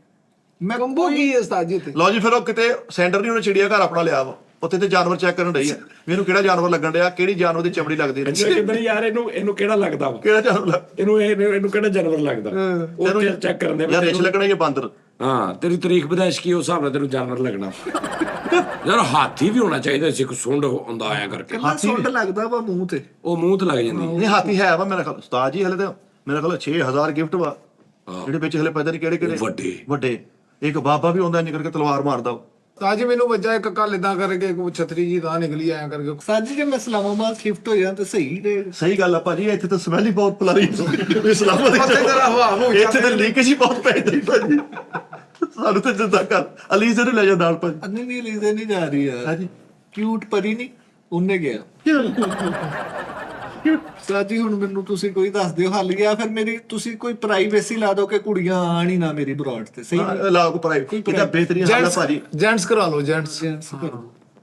ਮੈਂ ਕੰਬੋ ਕੀ ਹੈ ਉਸਤਾਦ ਜੀ ਤੇ? ਲਓ ਜੀ ਫਿਰ ਉਹ ਕਿਤੇ ਸੈਂਟਰ ਨਹੀਂ ਉਹਨੇ ਚਿੜੀਆ ਘਰ ਆਪਣਾ ਲਿਆ ਵਾ, ਉੱਥੇ ਤੇ ਜਾਨਵਰ ਚੈੱਕ ਕਰਨ ਰਹੀ ਆ ਵੀ ਇਹਨੂੰ ਕਿਹੜਾ ਜਾਨਵਰ ਲੱਗਣ ਡਿਆ, ਕਿਹੜੀ ਜਾਨਵਰ ਦੀ ਚਮੜੀ ਲੱਗਦੀ ਹੈ, ਕਿੰਦਰ ਯਾਰ ਇਹਨੂੰ ਕਿਹੜਾ ਲੱਗਦਾ ਵਾ, ਕਿਹੜਾ ਜਾਨਵਰ ਇਹਨੂੰ ਕਿਹੜਾ ਜਾਨਵਰ ਲੱਗਦਾ ਉਹ ਚੈੱਕ ਕਰਨ ਦੇ ਯਾਰ ਰਿਛ ਲੱਗਣਾ ਜਾਂ ਬਾਂਦਰ। ਹਾਂ ਤੇਰੀ ਤਾਰੀਖ ਵਿਦਾਇਸ਼ ਕੀ ਉਸ ਹਿਸਾਬ ਨਾਲ ਤੈਨੂੰ ਜਾਨਵਰ ਲੱਗਣਾ। ਯਾਰ ਹਾਥੀ ਵੀ ਹੋਣਾ ਚਾਹੀਦਾ ਸੀ, ਇੱਕ ਸੁੰਡ ਹੁੰਦਾ ਆਇਆ ਕਰਕੇ, ਕਿੰਨਾ ਸੁੰਡ ਲੱਗਦਾ ਵਾ ਮੂੰਹ ਤੇ। ਉਹ ਮੂੰਹ ਤੇ ਲੱਗ ਜਾਂਦੀ। ਨਹੀਂ ਹਾਥੀ ਹੈ ਵਾ ਮੇਰੇ ਖਿਆਲ ਉਸਤਾਦ ਜੀ, ਹਲੇ ਤਾਂ ਮੇਰੇ ਖਿਆਲ 6000 ਗਿਫਟ ਵਾ ਜਿਹੜੇ ਵਿੱਚ ਹਲੇ ਪਤਾ ਨਹੀਂ ਕਿਹੜੇ ਕਿਹੜੇ ਵੱਡੇ। ਇੱਕ ਬਾਬਾ ਵੀ ਆਉਂਦਾ ਇੰਜ ਕਰਕੇ ਤਲਵਾਰ ਮਾਰਦਾ ਵਾ। ਉਸਤਾਦ ਜੀ ਮੈਨੂੰ ਵੱਜਾ ਇੱਕ ਕੱਲ ਇਦਾਂ ਕਰਕੇ ਕੋਈ ਛਤਰੀ ਜੀ ਤਾਂ ਨਿਕਲੀ ਆਇਆ ਕਰਕੇ। ਉਸਤਾਦ ਜੀ ਜੇ ਮੈਂ ਇਸਲਾਮਾਬਾਦ ਸ਼ਿਫਟ ਹੋ ਜਾਂ ਤੇ ਸਹੀ ਰਹੇ। ਸਹੀ ਗੱਲ ਆ ਭਾਜੀ, ਇੱਥੇ ਤਾਂ ਸਮੈਲ ਹੀ ਬਹੁਤ ਪਲਾਰੀ ਇਸਲਾਮਾਬਾਦ ਇੱਥੇ ਤਾਂ ਲੀਕੇਜ ਹੀ ਬਹੁਤ ਪੈਂਦੀ ਭਾਜੀ। ਸਾਨੂੰ ਤਾਂ ਜਿੱਦਾਂ ਕਰ ਅਲੀਜ਼ੇ ਨੂੰ ਲੈ ਜਾ ਨਾਲ ਭਾਜੀ। ਅੰਨੀ ਨਹੀਂ ਲੀਜ਼ੇ ਨਹੀਂ ਜਾ ਰਹੀ ਯਾਰ। ਹਾਂਜੀ ਕਿਊਟ ਪਰੀ ਨਹੀਂ ਉਹਨੇ ਗਿਆ। ਉਸਤਾਦ ਜੀ ਹੁਣ ਮੈਨੂੰ ਤੁਸੀਂ ਕੋਈ ਦੱਸ ਦਿਓ ਹੱਲ, ਗਿਆ ਫਿਰ ਮੇਰੀ ਤੁਸੀਂ ਕੋਈ ਪ੍ਰਾਈਵੇਸੀ ਲਾ ਦਿਓ ਕਿ ਕੁੜੀਆਂ ਆਣ ਹੀ ਨਾ ਮੇਰੀ ਬਰੋਡ ਤੇ। ਸਹੀ ਲਾ ਕੋ ਪ੍ਰਾਈਵੇਟ ਇਹਦਾ ਬਿਹਤਰੀਨ ਹੱਲ ਆ ਭਾਜੀ। ਜੈਂਟਸ ਕਰਾ ਲਓ ਜੈਂਟਸ।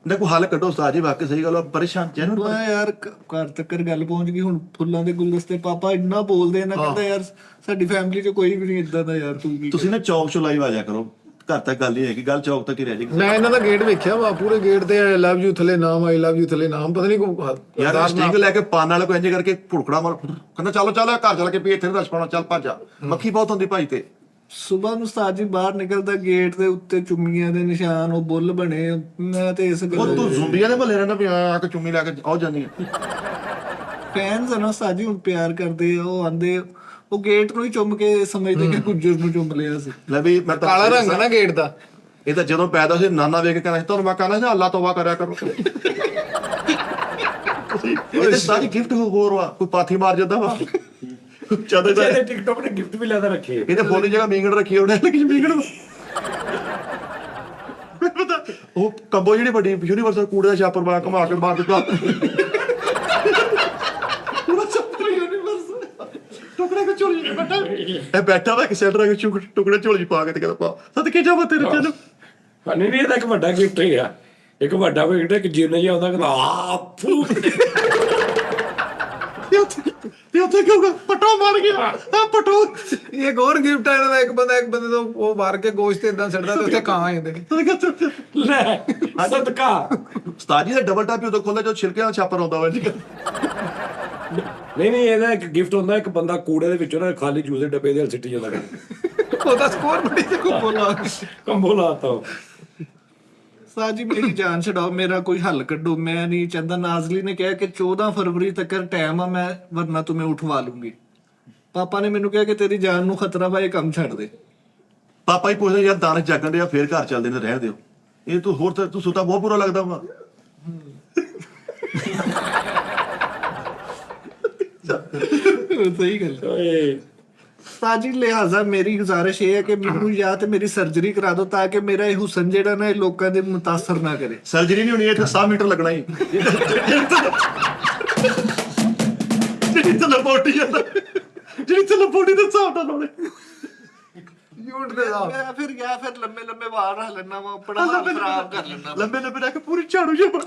ਨਾ ਕੋਈ ਹੱਲ ਕੱਢੋ ਉਸਤਾਦ ਜੀ, ਵਾਕਈ ਸਹੀ ਗੱਲ ਆ। ਪਰੇਸ਼ਾਨ ਜੈਨੂਨ ਮੈਂ ਯਾਰ ਘਰ ਤੱਕ ਗੱਲ ਪਹੁੰਚ ਗਈ ਹੁਣ। ਫੁੱਲਾਂ ਦੇ ਗੁਲਦਸਤੇ ਪਾਪਾ ਇੰਨਾ ਬੋਲਦੇ ਨਾ, ਕਹਿੰਦਾ ਯਾਰ ਸਾਡੀ ਫੈਮਿਲੀ ਚ ਕੋਈ ਵੀ ਨਹੀਂ ਇਦਾਂ ਦਾ ਯਾਰ। ਤੂੰ ਕੀ ਤੁਸੀਂ ਨਾ ਚੌਕ ਚੋਂ ਲਾਈਵ ਆ ਜਾ ਕਰੋ, ਘਰ ਤੱਕ ਗੱਲ ਹੀ ਹੈ ਕਿ ਗੱਲ ਚੌਕ ਤੱਕ ਹੀ ਰਹਿ ਜਾਏਗੀ। ਮੈਂ ਇਹਨਾਂ ਦਾ ਗੇਟ ਵੇਖਿਆ ਵਾ, ਪੂਰੇ ਗੇਟ ਤੇ ਆਈ ਲਵ ਯੂ ਥੱਲੇ ਨਾਮ, ਆਈ ਲਵ ਯੂ ਥੱਲੇ ਨਾਮ, ਪਤਾ ਨਹੀਂ ਕੋਈ ਯਾਰ ਸਟਿੰਗ ਲੈ ਕੇ ਪਾਨ ਵਾਲੇ ਕੋ ਇੰਜ ਕਰਕੇ ਭੁੜਕੜਾ ਮਾਰ, ਕਹਿੰਦਾ ਚਲੋ ਚੱਲ ਘਰ ਚੱਲ ਕੇ ਪੀ, ਇੱਥੇ ਰਸ ਪਾਉਣਾ, ਚੱਲ ਭੱਜ ਜਾ। ਮੱਖੀ ਬਹੁਤ ਹੁੰਦੀ ਭਾਈ ਤੇ। ਸੁਬਾਹ ਨੂੰ ਉਸਤਾਦ ਜੀ ਬਾਹਰ ਨਿਕਲਦਾ ਗੇਟ ਦੇ ਉੱਤੇ ਚੁੰਮੀਆਂ ਦੇ ਨਿਸ਼ਾਨ, ਉਹ ਬੁੱਲ ਬਣੇ। ਮੈਂ ਤੇ ਇਸ ਉਹ ਗੱਲ ਤੂੰ ਜ਼ੁੰਬੀਆਂ ਦੇ ਭੱਲੇ ਰਹਿਣਾ ਵੀ ਆ ਕੇ ਚੁੰਮੀ ਲੈ ਕੇ ਆਉ ਜਾਂਦੀ ਹੈ। ਫੈਨਸ ਆ ਨਾ ਉਸਤਾਦ ਜੀ, ਹੁਣ ਪਿਆਰ ਕਰਦੇ ਆ, ਉਹ ਆਂਦੇ ਉਹ ਗੇਟ ਨੂੰ ਹੀ ਚੁੰਮ ਕੇ ਸਮਝਦੇ ਕਿ ਗੁੱਜਰ ਨੂੰ ਚੁੰਮ ਲਿਆ ਸੀ। ਲੈ ਵੀ ਮੈਂ ਤਾਂ ਕਾਲਾ ਰੰਗ ਆ ਨਾ ਗੇਟ ਦਾ। ਇਹ ਤਾਂ ਜਦੋਂ ਪੈਦਾ ਸੀ ਨਾਨਾ ਵੇਖ ਕੇ ਕਹਿੰਦਾ ਸੀ ਤੁਹਾਨੂੰ ਮੈਂ ਕਹਿੰਦਾ ਸੀ ਅੱਲਾਹ ਤੋਬਾ ਕਰਿਆ ਕਰੋ। ਇਹ ਤਾਂ ਸਾਰੀ ਗਿਫਟ ਹੋਰ ਵਾ, ਕੋਈ ਪਾਥੀ ਮਾਰ ਜਾਂਦਾ ਵਾ ਜਦੋਂ ਇਹਦੇ ਟਿਕਟੋਕ ਨੇ ਗਿਫਟ ਵੀ ਲੈਦਾ ਰੱਖੇ। ਇਹਦੇ ਫੋਨ ਦੀ ਜਗ੍ਹਾ ਮੀਂਗਣ ਰੱਖੀ ਉਹਨੇ, ਲੇਕਿਨ ਮੀਂਗਣ ਪਤਾ ਉਹ ਕੰਬੋ ਜਿਹੜੀ ਵੱਡੀ ਯੂਨੀਵਰਸਲ ਕੂੜੇ ਦਾ ਛਾਪਰ ਬਾ ਘੁਮਾ ਕੇ ਮਾਰ ਦਿੱਤਾ। ਟੁਕੜੇ ਕੋ ਝੋਲੀ ਬੈਠਾ, ਇਹ ਬੈਠਾ ਵਾ ਕਿਸੇ ਤਰ੍ਹਾਂ ਕੇ ਟੁਕੜੇ ਝੋਲੀ ਪਾ ਕੇ ਤੇ ਕਹਿੰਦਾ ਪਾ ਸਦਕੇ ਜਾਵਾ ਤੇਰੇ ਚੰਨ। ਨਹੀਂ ਇਹਦਾ ਇੱਕ ਵੱਡਾ ਗਿਫਟ ਹੈਗਾ, ਇੱਕ ਵੱਡਾ ਗਿਫਟ ਇੱਕ ਜਿੰਨ ਜਿਹਾ ਆਉਂਦਾ ਕਹਿੰਦਾ ਆਫੂ ਤੇ ਉੱਥੇ ਕਿਉਂ ਪਟੋ ਮਾਰ ਗਿਆ ਆ ਪਟੋ। ਇਹ ਇੱਕ ਹੋਰ ਗਿਫਟ ਆ ਇਹਨਾਂ ਦਾ, ਇੱਕ ਬੰਦੇ ਤੋਂ ਉਹ ਮਾਰ ਕੇ ਗੋਸ਼ਤ ਇਦਾਂ ਛੱਡਦਾ ਤੇ ਉੱਥੇ ਕਾਂ ਆ ਜਾਂਦੇ। ਲੈ ਸਦਕਾ। ਉਸਤਾਦ ਜੀ ਦਾ ਡਬਲ ਟਾਪ ਉਦੋਂ ਖੋਲਦਾ ਜਦੋਂ ਛਿਲਕਿਆਂ ਦਾ ਛਾਪਰ ਆਉਂਦਾ ਵਾ। ਨਹੀਂ ਇਹਦਾ ਇੱਕ ਗਿਫਟ ਹੁੰਦਾ, ਇੱਕ ਬੰਦਾ ਕੂੜੇ ਦੇ ਵਿੱਚੋਂ ਨਾ ਖਾਲੀ ਜੂਸ ਦੇ ਡੱਬੇ ਦੇ ਸਿੱਟੀ ਜਾਂਦਾ ਉਹਦਾ ਸਕੋਰ ਬੜੀ ਤੇ ਕੰਬੋ ਲਾ ਕੇ। ਕੰਬੋ ਲਾਤਾ। ਉਸਤਾਦ ਜੀ ਮੇਰੀ ਜਾਨ ਛਡਾਓ, ਮੇਰਾ ਕੋਈ ਹੱਲ ਕੱਢੋ। ਮੈਂ ਨਹੀਂ ਚਾਹੁੰਦਾ। ਨਾਜ਼ਲੀ ਨੇ ਕਿਹਾ ਕਿ 14 ਫਰਵਰੀ ਤੱਕ ਟਾਈਮ ਆ, ਮੈਂ ਵਰਨਾ तुम्हें ਉਠਵਾ ਲੂੰਗੀ। ਪਾਪਾ ਨੇ ਮੈਨੂੰ ਕਿਹਾ ਕਿ ਤੇਰੀ ਜਾਨ ਨੂੰ ਖਤਰਾ ਵਾ, ਇਹ ਕੰਮ ਛੱਡ ਦੇ। ਪਾਪਾ ਹੀ ਪੁੱਛਦੇ ਯਾਰ ਦਾਨਸ਼ ਜਾਗਣ ਦੇ ਆ ਫੇਰ ਘਰ ਚੱਲਦੇ ਨੇ, ਰਹਿਣ ਦਿਓ। ਇਹ ਤੂੰ ਹੋਰ ਤੂੰ ਸੁਤਾ ਬਹੁਤ ਬੁਰਾ ਲੱਗਦਾ ਵਾ। ਸਹੀ ਗੱਲ। ਓਏ ਉਸਤਾਦ ਜੀ ਲਿਹਾਜ਼ਾ ਮੇਰੀ ਗੁਜ਼ਾਰਿਸ਼ ਇਹ ਹੈ ਕਿ ਮੈਨੂੰ ਜਾਂ ਤੇ ਮੇਰੀ ਸਰਜਰੀ ਕਰਾ ਦਿਓ ਤਾਂ ਕਿ ਮੇਰਾ ਇਹ ਹੁਸਨ ਜਿਹੜਾ ਨਾ ਇਹ ਲੋਕਾਂ ਦੇ ਮੁਤਾਸਰ ਨਾ ਕਰੇ। ਸਰਜਰੀ ਨਹੀਂ ਹੋਣੀ, ਇੱਥੇ 100 ਮੀਟਰ ਲੱਗਣਾ ਹੀ। ਜਿਹੜੀ ਤਾਂ ਲਪੋਟੀ ਜਾਂਦਾ, ਜਿਹੜੀ ਤਾਂ ਲਪੋਟੀ ਦੇ ਹਿਸਾਬ ਨਾਲ ਹੋਣੇ। ਮੈਂ ਫਿਰ ਲੰਮੇ ਵਾਲ ਰੱਖ ਲੈਣਾ ਵਾ, ਆਪਣਾ ਹਾਲ ਖਰਾਬ ਕਰ ਲੈਣਾ। ਲੰਬੇ ਰੱਖ ਕੇ ਪੂਰੀ ਝਾੜੂ ਜਿਹਾ ਬਣ।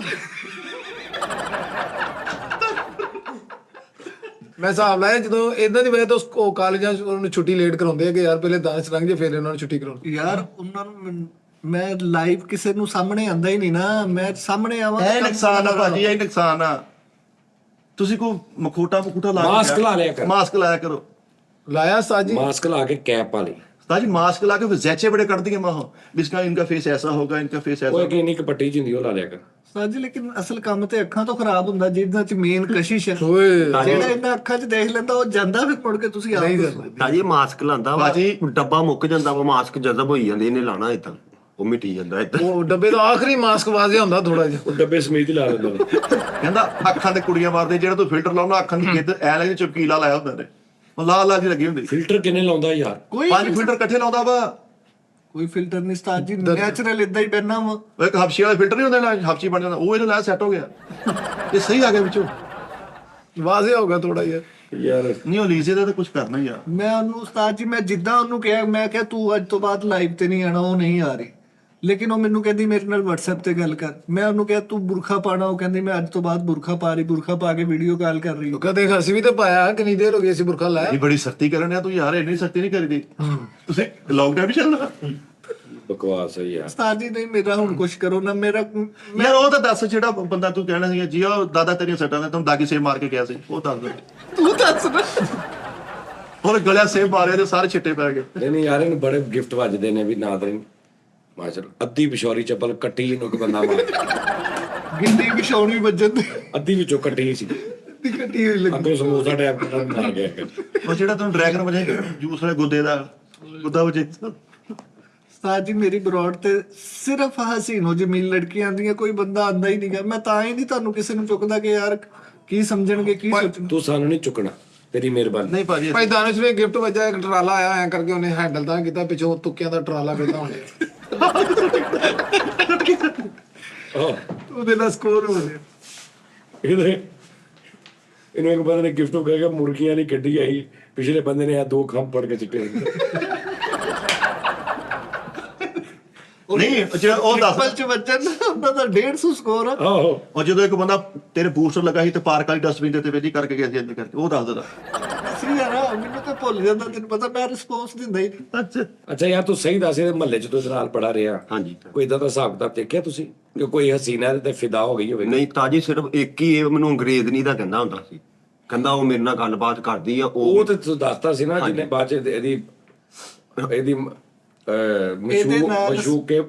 ਮੈਂ ਹਿਸਾਬ ਲਾਇਆ ਜਦੋਂ ਇਹਨਾਂ ਦੀ ਵਜ੍ਹਾ ਤੋਂ ਉਹ ਕਾਲਜਾਂ ਚ ਉਹਨਾਂ ਨੂੰ ਛੁੱਟੀ ਲੇਟ ਕਰਾਉਂਦੇ ਆ ਕਿ ਯਾਰ ਪਹਿਲੇ ਦਾਨਸ਼ ਲੰਘ ਜੇ ਫਿਰ ਇਹਨਾਂ ਨੂੰ ਛੁੱਟੀ ਕਰਾਉਣੀ। ਯਾਰ ਉਹਨਾਂ ਨੂੰ ਮੈਂ ਲਾਈਵ ਕਿਸੇ ਨੂੰ ਸਾਹਮਣੇ ਆਂਦਾ ਹੀ ਨਹੀਂ ਨਾ, ਮੈਂ ਸਾਹਮਣੇ ਆਵਾਂ। ਇਹ ਨੁਕਸਾਨ ਆ ਭਾਜੀ, ਇਹ ਨੁਕਸਾਨ ਆ। ਤੁਸੀਂ ਕੋ ਮਖੋਟਾ ਲਾ ਕੇ ਮਾਸਕ ਲਾ ਲਿਆ ਕਰ। ਮਾਸਕ ਲਾਇਆ ਕਰੋ। ਲਾਇਆ ਉਸਤਾਦ ਜੀ। ਮਾਸਕ ਲਾ ਕੇ ਕੈਪ ਵਾਲੀ। उस्ताद जी मास्क ला के जैचे बड़े कर दिए माहो, इसका इनका फेस ऐसा होगा, इनका फेस ऐसा ਉਹ ਇੱਕ ਇੰਨੀ ਕੁ ਪੱਟੀ ਜਿੰਦੀ ਉਹ ਲਾ ਲਿਆ ਕਰ। ਉਸਤਾਦ ਜੀ ਲੇਕਿਨ ਅਸਲ ਕੰਮ ਤੇ ਅੱਖਾਂ ਤੋਂ ਖਰਾਬ ਹੁੰਦਾ, ਜਿਹਨਾਂ ਚ ਮੇਨ ਕਸ਼ਿਸ਼ ਹੈ। ਓਏ ਜਿਹੜਾ ਇਹਨਾਂ ਅੱਖਾਂ 'ਚ ਦੇਖ ਲੈਂਦਾ ਉਹ ਜਾਂਦਾ, ਫਿਰ ਮੁੜ ਕੇ ਤੁਸੀਂ ਆਪ ਦੱਸੋ। ਭਾਜੀ ਮਾਸਕ ਲਾਂਦਾ ਵਾ, ਭਾਜੀ। ਡੱਬਾ ਮੁੱਕ ਜਾਂਦਾ ਵਾ, ਮਾਸਕ ਜਜ਼ਬ ਹੋਈ ਜਾਂਦੇ, ਇਹਨੇ ਲਾਣਾ ਇਦਾਂ ਉਹ ਮਿਟੀ ਜਾਂਦਾ ਇਦਾਂ। ਉਹ ਡੱਬੇ ਦਾ ਆਖਰੀ ਮਾਸਕ ਵਾਜ਼ਿਆ ਹੁੰਦਾ ਥੋੜਾ ਜਿਹਾ। ਉਹ ਡੱਬੇ ਸਮੇਤ ਹੀ ਲਾ ਦਿੰਦਾ ਵਾ। ਕਹਿੰਦਾ ਅੱਖਾਂ ਤੇ ਕੁੜੀਆਂ ਮਾਰਦੇ, ਜਿਹੜਾ ਤੂੰ ਫਿਲਟਰ ਲਾਉਣਾ ਅੱਖਾਂ ਦੀ ਗਿੱਦ ਐ ਲੱਗੇ ਚਪਕੀਲਾ ਲਾਇਆ ਹੁੰਦਾ ਨੇ, ਉਹ ਲਾਲ ਜੀ ਲੱਗੀ ਹੁੰਦੀ। ਫਿਲਟਰ ਕਿੰਨੇ ਲਾਉਂਦਾ ਯਾਰ? ਕੋਈ 5 ਫਿਲਟਰ ਇਕੱਠੇ ਲਾਉਂਦਾ ਵਾ। ਕੋਈ ਫਿਲਟਰ ਨਹੀਂ ਉਸਤਾਦ ਜੀ, ਨੈਚੁਰਲ ਇਦਾਂ ਹੀ ਬੈਠਣਾ ਵਾ। ਉਹ ਇੱਕ ਹਬਸ਼ੀ ਵਾਲਾ ਫਿਲਟਰ ਨਹੀਂ ਹੁੰਦਾ ਨਾ, ਹਬਸ਼ੀ ਬਣ ਜਾਂਦਾ, ਉਹ ਇਹਨੂੰ ਲਾਇਆ ਸੈੱਟ ਹੋ ਗਿਆ। ਇਹ ਸਹੀ ਆ ਗਿਆ ਵਿੱਚੋਂ। ਵਾਜ਼ਿਆ ਹੋਗਾ ਥੋੜਾ ਜਿਹਾ। ਯਾਰ ਨਹੀਂ ਉਹ ਲੀਜ਼ੇ ਦਾ ਤਾਂ ਕੁਝ ਕਰਨਾ ਹੀ ਆ। ਮੈਂ ਉਹਨੂੰ ਉਸਤਾਦ ਜੀ ਮੈਂ ਜਿੱਦਾਂ ਉਹਨੂੰ ਕਿਹਾ, ਮੈਂ ਕਿਹਾ ਤੂੰ ਅੱਜ ਤੋਂ ਬਾਅਦ ਲਾਈਵ ਤੇ ਨਹੀਂ ਆਣਾ, ਉਹ ਨਹੀਂ ਆ ਰਹੀ। ਲੇਕਿਨ ਉਹ ਮੈਨੂੰ ਕਹਿੰਦੀ ਮੇਰੇ ਨਾਲ WhatsApp ਤੇ ਗੱਲ ਕਰ। ਮੈਂ ਉਹਨੂੰ ਕਿਹਾ ਤੂੰ ਬੁਰਖਾ ਪਾਣਾ, ਉਹ ਕਹਿੰਦੀ ਮੈਂ ਅੱਜ ਤੋਂ ਬਾਅਦ ਬੁਰਖਾ ਪਾ ਰਹੀ, ਬੁਰਖਾ ਪਾ ਕੇ ਵੀਡੀਓ ਕਾਲ ਕਰ ਰਹੀ। ਉਹ ਕਦੇ ਅਸੀਂ ਵੀ ਤਾਂ ਪਾਇਆ, ਕਿੰਨੀ ਦੇਰ ਹੋ ਗਈ ਅਸੀਂ ਬੁਰਖਾ ਲਾਇਆ। ਇਹ ਬੜੀ ਸਖਤੀ ਕਰਨ ਆ ਤੂੰ ਯਾਰ, ਇੰਨੀ ਸਖਤੀ ਨਹੀਂ ਕਰੀਦੀ। ਤੁਸੀਂ ਲੋਕਡਾਊਨ ਵੀ ਚੱਲਣਾ ਬਕਵਾਸ ਹੈ ਯਾਰ। ਉਸਤਾਦ ਜੀ ਨਹੀਂ ਮੇਰਾ ਹੁਣ ਕੁਝ ਕਰੋ ਨਾ, ਮੇਰਾ ਯਾਰ ਉਹ ਤਾਂ ਦੱਸ, ਜਿਹੜਾ ਬੰਦਾ ਤੂੰ ਕਹਿਣਾ ਸੀ ਜੀ ਉਹ ਦਾਦਾ ਤੇਰੀਆਂ ਸੱਟਾਂ ਨੇ ਤੈਨੂੰ ਦਾਗੀ ਸੇਬ ਮਾਰ ਕੇ ਗਿਆ ਸੀ, ਉਹ ਦੱਸ ਦੇ। ਤੂੰ ਦੱਸ ਨਾ। ਹੋਰ ਗਲਿਆ ਸੇਬ ਮਾਰਿਆ ਤੇ ਸਾਰੇ ਛਿੱਟੇ ਪੈ ਗਏ। ਨਹੀਂ ਯਾਰ ਇਹਨੂੰ ਬੜੇ ਗਿਫਟ ਵੱਜਦੇ ਨੇ ਵੀ ਨਾ ਦੇ ਮਾਸ਼ਾਅੱਲਾ। ਅੱਧੀ ਪਿਸ਼ੌਰੀ ਚੱਪਲ ਕੱਟੀ ਇਹਨੂੰ ਕਿ ਬੰਦਾ ਮਾਰ, ਗਿੰਦੀ ਵਿਛਾਉਣੀ ਵੱਜਣ ਦੀ ਅੱਧੀ ਵਿੱਚੋਂ ਕੱਟੀ ਸੀ, ਕੱਟੀ ਹੋਈ ਲੱਗੀ। ਅੱਗੋਂ ਸਮੋਸਾ ਟੈਪ ਮਾਰ ਗਿਆ। ਉਹ ਜਿਹੜਾ ਤੈਨੂੰ ਡਰੈਗਨ ਵਜੇ ਜੂਸ ਵਾਲੇ ਗੁੱਦੇ ਦਾ ਗੁੱਦਾ ਵਜੇ। ਉਸਤਾਦ ਜੀ ਮੇਰੀ ਬਰੋਡ ਤੇ ਸਿਰਫ ਹਸੀਨੋ ਜਮੀਲ ਲੜਕੀਆਂ ਆਂਦੀਆਂ, ਕੋਈ ਬੰਦਾ ਆਂਦਾ ਹੀ ਨਹੀਂ ਗਾ। ਮੈਂ ਤਾਂ ਹੀ ਨਹੀਂ ਤੁਹਾਨੂੰ ਕਿਸੇ ਨੂੰ ਚੁੱਕਦਾ ਕਿ ਯਾਰ ਕੀ ਸਮਝਣਗੇ, ਕੀ ਸੋਚਣਗੇ। ਤੂੰ ਸਾਨੂੰ ਨਹੀਂ ਚੁੱਕਣਾ, ਤੇਰੀ ਮਿਹਰਬਾਨੀ। ਨਹੀਂ ਭਾਜੀ ਭਾਈ ਦਾਨਿਸ਼ ਨੇ ਗਿਫਟ ਵਜਾ ਇੱਕ ਟਰਾਲਾ ਆਇਆ ਐ ਕਰਕੇ ਉਹਨੇ ਹੈਂਡਲ ਤਾਂ ਕੀਤਾ, ਪਿੱਛੋਂ ਤੁੱਕਿਆਂ ਦਾ ਟਰਾਲਾ ਪੈਦਾ ਹੋਣੇ ਉਹਦੇ ਨਾਲ ਸਕੋਰ ਹੋ ਗਿਆ। ਇਹਨੂੰ ਇੱਕ ਬੰਦੇ ਨੇ ਗਿਫਟ ਹੋ ਗਿਆ ਮੁਰਗੀਆਂ ਦੀ ਗੱਡੀ ਆਈ, ਪਿਛਲੇ ਬੰਦੇ ਨੇ ਆ 2 ਖੰਭ ਪੜ ਕੇ ਚਿੱਟੇ। ਨਹੀਂ ਜਿਹੜਾ ਉਹ ਦੱਸ, ਪਲ ਚ ਵੱਜਣ ਉਹਨਾਂ ਦਾ 150 ਸਕੋਰ ਆ। ਆਹੋ ਉਹ ਜਦੋਂ ਇੱਕ ਬੰਦਾ ਤੇਰੇ ਬੂਸਟਰ ਲੱਗਾ ਸੀ ਤੇ ਪਾਰਕ ਵਾਲੀ ਡਸਟਬਿਨ ਦੇ ਉੱਤੇ ਵੇਦੀ ਕਰਕੇ ਗਿਆ ਸੀ, ਇੰਜ ਕਰਕੇ, ਉਹ ਦੱਸ ਦੇਦਾ। ਸੀ ਯਾਰ ਮੈਨੂੰ ਤਾਂ ਭੁੱਲ ਜਾਂਦਾ, ਤੈਨੂੰ ਪਤਾ ਮੈਂ ਰਿਸਪੌਂਸ ਦਿੰਦਾ ਹੀ ਨਹੀਂ। ਅੱਛਾ ਯਾਰ ਤੂੰ ਸਹੀ ਦੱਸ, ਇਹਦੇ ਮਹੱਲੇ 'ਚ ਤੂੰ ਇਹਦੇ ਨਾਲ ਪੜਾ ਰਿਹਾ, ਹਾਂਜੀ। ਕੋਈ ਇਦਾਂ ਦਾ ਹਿਸਾਬ ਕਿਤਾਬ ਦੇਖਿਆ ਤੁਸੀਂ ਕਿ ਕੋਈ ਹਸੀਨਾ ਇਹਦੇ ਤੇ ਫਿਦਾ ਹੋ ਗਈ ਹੋਵੇ? ਨਹੀਂ ਤਾਜੀ ਸਿਰਫ ਇੱਕ ਹੀ ਇਹ ਮੈਨੂੰ ਅੰਗਰੇਜ਼ਨੀ ਦਾ ਕਹਿੰਦਾ ਹੁੰਦਾ ਸੀ, ਕਹਿੰਦਾ ਉਹ ਮੇਰੇ ਨਾਲ ਗੱਲਬਾਤ ਕਰਦੀ ਆ ਉਹ ਤੇ ਤੂੰ ਦੱਸਤਾ ਸੀ ਨਾ, ਜਿਹਨੇ ਬਾਅਦ 'ਚ ਇਹਦੀ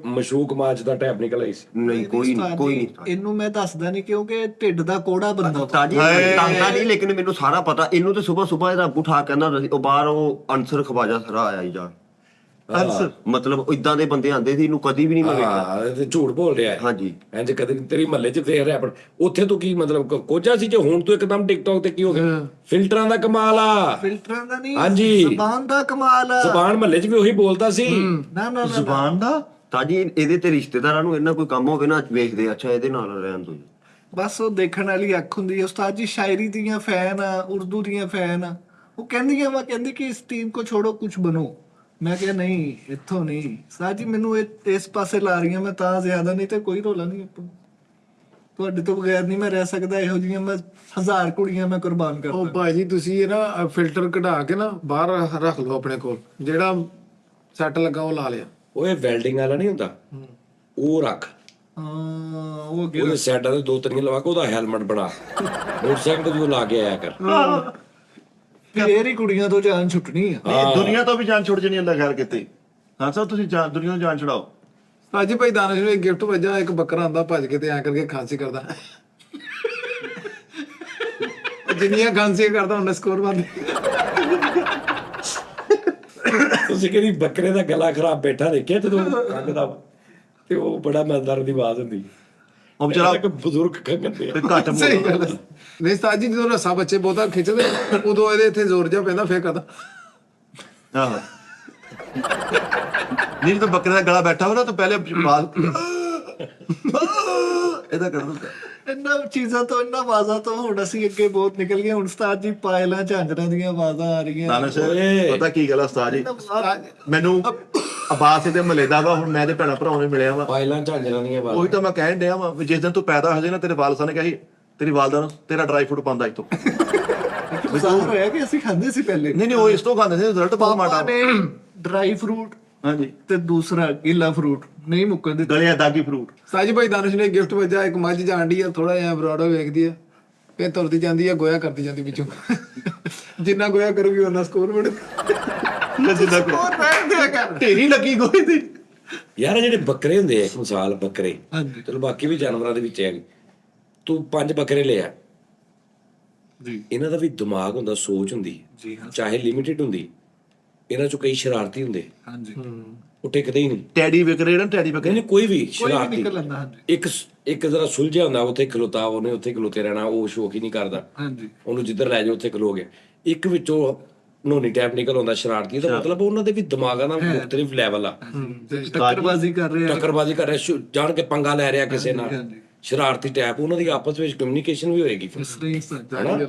ਮਸ਼ੂਕ ਮਾਚ ਦਾ ਟੈਪ ਨਿਕਲ ਆਈ ਸੀ। ਨਹੀਂ ਕੋਈ ਨਹੀਂ ਇਹਨੂੰ ਮੈਂ ਦੱਸਦਾ ਨਹੀਂ ਕਿਉਂਕਿ ਢਿੱਡ ਦਾ ਕੋੜਾ ਬੰਦਾ। ਤਾਜੀ ਟਾਂਗਾ ਨਹੀਂ, ਲੇਕਿਨ ਮੈਨੂੰ ਸਾਰਾ ਪਤਾ। ਇਹਨੂੰ ਤੇ ਸਵੇਰ ਇਹਦਾ ਉਠਾ ਕਹਿੰਦਾ ਹੁੰਦਾ ਸੀ, ਉਹ ਬਾਹਰ ਉਹ ਅਨਸਰ ਖਵਾਜਾ ਸਰਾ ਆਇਆ ਹੀ ਜਾ ਮਤਲਬ ਇਦਾਂ ਦੇ ਬੰਦੇ ਆਂਦੇ ਸੀ, ਇਹਨੂੰ ਕਦੀ ਵੀ ਨਹੀਂ ਮੈਂ ਵੇਖਿਆ। ਹਾਂ ਤੇ ਝੂਠ ਬੋਲ ਰਿਹਾ ਹੈ। ਹਾਂਜੀ ਇੰਜ ਕਦੇ ਤੇਰੀ ਮਹੱਲੇ 'ਚ ਦੇਖ ਰਿਹਾ ਪਰ ਉੱਥੇ ਤੂੰ ਕੀ ਮਤਲਬ ਕੋਝਾ ਸੀ ਜੇ ਹੁਣ ਤੂੰ ਇੱਕਦਮ ਟਿਕਟੌਕ ਤੇ ਕੀ ਹੋ ਗਿਆ? ਫਿਲਟਰਾਂ ਦਾ ਕਮਾਲ ਆ। ਫਿਲਟਰਾਂ ਦਾ ਨਹੀਂ, ਹਾਂਜੀ ਜ਼ਬਾਨ ਦਾ ਕਮਾਲ ਆ। ਜ਼ਬਾਨ ਮਹੱਲੇ 'ਚ ਵੀ ਉਹੀ ਬੋਲਦਾ ਸੀ। ਨਾ ਨਾ ਜ਼ੁਬਾਨ ਦਾ ਤਾਜੀ ਇਹਦੇ ਤੇ ਰਿਸ਼ਤੇਦਾਰਾਂ ਨੂੰ ਇਹਨਾਂ ਕੋਈ ਕੰਮ ਹੋਵੇ ਨਾ ਵੇਖਦੇ, ਅੱਛਾ ਇਹਦੇ ਨਾਲ ਰਹਿਣ ਦੋ। ਬਸ ਉਹ ਦੇਖਣ ਵਾਲੀ ਅੱਖ ਹੁੰਦੀ ਹੈ। ਉਸਤਾਦ ਜੀ ਸ਼ਾਇਰੀ ਦੀਆਂ ਫੈਨ ਆ, ਉਰਦੂ ਦੀਆਂ ਫੈਨ ਆ। ਉਹ ਕਹਿੰਦੀਆਂ ਵਾ, ਕਹਿੰਦੀ ਕਿ ਇਸ ਟੀਮ ਕੋ ਛੋੜੋ ਕੁਝ ਬਣੋ। ਮੈਂ ਕਿਹਾ ਨਹੀਂ ਇੱਥੋਂ ਨਹੀਂ ਉਸਤਾਦ ਜੀ, ਮੈਨੂੰ ਇਸ ਪਾਸੇ ਲਾ ਰਹੀਆਂ ਮੈਂ ਤਾਂ ਜ਼ਿਆਦਾ, ਨਹੀਂ ਤੇ ਕੋਈ ਰੋਲਾ ਨਹੀਂ। ਆਪਾਂ ਤੁਹਾਡੇ ਤੋਂ ਬਗੈਰ ਨਹੀਂ ਮੈਂ ਰਹਿ ਸਕਦਾ। ਇਹੋ ਜਿਹੀਆਂ ਮੈਂ 1000 ਕੁੜੀਆਂ ਮੈਂ ਕੁਰਬਾਨ ਉਹ ਕਰਦਾ। ਭਾਜੀ ਤੁਸੀਂ ਇਹ ਨਾ ਫਿਲਟਰ ਕਢਾ ਕੇ ਨਾ ਬਾਹਰ ਰੱਖ ਲਓ ਆਪਣੇ ਕੋਲ, ਜਿਹੜਾ ਸੈੱਟ ਲੱਗਾ ਉਹ ਲਾ ਲਿਆ। ਉਹ ਇਹ ਵੈਲਡਿੰਗ ਵਾਲਾ ਨਹੀਂ ਹੁੰਦਾ, ਉਹ ਰੱਖ। ਹਾਂ ਉਹ ਅੱਗੇ ਉਹਦੇ ਸਾਈਡਾਂ ਤੇ 2 ਤਰੀਆਂ ਲਵਾ ਕੇ ਉਹਦਾ ਹੈਲਮਟ ਬਣਾ, ਮੋਟਰਸਾਈਕਲ ਤੇ ਵੀ ਉਹ ਲਾ ਕੇ ਆਇਆ ਕਰ। ਫੇਰ ਹੀ ਕੁੜੀਆਂ ਤੋਂ ਜਾਨ ਛੁੱਟਣੀ ਆ। ਨਹੀਂ, ਦੁਨੀਆ ਤੋਂ ਵੀ ਜਾਨ ਛੁੱਟ ਜਣੀ ਅੱਲਾ ਖੈਰ ਕਿਤੇ। ਹਾਂ ਸਰ ਤੁਸੀਂ ਦੁਨੀਆ ਤੋਂ ਜਾਨ ਛੁਡਾਓ। ਅੱਜ ਭਾਈ ਦਾਨਿਸ਼ ਨੂੰ ਇੱਕ ਗਿਫਟ ਵਜਾ, ਇੱਕ ਬੱਕਰਾ ਆਂਦਾ ਭੱਜ ਕੇ ਤੇ ਐ ਕਰਕੇ ਖਾਂਸੀ ਕਰਦਾ। ਜਿੰਨੀਆਂ ਖਾਂਸੀਆਂ ਕਰਦਾ ਉਹਨਾਂ ਸਕੋਰ ਵੱਧ। ਤੁਸੀਂ ਕਹਿੰਦੀ ਬੱਕਰੇ ਦਾ ਗਲਾ ਖਰਾਬ ਬੈਠਾ ਦੇਖਿਆ ਜਦੋਂ ਖੰਗਦਾ ਤੇ ਉਹ ਬੜਾ ਮਜ਼ੇਦਾਰ ਦੀ ਆਵਾਜ਼ ਹੁੰਦੀ। ਉਹ ਵਿਚਾਰਾ ਇੱਕ ਬਜ਼ੁਰਗ ਖੰਗਦੇ ਤੇ ਘੱਟ ਸਹੀ ਬੋਲਦਾ। ਗੱਲ ਹੈ। ਨਹੀਂ ਉਸਤਾਦ ਜੀ ਜਦੋਂ ਰੱਸਾ ਬੱਚੇ ਬਹੁਤਾ ਖਿੱਚਦੇ ਉਦੋਂ ਇਹਦੇ ਇੱਥੇ ਜ਼ੋਰ ਜਿਹਾ ਪੈਂਦਾ, ਫੇਰ ਕਰਦਾ। ਆਹੋ ਨਹੀਂ ਤਾਂ ਬੱਕਰੇ ਦਾ ਗਲਾ ਬੈਠਾ ਹੋ ਨਾ ਤਾਂ ਪਹਿਲੇ ਬਾਲ ਇਹਦਾ ਕਰਦਾ। ਇਹਨਾਂ ਚੀਜ਼ਾਂ ਤੋਂ, ਇਹਨਾਂ ਆਵਾਜ਼ਾਂ ਤੋਂ ਹੁਣ ਅਸੀਂ ਅੱਗੇ ਬਹੁਤ ਨਿਕਲ ਗਏ। ਹੁਣ ਉਸਤਾਦ ਜੀ ਪਾਇਲਾਂ ਝਾਂਜਰਾਂ ਦੀਆਂ ਆਵਾਜ਼ਾਂ ਆ ਰਹੀਆਂ। ਦਾਨਿਸ਼ ਪਤਾ ਕੀ ਗੱਲ ਆ ਉਸਤਾਦ ਜੀ, ਮੈਨੂੰ ਆਬਾਸ ਦੇ ਮਹੱਲੇ ਦਾ ਵਾ, ਹੁਣ ਮੈਂ ਤੇ ਭੈਣਾਂ ਭਰਾਵਾਂ ਨੂੰ ਮਿਲਿਆ ਵਾ। ਪਾਇਲਾਂ ਝਾਂਜਰਾਂ ਦੀਆਂ ਉਹੀ ਤਾਂ ਮੈਂ ਕਹਿਣ ਡਿਆ ਵਾ, ਜਿਸ ਦਿਨ ਤੂੰ ਪੈਦਾ ਹੋ ਜਾਏ ਨਾ, ਤੇਰੇ ਵਾਲਦਾਂ ਨੇ ਕਿਹਾ ਸੀ ਤੇਰੀ ਵਾਲਦਾ ਨੂੰ ਤੇਰਾ ਡਰਾਈ ਫਰੂਟ ਪਾਉਂਦਾ ਇੱਥੋਂ। ਜ਼ਾਹਰ ਹੋਇਆ ਕਿ ਅਸੀਂ ਖਾਂਦੇ ਸੀ ਪਹਿਲੇ। ਨਹੀਂ ਉਹ ਇਸ ਤੋਂ ਖਾਂਦੇ ਸੀ, ਰਿਜ਼ਲਟ ਬਹੁਤ ਪਾਪਾ ਮਾੜਾ। ਨੇ ਡਰਾਈ ਫਰੂਟ ਹਾਂਜੀ ਤੇ ਦੂਸਰਾ ਗਿੱਲਾ ਫਰੂਟ ਨਹੀਂ ਮੁੱਕਣ ਦਿੱਤਾ। ਗਲਿਆ ਦਾਗੀ ਫਰੂਟ। ਸਾਜੀ ਭਾਈ ਦਾਨਿਸ਼ ਨੇ ਗਿਫਟ ਵਜਾ, ਇੱਕ ਮੱਝ ਜਾਂਦੀ ਆ, ਥੋੜਾ ਜਿਹਾ ਬਰਾਡੋ ਵੇਖਦੀ ਆ, ਫੇਰ ਤੁਰਦੀ ਜਾਂਦੀ ਆ, ਗੋਇਆ ਕਰਦੀ ਜਾਂਦੀ ਵਿੱਚੋਂ। ਜਿੰਨਾ ਗੋਇਆ ਕਰੂਗੀ ਉਹਨਾਂ ਸਕੋਰ ਬਣ। ਢੇਰੀ ਲੱਗੀ ਗੋਈ ਦੀ। ਯਾਰ ਇਹ ਜਿਹੜੇ ਬੱਕਰੇ ਹੁੰਦੇ ਆ, ਇੱਕ ਮਿਸਾਲ ਬੱਕਰੇ, ਹਾਂਜੀ ਚਲੋ ਬਾਕੀ ਵੀ ਜਾਨਵਰਾਂ ਦੇ ਵਿੱਚ ਹੈ, ਤੂੰ 5 ਬੱਕਰੇ ਲਿਆ ਜੀ, ਇਹਨਾਂ ਦਾ ਵੀ ਦਿਮਾਗ ਹੁੰਦਾ, ਸੋਚ ਹੁੰਦੀ ਜੀ ਹਾਂ, ਚਾਹੇ ਲਿਮਿਟਿਡ ਹੁੰਦੀ। ਇਹਨਾਂ ਚੋਂ ਕਈ ਸ਼ਰਾਰਤੀ ਹੁੰਦੇ, ਹਾਂਜੀ ਉਹ ਟਿਕਦੇ ਹੀ ਨਹੀਂ। ਟੈਡੀ ਵਿਕਰੇ ਨਾ, ਟੈਡੀ ਵਿਕਰੇ ਨਹੀਂ ਕੋਈ ਵੀ ਕੋਈ ਵੀ ਸ਼ਰਾਰਤੀ। ਨਿਕਲ ਆਂਦਾ। ਹਾਂਜੀ ਇੱਕ ਜ਼ਰਾ ਸੁਲਝਿਆ ਹੁੰਦਾ, ਉੱਥੇ ਖਲੋਤਾ, ਉਹਨੇ ਉੱਥੇ ਖਲੋਤੇ ਰਹਿਣਾ, ਉਹ ਸ਼ੌਕ ਹੀ ਨਹੀਂ ਕਰਦਾ। ਹਾਂਜੀ ਉਹਨੂੰ ਜਿੱਧਰ ਲੈ ਜਾਓ ਉੱਥੇ ਖਲੋ ਗਿਆ। ਇੱਕ ਵਿੱਚੋਂ ਨੋਨੀ ਟੈਪ ਨਿਕਲ ਆਉਂਦਾ ਸ਼ਰਾਰਤੀ, ਦਾ ਮਤਲਬ ਉਹਨਾਂ ਦੇ ਵੀ ਦਿਮਾਗਾਂ ਦਾ ਮੁਖਤਲਿਫ ਲੈਵਲ ਆ। ਟੱਕਰਬਾਜ਼ੀ ਕਰ ਰਹੇ ਆ। ਟੱਕਰਬਾਜ਼ੀ ਕਰ ਰਿਹਾ, ਜਾਣ ਕੇ ਪੰਗਾ ਲੈ ਰਿਹਾ ਕਿਸੇ ਨਾਲ। ਸ਼ਰਾਰਤੀ ਟੈਪ, ਉਹਨਾਂ ਦੀ ਆਪਸ ਵਿੱਚ ਕਮਿਊਨੀਕੇਸ਼ਨ ਵੀ ਹੋਏਗੀ ਫਿਰ।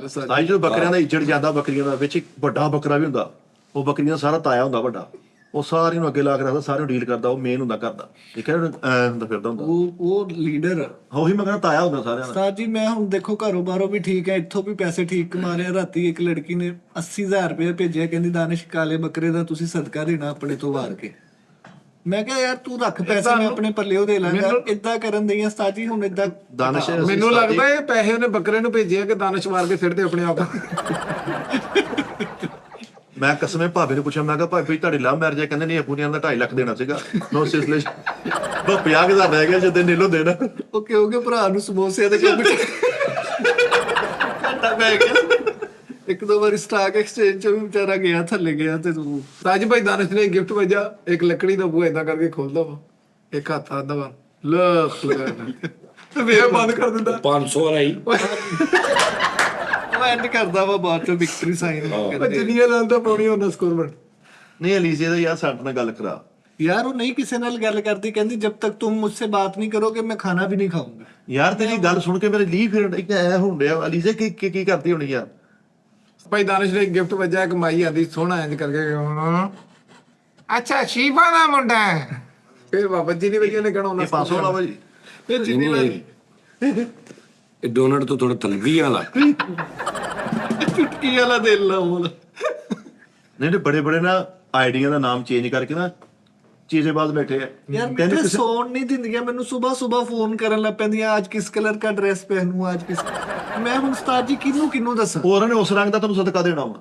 ਸਾਈ ਜਦੋਂ ਬੱਕਰਿਆਂ ਦਾ ਇੱਜੜ ਜਾਂਦਾ ਬੱਕਰੀਆਂ ਦਾ, ਵਿੱਚ ਇੱਕ ਵੱਡਾ ਬੱਕਰਾ ਵੀ ਹੁੰਦਾ, ਉਹ ਬੱਕਰੀਆਂ ਦਾ ਸਾਰਾ ਤਾਇਆ ਹੁੰਦਾ ਵੱਡਾ, ਉਹ ਸਾਰਿਆਂ ਨੂੰ ਅੱਗੇ ਲਾ ਕੇ ਰੱਖਦਾ, ਸਾਰਿਆਂ ਨੂੰ ਡੀਲ ਕਰਦਾ, ਉਹ ਮੇਨ ਹੁੰਦਾ ਕਰਦਾ, ਠੀਕ ਹੈ ਐ ਹੁੰਦਾ ਫਿਰਦਾ ਹੁੰਦਾ, ਉਹ ਲੀਡਰ ਉਹੀ ਮੈਂ ਕਹਿੰਦਾ ਤਾਇਆ ਹੁੰਦਾ ਸਾਰਿਆਂ ਦਾ। ਉਸਤਾਦ ਜੀ ਮੈਂ ਹੁਣ ਦੇਖੋ ਘਰੋਂ ਬਾਹਰੋਂ ਵੀ ਠੀਕ ਹੈ, ਇੱਥੋਂ ਵੀ ਪੈਸੇ ਠੀਕ ਕਮਾ ਰਿਹਾ। ਰਾਤੀ ਇੱਕ ਲੜਕੀ ਨੇ 80,000 ਰੁਪਏ ਭੇਜਿਆ, ਕਹਿੰਦੀ ਦਾਨਿਸ਼ ਕਾਲੇ ਬੱਕਰੇ ਦਾ ਤੁਸੀਂ ਸਦਕਾ ਦੇਣਾ ਆਪਣੇ ਤੋਂ ਵਾਰ ਕੇ। ਮੈਂ ਕਿਹਾ ਯਾਰ ਤੂੰ ਰੱਖ ਪੈਸੇ, ਮੈਂ ਆਪਣੇ ਪੱਲਿਓ ਦੇ ਲਾਂਗਾ। ਇਦਾਂ ਕਰਨ ਦਈਆਂ ਉਸਤਾਦ ਜੀ, ਹੁਣ ਇਦਾਂ ਦਾਨਿਸ਼ ਮੈਨੂੰ ਲੱਗਦਾ ਇਹ ਪੈਸੇ ਉਹਨੇ ਬੱਕਰੇ ਨੂੰ ਭੇਜੇ ਕਿ ਦਾਨਿਸ਼ ਮਾਰ ਕੇ ਸਿੱਟਦੇ ਆਪਣੇ ਆਪ। ਮੈਂ ਕਸਮੇ ਭਾਬੀ ਨੂੰ ਪੁੱਛਿਆ, ਮੈਂ ਕਿਹਾ ਭਾਬੀ ਤੁਹਾਡੀ ਲਵ ਮੈਰਿਜ ਹੈ? ਕਹਿੰਦੇ ਨਹੀਂ, ਆਪੂ ਨੇ 2.5 ਲੱਖ ਦੇਣਾ ਸੀਗਾ, ਨੋ ਸਿਸਲੇ ਬਸ 50,000 ਰਹਿ ਗਿਆ ਜਦੋਂ ਨੀਲੋ ਦੇਣਾ। ਉਹ ਕਿਉਂਕਿ ਭਰਾ ਨੂੰ ਸਮੋਸੇ ਦੇ ਕੰਮ ਘਾਟਾ ਪੈ ਗਿਆ। ਇੱਕ ਦੋ ਵਾਰੀ ਸਟਾਕ ਐਕਸਚੇਂਜ ਚ ਵੀ ਵਿਚਾਰਾ ਗਿਆ, ਥੱਲੇ ਗਿਆ ਤੇ ਤੂੰ ਰਾਜ ਭਾਈ ਦਾਨਿਸ਼ ਨੇ ਗਿਫਟ ਭੇਜਿਆ, ਇੱਕ ਲੱਕੜੀ ਦਾ ਬੂਹਾ ਏਦਾਂ ਕਰਕੇ ਖੋਲਦਾ ਵਾ, ਇੱਕ ਹੱਥ ਆਂਦਾ ਵਾ ਲੱਖ ਤੇ ਵੇ ਬੰਦ ਕਰ ਦਿੰਦਾ। 500 ਵਾਲਾ ਹੀ ਉਹ ਐਂਡ ਕਰਦਾ ਵਾ ਬਾਅਦ ਚੋਂ ਵਿਕਟਰੀ ਸਾਈਨ ਉਹ ਜਿੰਨੀਆਂ ਨਾਲ ਤਾਂ ਪਾਉਣੀ ਉਹਨਾਂ ਸਕੋਰ ਬਣ। ਨਹੀਂ ਅਲੀਜ਼ੇ ਦਾ ਯਾਰ ਸਾਡੇ ਨਾਲ ਗੱਲ ਕਰਾ यार वो नहीं किसी नाल गल करती, कहती जब तक तुम मुझसे बात नहीं करोगे मैं खाना भी नहीं खाऊंगा। ਯਾਰ ਤੇਰੀ ਗੱਲ ਸੁਣ ਕੇ ਮੇਰੇ ਲੀਹ ਫਿਰ ਇੱਕ ਐ ਹੋਣ ਡਿਆ, ਅਲੀਜ਼ੇ ਕੀ ਕਰਦੀ ਹੋਣੀ ਯਾਰ? ਭਾਈ ਦਾਨਿਸ਼ ਨੇ ਗਿਫਟ ਭੇਜਿਆ, ਇੱਕ ਮਾਈ ਆਂਦੀ ਸੋਹਣਾ ਇੰਜ ਕਰਕੇ, ਅੱਛਾ ਸ਼ੀਫਾ ਦਾ ਮੁੰਡਾ ਹੈ। ਫਿਰ ਬਾਬਾ ਜੀ ਨੇ ਵੀ ਉਹਨੇ ਕਹਿਣਾ ਉਹਨਾਂ 500 ਵਾਲਾ ਵਾ ਜੀ। ਫਿਰ ਜਿੰਨੀ ਵਾਰੀ ਇਹ ਡੋਨਟ ਤੋਂ ਥੋੜਾ ਤਲਵੀ ਵਾਲਾ चुटकी वाला दिल ला बोल। ਨਹੀਂ ਬੜੇ ਬੜੇ ਨਾ ਆਈਡੀਆਂ ਦਾ ਨਾਮ ਚੇਂਜ ਕਰਕੇ ਨਾ ਚੀਜ਼ੇ ਬਾਅਦ ਬੈਠੇ ਆ यार मिठे सोन नहीं दिंदियां मैनू, सुबह सुबह फोन करन लग पैंदियां, आज किस कलर का ड्रेस पहनूं, आज किस। मैं हुण उस्ताद जी किनू दसां? ਉਹਨਾਂ ਨੇ ਉਸ ਰੰਗ ਦਾ ਤੁਹਾਨੂੰ ਸਦਕਾ ਦੇਣਾ ਵਾ,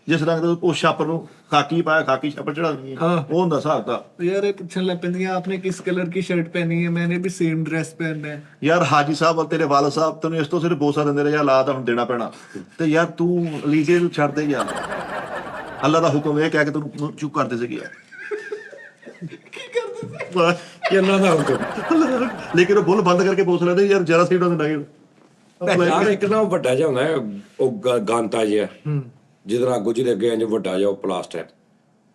ਜਿਸ ਰੰਗ ਦਾ ਉਹ ਛਾਪਰ ਨੂੰ ਖਾਕੀ ਪਾਇਆ, ਖਾਕੀ ਛਾਪਰ ਚੜਾਉਣੀ ਹੈ, ਉਹ ਹੁੰਦਾ ਹਿਸਾਬ ਦਾ। यार ये पूछन लग पैंदियां आपने किस कलर की शर्ट पहनी है, मैंने भी सेम ड्रेस पहनना है। ਯਾਰ ਹਾਜੀ ਸਾਹਿਬ ਔਰ ਤੇਰੇ ਵਾਲਦ ਸਾਹਿਬ ਤੈਨੂੰ ਇਸ ਤੋਂ ਸਿਰਫ ਬੋਸਾ ਦਿੰਦੇ ਰਹੇ, ਜਾਂ ਲਾ ਤਾਂ ਹੁਣ ਦੇਣਾ ਪੈਣਾ। ਤੇ ਯਾਰ ਤੂੰ ਲੀਜੇ ਨੂੰ ਛੱਡ ਦੇ ਯਾਰ, ਅੱਲਾ ਦਾ ਹੁਕਮ ਇਹ ਕਹਿ ਕੇ ਤੈਨੂੰ ਚੁੱਪ ਕਰਦੇ ਸੀਗੇ ਯਾਰ। ਕਿ ਅੱਲਾ ਦਾ ਹੁਕਮ। ਲੇਕਿਨ ਉਹ ਬੁੱਲ ਬੰਦ ਕਰਕੇ ਬੋਸ ਲੈਂਦੇ ਯਾਰ, ਜਰਾ ਸੀਟਾਂ ਦੇ ਨਹੀਂ। ਯਾਰ ਇੱਕ ਨਾ ਉਹ ਵੱਡਾ ਜਿਹਾ ਹੁੰਦਾ ਹੈ, ਉਹ ਗਾਂਤਾ ਜਿਹਾ, ਜਿਹਦੇ ਨਾਲ ਅੱਗੋਂ ਜਿਹਦੇ ਅੱਗੇ ਇੰਜ ਵੱਡਾ ਜਿਹਾ ਉਹ ਪਲਾਸਟਿਕ,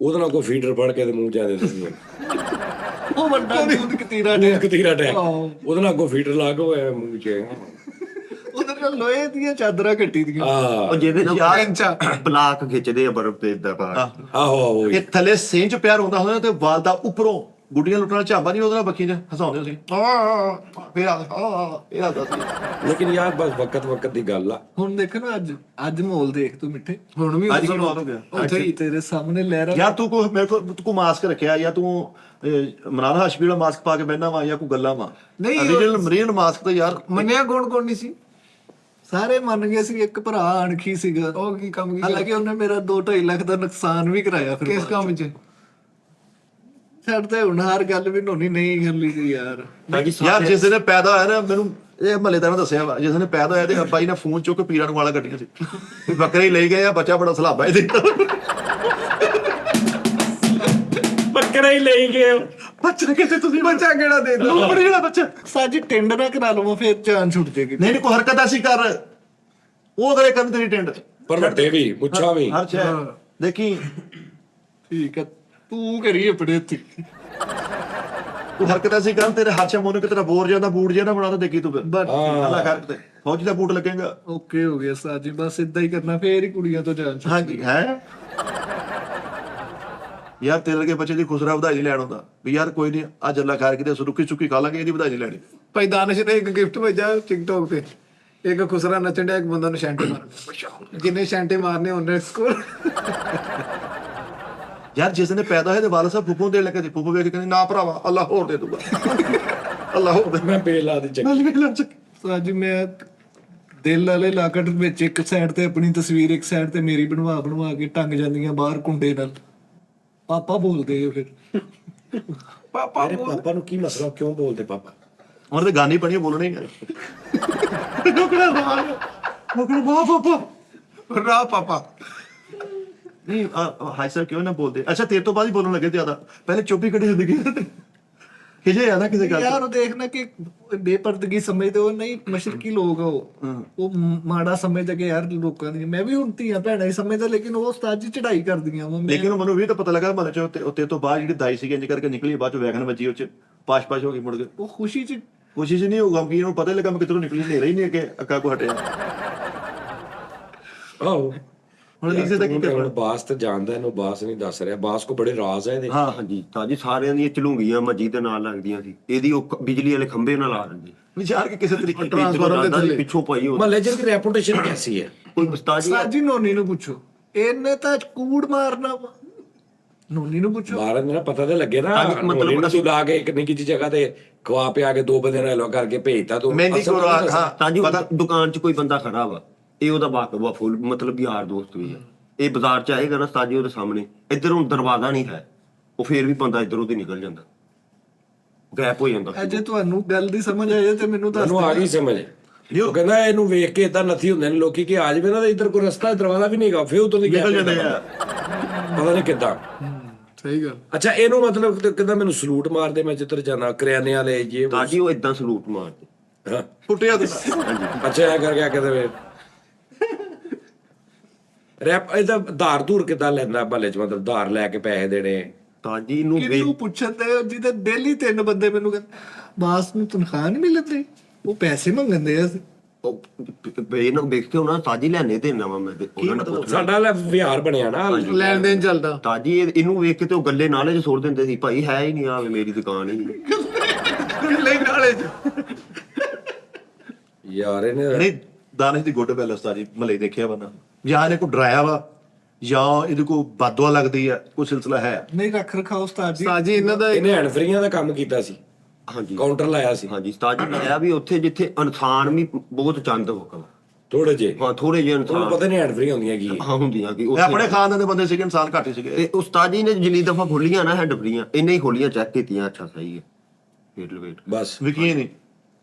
ਉਹਦੇ ਨਾਲ ਕੋਈ ਫੀਡਰ ਫੜ ਕੇ ਤੇ ਮੂੰਹ ਚ ਆ ਦਿੰਦੇ ਸੀ। ਉਹ ਵੱਡਾ दूध कतीरा ਦੂਧ ਕਤੀਰਾ ਟੈਕ, ਉਹਦੇ ਨਾਲ ਅੱਗੋਂ ਫੀਡਰ ਲਾ ਕੇ ਉਹ ਮੂੰਹ ਚ ਉਹਦੇ ਨਾਲ ਲੋਹੇ ਦੀਆਂ ਚਾਦਰਾਂ ਕੱਟੀ ਦੀਆਂ। ਉਹ ਜਿਹਦੇ ਨਾਲ ਇੰਚਾ ਬਲਾਕ ਖਿੱਚਦੇ ਆ ਬਰਫ਼ ਤੇ ਇਦਾਂ ਪਾ ਕੇ। ਆਹੋ ਇਹ ਥੱਲੇ ਸਿੰਜ ਪਿਆਰ ਹੁੰਦਾ ਹੁੰਦਾ ਤੇ ਵਾਲ ਦਾ ਉੱਪਰੋਂ ਗੁੱਡੀਆਂ ਲੁੱਟਣ ਨਾਲ ਝਾਂਬਾ ਨਹੀਂ, ਉਹਦੇ ਨਾਲ ਬੱਖੀ ਚ ਹਸਾਉਂਦੇ ਸੀ। ਫੇਰ ਇਹ ਆਦਾ ਸੀ। ਲੇਕਿਨ ਯਾਰ ਬਸ ਵਕਤ ਦੀ ਗੱਲ ਆ। ਹੁਣ ਦੇਖ ਨਾ ਅੱਜ ਮਾਹੌਲ ਦੇਖ ਤੂੰ ਮਿੱਠੇ, ਹੁਣ ਵੀ ਅੱਜ ਕੀ ਬਾਤ ਹੋ ਗਿਆ ਉੱਥੇ ਹੀ ਤੇਰੇ ਸਾਹਮਣੇ ਲਹਿਰਾ। ਯਾਰ ਤੂੰ ਕੋ ਮੇਰੇ ਕੋਲ ਤੂੰ ਮਾਸਕ ਰੱਖਿਆ, ਜਾਂ ਤੂੰ ਮਨਾਨ ਹਾਸ਼ਮੀ ਵਾਲਾ ਮਾਸਕ ਪਾ ਕੇ ਬਹਿਣਾ ਵਾ, ਜਾਂ ਕੋਈ ਗੱਲਾਂ ਵਾ? ਨਹੀਂ, ਓਰੀਜਨਲ ਮਰੀਨ ਮਾਸਕ ਤਾਂ ਯਾਰ ਮੰਨਿਆ ਕੌਣ ਨਹੀਂ ਸੀ। ਸਾਰੇ ਮੰਨ ਗਏ ਸੀ, ਇੱਕ ਭਰਾ ਅਣਖੀ ਸੀਗਾ, ਉਹ ਕੀ ਕੰਮ ਕੀ ਹਾਲਾਂਕਿ ਉਹਨੇ ਮੇਰਾ 2-2.5 ਲੱਖ ਦਾ ਨੁਕਸਾਨ ਵੀ ਕਰਾਇਆ। ਫਿਰ ਕਿਸ ਕੰਮ 'ਚ? ਛੱਡ ਤੇ ਹੁਣ ਹਰ ਗੱਲ ਵੀ ਨੋਨੀ ਨਹੀਂ ਕਰਲੀ ਸੀ ਯਾਰ। ਯਾਰ ਜਿਸ ਦਿਨ ਪੈਦਾ ਹੋਇਆ ਨਾ, ਮੈਨੂੰ ਇਹ ਮਹੱਲੇਦਾਰਾਂ ਨੇ ਦੱਸਿਆ ਵਾ, ਜਿਸ ਦਿਨ ਪੈਦਾ ਹੋਇਆ ਤੇ ਅੱਬਾ ਜੀ ਨੇ ਫੋਨ ਚੁੱਕ ਕੇ ਪੀਰਾਂ ਨੂੰ ਵਾਲਾ ਗੱਡੀਆਂ ਸੀ ਵੀ ਬੱਕਰੇ ਹੀ ਲਈ ਗਏ ਆ, ਬੱਚਾ ਬੜਾ ਸਲਾਬਾ ਇਹਦੇ। ਬੱਕਰਾ ਹੀ ਲਈ ਗਏ। ਬੱਚਾ ਕਿਤੇ ਤੁਸੀਂ ਬੱਚਾ ਕਿਹੜਾ ਦੇ ਦੋ? ਬੜੀ ਜਿਹੜਾ ਬੱਚਾ ਸਾਜੀ ਟਿੰਡ ਨਾ ਕਰਾ ਲਵਾਂ, ਫਿਰ ਜਾਨ ਛੁੱਟ ਜੇਗੀ। ਨਹੀਂ ਕੋਈ ਹਰਕਤ ਐਸੀ ਕਰ, ਉਹ ਕਰੇ ਕਰਨ ਤੇਰੀ ਟਿੰਡ ਪਰ ਵੱਡੇ ਵੀ, ਮੁੱਛਾਂ ਵੀ। ਹਰ ਸ਼ੈ ਦੇਖੀ, ਠੀਕ ਹੈ ਤੂੰ ਕਰੀ ਆਪਣੇ ਹੱਥੀ। ਤੂੰ ਹਰਕਤ ਐਸੀ ਕਰ, ਤੇਰੇ ਹੱਥ ਮੋਨੇ ਕਿ ਤੇਰਾ ਬੋਰ ਜਾਂਦਾ ਬੂਟ ਜਿਹਾ ਨਾ ਬਣਾ ਤਾਂ ਦੇਖੀ ਤੂੰ ਫਿਰ। ਅੱਲਾ ਕਰ ਤੇ ਫੌਜੀ ਦਾ ਬੂਟ ਲੱਗੇਗਾ। ਓਕੇ ਹੋ ਗਿਆ ਸਾਜੀ, ਬਸ ਇਦਾਂ ਹੀ ਕਰਨਾ, ਫੇਰ ਹੀ ਕੁੜੀਆਂ ਤੋਂ ਜਾਨ ਛੁੱਟ। ਹਾਂਜੀ ਹੈ ਯਾਰ, ਤੇਰੇ ਵਰਗੇ ਬੱਚੇ ਦੀ ਖੁਸਰਾ ਵਧਾਈ ਨਹੀਂ ਲੈਣ ਹੁੰਦਾ ਵੀ ਯਾਰ ਕੋਈ ਨਹੀਂ, ਅੱਜ ਅੱਲਾ ਖੈਰ ਕਿਤੇ ਸੁਰੁੱਖੀ ਚੁੱਕੀ ਖਾ ਲਾਂਗੇ, ਇਹਦੀ ਵਧਾਈ ਨਹੀਂ ਲੈਣੀ। ਭਾਈ ਦਾਨਿਸ਼ ਨੇ ਇੱਕ ਗਿਫਟ ਭੇਜਿਆ ਟਿਕਟੌਕ ਤੇ, ਇੱਕ ਖੁਸਰਾ ਨੱਚਣ ਡਿਆ, ਇੱਕ ਬੰਦਾ ਨੂੰ ਸ਼ੈਂਟੇ ਮਾਰਨੇ, ਜਿੰਨੇ ਸ਼ੈਂਟੇ ਮਾਰਨੇ ਉਹਨੇ ਸਕੋਰ। ਯਾਰ ਜਿਸ ਨੇ ਪੈਦਾ ਹੋਏ ਤੇ ਵਾਲਾ ਸਾਹਿਬ ਫੁੱਫੂ ਦੇਣ ਲੱਗੇ ਸੀ, ਫੁੱਫੂ ਵੇਖ ਕੇ ਕਹਿੰਦੇ ਨਾ ਭਰਾਵਾ ਅੱਲਾ ਹੋਰ ਦੇ ਦੂਗਾ, ਅੱਲਾ ਹੋਰ ਦੇ। ਮੈਂ ਬੇਲਾ ਦੀ ਚੱਕੀ। ਸਾਜੀ ਮੈਂ ਦਿਲ ਵਾਲੇ ਲਾਕਟ ਵਿੱਚ ਇੱਕ ਸਾਈਡ ਤੇ ਆਪਣੀ ਤਸਵੀਰ, ਇੱਕ ਸਾਈਡ ਤੇ ਮੇਰੀ ਬਣਵਾ ਕੇ ਟੰਗ ਜਾਂਦੀਆਂ ਬਾਹਰ ਕੁੰਡੇ ਨਾਲ। ਪਾਪਾ ਬੋਲਦੇ ਆ ਫਿਰ। ਪਾਪਾ ਮੇਰੇ ਪਾਪਾ ਨੂੰ ਕੀ ਮਸਲਾ, ਕਿਉਂ ਬੋਲਦੇ ਪਾਪਾ? ਹੁਣ ਤੇ ਗਾਨੀ ਬਣੀ ਬੋਲਣਾ ਹੀ ਰਾ ਪਾਪਾ ਨਹੀਂ। ਹਾਈ ਸਰ ਕਿਉਂ ਨਾ ਬੋਲਦੇ? ਅੱਛਾ ਤੇਰੇ ਤੋਂ ਬਾਅਦ ਹੀ ਬੋਲਣ ਲੱਗੇ ਜ਼ਿਆਦਾ, ਪਹਿਲੇ ਚੁੱਪ ਹੀ ਕੱਢੀ ਜ਼ਿੰਦਗੀ ਖਿਜੇ ਆ ਨਾ ਕਿਸੇ ਗੱਲ ਯਾਰ ਉਹ ਦੇਖਣਾ ਕਿ ਬੇਪਰਦਗੀ ਸਮਝਦੇ, ਉਹ ਨਹੀਂ ਮਸ਼ਰਕੀ ਲੋਕ ਆ, ਉਹ ਮਾੜਾ ਸਮਝਦੇ ਕਿ ਯਾਰ ਲੋਕਾਂ ਦੀ। ਮੈਂ ਵੀ ਹੁਣ ਧੀਆਂ ਭੈਣਾਂ ਹੀ ਸਮਝਦਾ, ਲੇਕਿਨ ਉਹ ਉਸਤਾਦ ਜੀ ਚੜਾਈ ਕਰਦੀਆਂ ਵਾ। ਲੇਕਿਨ ਮੈਨੂੰ ਵੀ ਤਾਂ ਪਤਾ ਲੱਗਾ ਮਹੱਲੇ ਚ ਉੱਤੇ ਤੋਂ ਬਾਅਦ ਜਿਹੜੀ ਦਾਈ ਸੀਗੀ ਇੰਜ ਕਰਕੇ ਨਿਕਲੀ, ਬਾਅਦ ਚ ਵੈਗਨ ਵੱਜੀ, ਉਹ ਚ ਪਾਸ਼ ਹੋ ਗਈ ਮੁੜ ਕੇ। ਉਹ ਖੁਸ਼ੀ ਚ ਕੋਸ਼ਿਸ਼ ਨਹੀਂ ਹੋਊਗਾ ਕਿ ਇਹਨੂੰ ਪਤਾ ਹੀ ਲੱਗਾ ਮੈਂ ਕਿੱਧਰੋਂ ਨਿਕਲੀ, ਹਨੇਰਾ ਹੀ ਨਹੀਂ ਅੱਗੇ ਅੱਗਾ ਕੋ ਹਟਿਆ। ਆਹੋ ਹੁਣ ਲੀਜ਼ੇ ਦਾ ਕੀ ਹੁਣ ਕਰਨਾ? ਬਾਸ ਤੇ ਜਾਣਦਾ, ਇਹਨੂੰ ਬਾਸ ਨਹੀਂ ਦੱਸ ਰਿਹਾ। ਬਾਸ ਕੋ ਬੜੇ ਰਾਜ਼ ਹੈ ਇਹਦੇ। ਹਾਂਜੀ ਤਾਂ ਜੀ ਸਾਰਿਆਂ ਦੀਆਂ ਝਲੂੰਗੀਆਂ ਮੱਜੀ ਦੇ ਨਾਲ ਲੱਗਦੀਆਂ ਸੀ, ਇਹਦੀ ਉਹ ਬਿਜਲੀ ਵਾਲੇ ਖੰਭੇ ਨਾਲ ਲਾ ਦਿੰਦੇ ਵਿਚਾਰ ਕੇ ਕਿਸੇ ਤਰੀਕੇ ਟਰਾਂਸਫਾਰਮਰ ਦੇ ਥੱਲੇ ਪਿੱਛੋਂ ਪਈ ਉਹ ਮਹੱਲੇ 'ਚ ਇਹਦੀ ਰੈਪੂਟੇਸ਼ਨ ਕੈਸੀ ਹੈ? ਕੋਈ ਉਸਤਾਦ ਜੀ ਉਸਤਾਦ ਜੀ ਨੋਨੀ ਨੂੰ ਪੁੱਛੋ, ਇਹਨੇ ਤਾਂ ਕੂੜ ਮਾਰਨਾ ਵਾ। ਨੋਨੀ ਨੂੰ ਪੁੱਛੋ। ਮਾਰਨ ਦਾ ਪਤਾ ਤੇ ਲੱਗੇ ਨਾ, ਹਾਂਜੀ, ਮਤਲਬ ਮਤਲਬ ਤੂੰ ਲਾ ਕੇ ਇੱਕ ਨਿੱਕੀ ਜਿਹੀ ਜਗ੍ਹਾ ਤੇ ਖਵਾ ਪਿਆ ਕੇ 2 ਬੰਦੇ ਨਾਲ ਕਰਕੇ ਭੇਜਤਾ ਤੂੰ। ਮਹਿੰਦੀ ਅਸਲ ਕੋਲ ਤਾਂ ਦੱਸ। ਹਾਂ ਤਾਂ ਜੀ ਪਤਾ ਦੁਕਾਨ 'ਚ ਕੋਈ ਬੰਦਾ ਖੜਾ ਵਾ, ਇਹ ਉਹਦਾ ਵਾਕਫ ਵਾ ਫੁੱਲ, ਮਤਲਬ ਯਾਰ ਦੋਸਤ ਵੀ ਆ। ਇਹ ਬਾਜ਼ਾਰ 'ਚ ਆਏਗਾ ਨਾ ਉਸਤਾਦ ਜੀ ਉਹਦੇ ਸਾਹਮਣੇ, ਇੱਧਰ ਹੁਣ ਦਰਵਾਜ਼ਾ ਨਹੀਂ ਹੈ, ਉਹ ਫੇਰ ਵੀ ਬੰਦਾ ਇੱਧਰੋਂ ਦੀ ਨਿਕਲ ਜਾਂਦਾ, ਗੈਪ ਹੋ ਜਾਂਦਾ। ਅਜੇ ਤੁਹਾਨੂੰ ਗੱਲ ਦੀ ਸਮਝ ਆਈ ਤੇ ਮੈਨੂੰ ਦੱਸ ਮੈਨੂੰ ਆ ਗਈ ਸਮਝ। ਉਹ ਕਹਿੰਦਾ ਇਹਨੂੰ ਵੇਖ ਕੇ ਇਦਾਂ ਨੱਥੀ ਹੁੰਦੇ ਨੇ ਲੋਕੀ ਕਿ ਆ ਜਾਵੇ ਨਾ ਤੇ ਇੱਧਰ ਕੋਈ ਰਸਤਾ ਦਰਵਾਜ਼ਾ ਵੀ ਨਹੀਂਗਾ, ਫੇਰ ਉਤੋਂ ਦੀ ਨਿਕਲ ਜਾਂਦੇ ਆ। ਪਤਾ ਨਹੀਂ ਕਿੱਦਾਂ। ਸਹੀ ਗੱਲ। ਅੱਛਾ ਇਹਨੂੰ ਮਤਲਬ ਕਹਿੰਦਾ ਮੈਨੂੰ ਸਲੂਟ ਮਾਰਦੇ, ਮੈਂ ਜਿੱਧਰ ਜਾਣਾ ਕਰਿਆਨੇ ਵਾਲੇ ਜੇ ਤਾਂ ਜੀ ਉਹ ਇਦਾਂ ਸਲੂਟ ਮਾਰਦੇ। ਹਾਂ। ਫੁੱਟਿਆ ਤੇ ਅੱਛਾ ਇਹ ਕਰ ਗਿਆ ਕਿਤੇ ਰੈਪ ਇਹਦਾ ਧਾਰ ਧੂਰ ਕਿੱਦਾਂ ਲੈਂਦਾ ਮਹੱਲੇ 'ਚ, ਮਤਲਬ ਧਾਰ ਲੈ ਕੇ ਪੈਸੇ ਦੇਣੇ? ਤਾਂ ਜੀ ਇਹਨੂੰ ਕਿਹਨੂੰ ਪੁੱਛਣ ਤੇ ਜਿਹਦੇ ਡੇਲੀ 3 ਬੰਦੇ ਮੈਨੂੰ ਕਹਿੰਦੇ ਬਾਸ ਨੂੰ ਤਨਖਾਹ ਨਹੀਂ ਮਿਲਦੀ, ਉਹ ਪੈਸੇ ਮੰਗਦੇ ਆ। ਇਹਨਾਂ ਵੇਖਦੇ ਹੋ ਨਾ ਤਾਜੀ ਲੈਣੇ ਦੇਣਾ ਵਾ ਮੈਂ ਉਹਨਾਂ ਨੂੰ ਪੁੱਛਣਾ। ਸਾਡਾ ਲੈ ਵਿਹਾਰ ਬਣਿਆ ਨਾ। ਲੈਣ ਦੇਣ ਚੱਲਦਾ। ਤਾਜੀ ਇਹਨੂੰ ਵੇਖ ਕੇ ਤੇ ਉਹ ਗੱਲੇ ਨਾਲੇ 'ਚ ਸੁੱਟ ਦਿੰਦੇ ਸੀ, ਭਾਈ ਹੈ ਹੀ ਨਹੀਂ, ਆਵੇ ਮੇਰੀ ਦੁਕਾਨ ਹੀ ਨਹੀਂ। ਗੱਲੇ ਨਾਲੇ ਚ ਯਾਰ ਇਹਨੇ ਨਹੀਂ ਦਾਨਿਸ਼ ਦੀ ਗੁੱਡ ਪੈਲਸ ਦਾ ਜੀ ਮਲੇ ਦੇਖਿਆ ਵਾ ਨਾ, ਜਾਂ ਇਹਨੇ ਕੋ ਡਰਾਇਆ ਵਾ ਜਾਂ ਇਹਦੇ ਕੋ ਬਾਦਵਾ ਲੱਗਦੀ ਆ, ਕੋਈ ਸਿਲਸਿਲਾ ਹੈ? ਨਹੀਂ ਰੱਖ ਰਖਾਓ ਉਸਤਾਦ ਜੀ। ਉਸਤਾਦ ਜੀ ਇਹਨਾਂ ਦਾ ਇਹਨੇ ਹੈਂਡ ਫਰੀਆਂ ਦਾ ਕੰਮ ਕੀਤਾ ਸੀ, ਹਾਂਜੀ ਕਾਊਂਟਰ ਲਾਇਆ ਸੀ ਹਾਂਜੀ ਉਸਤਾਦ ਜੀ ਮੈਂ ਵੀ ਉੱਥੇ ਜਿੱਥੇ ਇਨਸਾਨ ਵੀ ਬਹੁਤ ਚੰਦ ਹੋਗਾ। ਥੋੜੇ ਜੇ। ਹਾਂ ਥੋੜੇ ਜਿਹੇ ਉਹਨੂੰ ਇਨਸਾਨ ਪਤਾ ਨਹੀਂ ਹੈਂਡ ਫਰੀ ਹੁੰਦੀਆਂ ਕੀ ਹੈ। ਹਾਂ ਹੁੰਦੀਆਂ ਕਿ ਇਹ ਉੱਥੇ ਆਪਣੇ ਖਾਨਦਾਨ ਦੇ ਬੰਦੇ ਸੀਗੇ, ਇਨਸਾਨ ਘੱਟ ਹੀ ਸੀਗੇ। ਤੇ ਉਸਤਾਦ ਜੀ ਨੇ ਜਿੰਨੀ ਦਫਾ ਖੋਲੀਆਂ ਨਾ ਹੈਡ ਫਰੀਆਂ, ਇਹਨੇ ਹੀ ਖੋਲੀਆਂ, ਚੈੱਕ ਕੀਤੀਆਂ, ਅੱਛਾ ਸਹੀ ਹੈ, ਫੇਰ ਲਵੇਟ। ਬਸ ਵਿਕੀ ਨਹੀਂ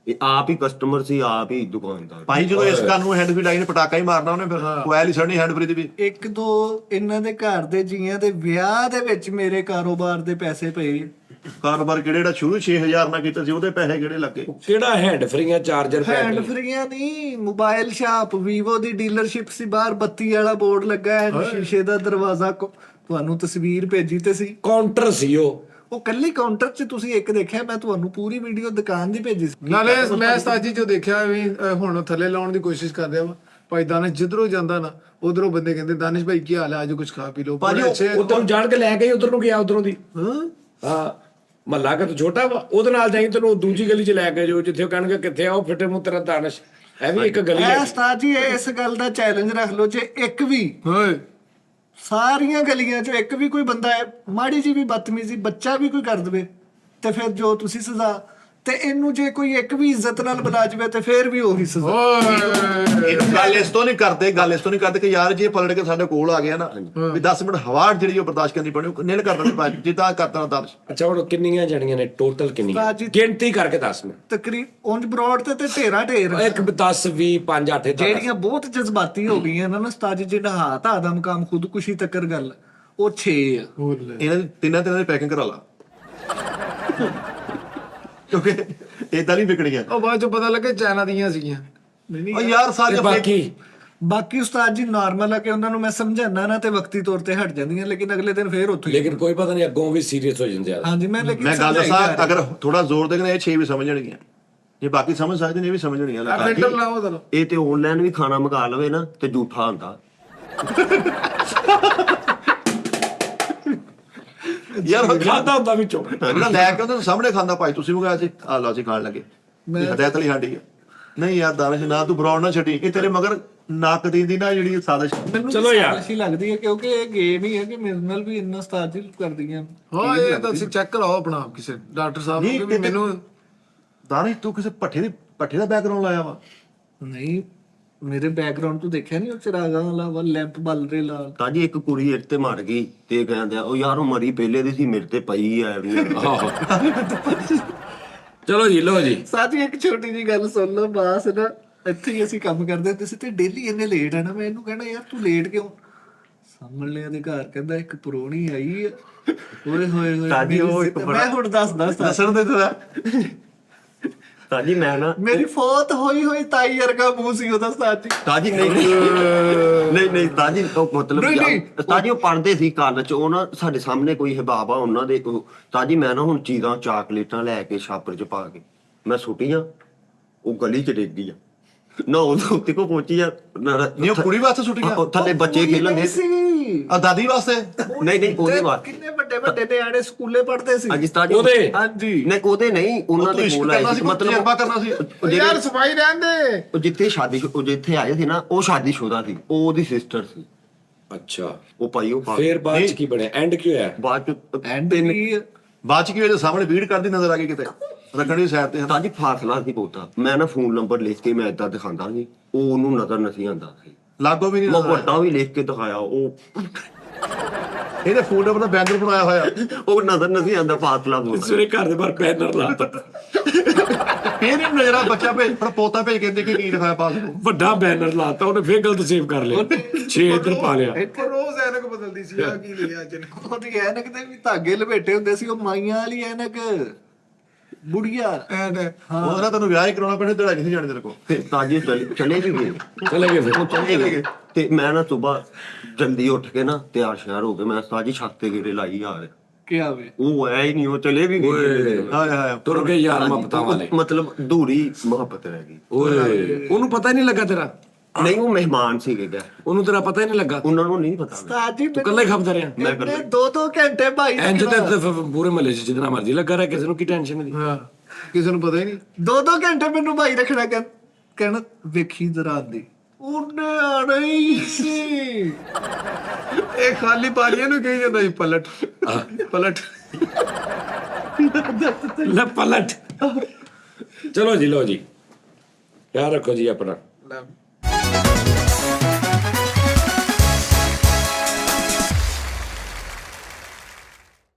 ਇਹ ਆਪ ਹੀ ਕਸਟਮਰ ਸੀ, ਆਪ ਹੀ ਦੁਕਾਨਦਾਰ। ਭਾਈ ਜਦੋਂ ਇਸ ਗੱਲ ਨੂੰ ਹੈਂਡ ਫਰੀ ਲਾਈ ਨੇ ਪਟਾਕਾ ਹੀ ਮਾਰਨਾ ਉਹਨੇ, ਫਿਰ ਕੋਇਲ ਹੀ ਸੜਨੀ ਹੈਂਡ ਫਰੀ ਦੀ ਵੀ। ਇੱਕ ਦੋ ਇਹਨਾਂ ਦੇ ਘਰ ਦੇ ਜੀਆਂ ਦੇ ਵਿਆਹ ਦੇ ਵਿੱਚ ਮੇਰੇ ਕਾਰੋਬਾਰ ਦੇ ਪੈਸੇ ਪਏ। ਕਾਰੋਬਾਰ ਕਿਹੜੇ ਜਿਹੜਾ ਸ਼ੁਰੂ 6000 ਨਾਲ ਕੀਤਾ ਸੀ, ਉਹਦੇ ਪੈਸੇ ਕਿਹੜੇ ਲੱਗੇ? ਕਿਹੜਾ ਹੈਂਡ ਫਰੀਆਂ ਚਾਰਜਰ ਹੈਂਡ ਪੈਕ? ਫਰੀਆਂ ਨਹੀਂ, ਮੋਬਾਈਲ ਸ਼ਾਪ ਵੀਵੋ ਦੀ ਡੀਲਰਸ਼ਿਪ ਸੀ, ਬਾਹਰ ਬੱਤੀ ਵਾਲਾ ਬੋਰਡ ਲੱਗਾ ਹੈ, ਸ਼ੀਸ਼ੇ ਦਾ ਦਰਵਾਜ਼ਾ, ਤੁਹਾਨੂੰ ਤਸਵੀਰ ਭੇਜੀ ਤੇ ਸੀ। ਕਾਊਂਟਰ ਸੀ ਉਹ ਕੱਲੀ ਕਾਊਂਟਰ 'ਚ ਤੁਸੀਂ ਇੱਕ ਦੇਖਿਆ, ਮੈਂ ਤੁਹਾਨੂੰ ਪੂਰੀ ਵੀਡੀਓ ਦੁਕਾਨ ਦੀ ਭੇਜੀ ਸੀ। ਨਾਲੇ ਮੈਂ ਉਸਤਾਦ ਜੀ ਜੋ ਦੇਖਿਆ ਵੀ ਹੁਣ ਥੱਲੇ ਲਾਉਣ ਦੀ ਕੋਸ਼ਿਸ਼ ਕਰ ਰਿਹਾ ਵਾ ਭਾਈ ਦਾਨਿਸ਼, ਜਿੱਧਰੋਂ ਜਾਂਦਾ ਨਾ ਉਧਰੋਂ ਬੰਦੇ ਕਹਿੰਦੇ ਦਾਨਿਸ਼ ਭਾਈ ਕੀ ਹਾਲ ਹੈ, ਅੱਜ ਕੁਝ ਖਾ ਪੀ ਲਓ। ਭਾਜੀ, ਉਧਰ ਨੂੰ ਜਾਣ ਕੇ ਲੈ ਕੇ ਉਧਰ ਨੂੰ ਗਿਆ, ਉਧਰੋਂ ਦੀ ਹਾਂ ਮਹੱਲਾ ਕਿ ਛੋਟਾ ਵਾ, ਉਹਦੇ ਨਾਲ ਜਾਈ ਤੈਨੂੰ ਦੂਜੀ ਗਲੀ 'ਚ ਲੈ ਕੇ ਜਾਓ, ਜਿੱਥੇ ਉਹ ਕਹਿਣਗੇ ਕਿੱਥੇ ਆ ਉਹ ਫਿੱਟੇ ਮੂੰਹ ਤੇਰਾ ਦਾਨਿਸ਼। ਇਹ ਵੀ ਇੱਕ ਗਲੀ ਹੈ। ਉਸਤਾਦ ਜੀ ਇਸ ਗੱਲ ਦਾ ਚੈਲੰਜ ਰੱਖ ਲਓ, ਜੇ ਇੱਕ ਵੀ ਓਏ ਸਾਰੀਆਂ ਗਲੀਆਂ 'ਚੋਂ ਇੱਕ ਵੀ ਕੋਈ ਬੰਦਾ ਹੈ ਮਾੜੀ ਜੀ ਵੀ ਬਦਤਮੀਜ਼ੀ ਬੱਚਾ ਵੀ ਕੋਈ ਕਰ ਦਵੇ ਤੇ ਫਿਰ ਜੋ ਤੁਸੀਂ ਸਜ਼ਾ, ਤੇ ਇਹਨੂੰ ਜੇ ਕੋਈ ਇੱਕ ਵੀ ਇੱਜ਼ਤ ਨਾਲ ਬੁਲਾ ਜਾਵੇ ਤੇ ਫਿਰ ਵੀ ਉਹੀ ਸਜ਼ਾ। ਇਹਨੂੰ ਗੱਲ ਇਸ ਤੋਂ ਨਹੀਂ ਕਰਦੇ ਕਿ ਯਾਰ ਜੇ ਪਲਟ ਕੇ ਸਾਡੇ ਕੋਲ ਆ ਗਿਆ ਨਾ ਵੀ 10 ਮਿੰਟ ਹਵਾ ਜਿਹੜੀ ਉਹ ਬਰਦਾਸ਼ਤ ਕਰਨੀ ਪੈਣੀ, ਉਹ ਨਿਲ ਕਰ ਦੇਣੀ ਜਿੱਦਾਂ ਕਰਤਾ ਦਾਨਿਸ਼। ਅੱਛਾ ਹੁਣ ਕਿੰਨੀਆਂ ਜਣੀਆਂ ਨੇ ਟੋਟਲ, ਕਿੰਨੀਆਂ ਉਸਤਾਦ ਜੀ- ਗਿਣਤੀ ਕਰਕੇ ਦੱਸ ਮੈਂ। ਤਕਰੀਬ ਉਂਝ ਬਰੋਡ ਤੇ ਢੇਰਾ ਢੇਰ ਇੱਕ 10 20 5 8 ਜਿਹੜੀਆਂ ਬਹੁਤ ਜਜ਼ਬਾਤੀ ਹੋ ਗਈਆਂ ਨਾ ਉਸਤਾਦ ਜੀ, ਜਿਹੜਾ ਹਾਥ ਆਦਮ ਕੰਮ ਖੁਦਕੁਸ਼ੀ ਤੱਕਰ ਗੱਲ, ਉਹ 6 ਆ। ਇਹਨਾਂ ਦੀ ਤਿੰਨਾਂ ਦੀ ਪੈਕਿੰਗ ਕਰਾ ਲਾ, ਕਿਉਂਕਿ ਇਦਾਂ ਨਹੀਂ ਵਿਕਣੀਆਂ। ਉਹ ਬਾਅਦ ਚ ਪਤਾ ਲੱਗੇ ਚਾਈਨਾ ਦੀਆਂ ਸੀਗੀਆਂ। ਉਹ ਯਾਰ ਸਾਰੀਆਂ ਬਾਕੀ ਉਸਤਾਦ ਜੀ ਨਾਰਮਲ ਆ ਕਿ ਉਹਨਾਂ ਨੂੰ ਮੈਂ ਸਮਝਾਣਾ ਨਾ ਤੇ ਵਕਤੀ ਤੌਰ ਤੇ ਹਟ ਜਾਂਦੀਆਂ, ਲੇਕਿਨ ਅਗਲੇ ਦਿਨ ਫੇਰ ਉੱਥੇ ਹੀ। ਲੇਕਿਨ ਕੋਈ ਪਤਾ ਨਹੀਂ ਅੱਗੋਂ ਵੀ ਸੀਰੀਅਸ ਹੋ ਜਾਂਦੇ ਆ। ਹਾਂਜੀ ਮੈਂ ਲੇਕਿਨ ਮੈਂ ਗੱਲ ਸਮਝਾਈ ਦੱਸਾਂ, ਜਾ ਰਿਹਾ। ਅਗਰ ਥੋੜਾ ਜ਼ੋਰ ਦੇਣਾ ਇਹ 6 ਵੀ ਸਮਝਣਗੀਆਂ, ਜੇ ਬਾਕੀ ਸਮਝ ਸਕਦੇ ਨੇ ਇਹ ਵੀ ਸਮਝਣਗੀਆਂ। ਫਿਲਟਰ ਲਾਓ ਚਲੋ। ਇਹ ਤੇ ਆਨਲਾਈਨ ਵੀ ਖਾਣਾ ਮੰਗਾ ਲਵੇ ਨਾ ਤੇ ਝੂਠਾ ਹੁੰਦਾ। ਯਾਰ ਖਾਦਾ ਹੁੰਦਾ ਵਿੱਚੋਂ। ਜਿਹੜਾ ਲੈ ਕੇ ਉਹਦੇ ਸਾਹਮਣੇ ਖਾਂਦਾ, ਭਾਈ ਤੁਸੀਂ ਮੰਗਾਇਆ ਸੀ, ਆ ਲਓ ਅਸੀਂ ਖਾਣ ਲੱਗੇ, ਹਦਾਇਤ ਵਾਲੀ ਸਾਡੀ ਆ। ਨਹੀਂ ਯਾਰ ਦਾਨਿਸ਼ ਨਾ ਤੂੰ ਬਰਾਉਡ ਨਾ ਛੱਡੀ, ਇਹ ਤੇਰੇ ਮਗਰ ਨੱਕ ਦੀ ਨਾ ਜਿਹੜੀ ਸਾਜ਼ਿਸ਼। ਮੈਨੂੰ ਚਲੋ ਯਾਰ। ਅੱਛੀ ਲੱਗਦੀ ਹੈ ਕਿਉਂਕਿ ਇਹ ਗੇਮ ਹੀ ਹੈ ਕਿ ਮੇਰੇ ਨਾਲ ਵੀ ਇੰਨਾ ਉਸਤਾਦ ਜੀ ਕਰਦੀਆਂ। ਹਾਂ ਇਹ ਤਾਂ ਤੁਸੀਂ ਚੈੱਕ ਕਰਾਓ ਆਪਣਾ ਆਪ ਕਿਸੇ ਡਾਕਟਰ ਸਾਹਿਬ ਨੂੰ ਕਿ ਵੀ ਮੈਨੂੰ ਦਾਨਿਸ਼ ਤੂੰ ਕਿਸੇ ਪੱਠੇ ਦਾ ਬੈਕਗ੍ਰਾਉਂਡ ਲਾਇਆ ਵਾ? ਨਹੀਂ ਮੇਰੇ ਬੈਕਗ੍ਰਾਉਂਡ ਤੋਂ ਦੇਖਿਆ ਨਹੀਂ, ਉਹ ਚਿਰਾਗਾਂ ਵਾਲਾ ਵਾ ਲੈਂਪ ਬਲ ਰਹੇ ਲਾਲ। ਤਾਂ ਜੀ ਇੱਕ ਕੁੜੀ ਇੱਟ ਤੇ ਮਰ ਗਈ ਤੇ ਕਹਿੰਦੇ ਉਹ ਯਾਰ ਉਹ ਮਰੀ ਪਹਿਲੇ ਦੀ ਸੀ, ਮੇਰੇ ਤੇ ਪਈ ਆ ਵੀ। ਚਲੋ ਜੀ ਲਓ ਜੀ। ਸਾਥੀ ਇੱਕ ਛੋਟੀ ਜੀ ਗੱਲ ਸੁਣ ਲਓ, ਬਾਸ ਨਾ ਇੱਥੇ ਹੀ ਅਸੀਂ ਕੰਮ ਕਰਦੇ ਹੁੰਦੇ ਸੀ ਤੇ ਡੇਲੀ ਇੰਨੇ ਲੇਟ ਹੈ ਨਾ, ਮੈਂ ਇਹਨੂੰ ਕਹਿਣਾ ਯਾਰ ਤੂੰ ਲੇਟ ਕਿਉਂ? ਸਾਹਮਣੇ ਦੇ ਘਰ ਕਹਿੰਦਾ ਇੱਕ ਪਰੋਣੀ ਆਈ ਆ, ਓਏ ਹੋਏ ਹੋਏ ਸਾਡੀ ਉਹ ਇੱਕ ਮੈਂ ਹੁਣ ਦੱਸਦਾ ਦੱਸਣ ਦੇ ਤੇਰਾ। ਤਾਂ ਜੀ ਮੈਂ ਨਾ ਮੇਰੀ ਫੌਤ ਹੋਈ ਤਾਈ ਵਰਗਾ ਮੂੰਹ ਸੀ ਉਹਦਾ ਉਸਤਾਦ ਜੀ। ਤਾਂ ਜੀ ਨਹੀਂ ਨਹੀਂ ਤਾਂ ਜੀ ਉਹ ਮਤਲਬ ਤਾਂ ਜੀ ਉਹ ਪੜ੍ਹਦੇ ਸੀ ਕਾਲਜ ਚ, ਉਹ ਨਾ ਸਾਡੇ ਸਾਹਮਣੇ ਕੋਈ ਹਿਬਾਬ ਆ ਉਹਨਾਂ ਦੇ ਤਾਂ ਜੀ ਮੈਂ ਨਾ ਹੁਣ ਚੀਜ਼ਾਂ ਚਾਕਲੇਟਾਂ ਲੈ ਕੇ ਛਾਪਰ ਚ ਪਾ ਕੇ ਮੈਂ ਸੁੱਟੀ ਆ, ਉਹ ਗਲੀ ਚ ਡਿੱਗ ਗਈ ਆ ਨਾ, ਉਹਦੇ ਉੱਤੇ ਕੋ ਪਹੁੰਚੀ ਆ ਨਹੀਂ ਉਹ ਕੁੜੀ ਵਾਸਤੇ ਸੁੱਟੀਆਂ ਉਹ ਥੱਲੇ ਬੱਚੇ ਖੇਲਣ ਦੇ ਆ ਦਾਦੀ ਵਾਸਤੇ ਨਹੀਂ ਉਹਦੇ ਬਾਅਦ ਕਿੰਨੇ ਵੱਡੇ ਵੱਡੇ ਨਿਆਣੇ ਸਕੂਲੇ ਪੜ੍ਹਦੇ ਸੀ। ਅੱਜ ਉਸਤਾਦ ਜੀ ਉਹਦੇ ਹਾਂਜੀ ਨਹੀਂ ਉਹਦੇ ਨਹੀਂ, ਉਹਨਾਂ ਦੇ ਇਸ਼ਕ ਕੋਲ ਆਏ ਕਰਨਾ ਸੀ, ਸੀ, ਮਤਲਬ ਤਜਰਬਾ ਕਰਨਾ ਸੀ। ਉਹ ਜਿਹੜੇ ਯਾਰ ਸਫਾਈ ਰਹਿੰਦੇ ਉਹ ਜਿੱਥੇ ਆਏ ਸੀ ਨਾ, ਉਹ ਸ਼ਾਦੀशुदा ਸੀ, ਉਹ ਉਹਦੀ ਸਿਸਟਰ ਸੀ। ਅੱਛਾ ਉਹ ਭਾਈ ਉਹ ਫੇਰ ਬਾਅਦ ਚ ਕੀ ਬਣਿਆ, ਐਂਡ ਕੀ ਹੋਇਆ? ਬਾਅਦ ਚ ਐਂਡ ਵੀ ਬਾਅਦ ਚ ਕੀ ਹੋਇਆ, ਸਾਹਮਣੇ ਭੀੜ ਕਰਦੀ ਨਜ਼ਰ ਆ ਗਈ ਕਿਤੇ ਰੱਖਣ ਦੀ ਸਾਈਡ ਤੇ ਤਾਂ ਜੀ ਫਾਸਲਾ ਸੀ ਬਹੁਤਾ। ਮੈਂ ਨਾ ਫੋਨ ਨੰਬਰ ਲਿਖ ਕੇ ਮੈਂ ਏਦਾਂ ਦਿਖਾਉਂਦਾ ਸੀ, ਉਹ ਉਹਨੂੰ ਨਜ਼ਰ ਨਹੀਂ ਆਉਂਦਾ ਸੀ। ਲਾਗੋ ਵੀ ਨਹੀਂ ਮੈਂ ਨਜ਼ਰ ਆਇਆ। ਵੱਡਾ ਵੀ ਲਿਖ ਕੇ ਦਿਖਾਇਆ, ਉਹ ਇਹਦੇ ਫੋਨ ਨੰਬਰ ਦਾ ਬੈਨਰ ਬਣਾਇਆ ਹੋਇਆ ਉਹ ਨਜ਼ਰ ਨਹੀਂ ਆਉਂਦਾ, ਫਾਸਲਾ ਬਹੁਤ ਸਵੇਰੇ ਘਰ ਦੇ ਬਾਹਰ ਬੈਨਰ ਲਾਤਾ, ਫੇਰ ਇਹ ਨਜ਼ਰਾ ਬੱਚਾ ਭੇਜ ਪਰ ਪੋਤਾ ਭੇਜ ਕੇ ਦੇਖੇ ਕੀ ਲਿਖਾਇਆ ਪਾਸ ਨੂੰ। ਵੱਡਾ ਬੈਨਰ ਲਾਤਾ ਉਹਨੇ, ਫੇਰ ਗਲਤ ਸੇਵ ਕਰ ਲਿਆ, 6 ਇੱਧਰ ਪਾ ਲਿਆ। ਉਹ ਰੋਜ਼ ਐਨਕ ਬਦਲਦੀ ਸੀ ਆ ਕੀ ਲਿਆ ਅੱਜ ਨੇ। ਉਹਦੀ ਐਨਕ ਤੇ ਵੀ ਧਾਗੇ ਲਪੇਟੇ ਹੁੰਦੇ ਸੀ, ਉਹ ਮਾਈਆਂ ਵਾਲੀ ਐਨਕ ਬੁੜੀਆ ਐਂਡ ਉਹਦਾ ਨਾ ਤੈਨੂੰ ਵਿਆਹ ਹੀ ਕਰਾਉਣਾ ਪੈਣਾ, ਤੇਰਾ ਕਿਸੇ ਜਾਣੇ ਤੇਰੇ ਕੋਲ। ਫਿਰ ਤਾਜੀ ਚਲੇ ਵੀ ਗਏ, ਚਲੇ ਗਏ ਫਿਰ। ਉਹ ਚਲੇ ਗਏ ਤੇ ਮੈਂ ਨਾ ਸੁਬਾਹ ਜਲਦੀ ਉੱਠ ਕੇ ਨਾ ਤਿਆਰ ਸ਼ਿਆਰ ਹੋ ਕੇ ਮੈਂ ਤਾਜੀ ਛੱਤ ਤੇ ਗੇੜੇ ਲਾਈ ਯਾਰ, ਕੀ ਆਵੇ ਉਹ ਐ ਹੀ ਨਹੀਂ, ਉਹ ਚਲੇ ਵੀ ਗਏ। ਹਾਏ ਹਾਏ ਤੁਰ ਗਏ ਯਾਰ ਮਪਤਾ ਵਾਲੇ। ਮਤਲਬ ਧੂਰੀ ਮੁਹੱਬਤ ਰਹਿ ਗਈ। ਓਏ ਉਹਨੂੰ ਪਤਾ ਹੀ ਨਹੀਂ ਲੱਗਾ ਤੇਰਾ, ਨਹੀਂ ਉਹ ਮਹਿਮਾਨ ਸੀਗੇ ਗਾ, ਉਹਨੂੰ ਤੇਰਾ ਪਤਾ ਹੀ ਨਹੀਂ ਲੱਗਾ, ਉਹਨਾਂ ਨੂੰ ਨਹੀਂ ਪਤਾ। ਸਾਜੀ ਤੂੰ ਇਕੱਲਾ ਹੀ ਖਪਦਾ ਰਿਹਾ। ਮੈਂ ਮੈਂ 2-2 ਘੰਟੇ ਭਾਈ ਇੰਜ ਤੇ ਪੂਰੇ ਮਹੱਲੇ 'ਚ ਜਿੰਨਾ ਮਰਜ਼ੀ ਲੱਗਾ ਰਿਹਾ, ਕਿਸੇ ਨੂੰ ਕੀ ਟੈਨਸ਼ਨ ਨਹੀਂ। ਹਾਂ ਕਿਸੇ ਨੂੰ ਪਤਾ ਹੀ ਨਹੀਂ। 2-2 ਘੰਟੇ ਮੈਨੂੰ ਭਾਈ ਰੱਖਣਾ ਕਹਿਣਾ ਵੇਖੀ ਜ਼ਰਾ ਦੀ ਉਹਨੇ ਆਣਾ ਹੀ ਸੀ। ਇਹ ਖਾਲੀ ਪਾਲੀਆਂ ਨੂੰ ਕਹੀ ਜਾਂਦਾ ਸੀ ਪਲਟ ਪਲਟ। ਲੈ ਪਲਟ। ਚਲੋ ਜੀ, ਲਓ ਜੀ, ਖਿਆਲ ਰੱਖੋ ਜੀ ਆਪਣਾ। ਲੈ।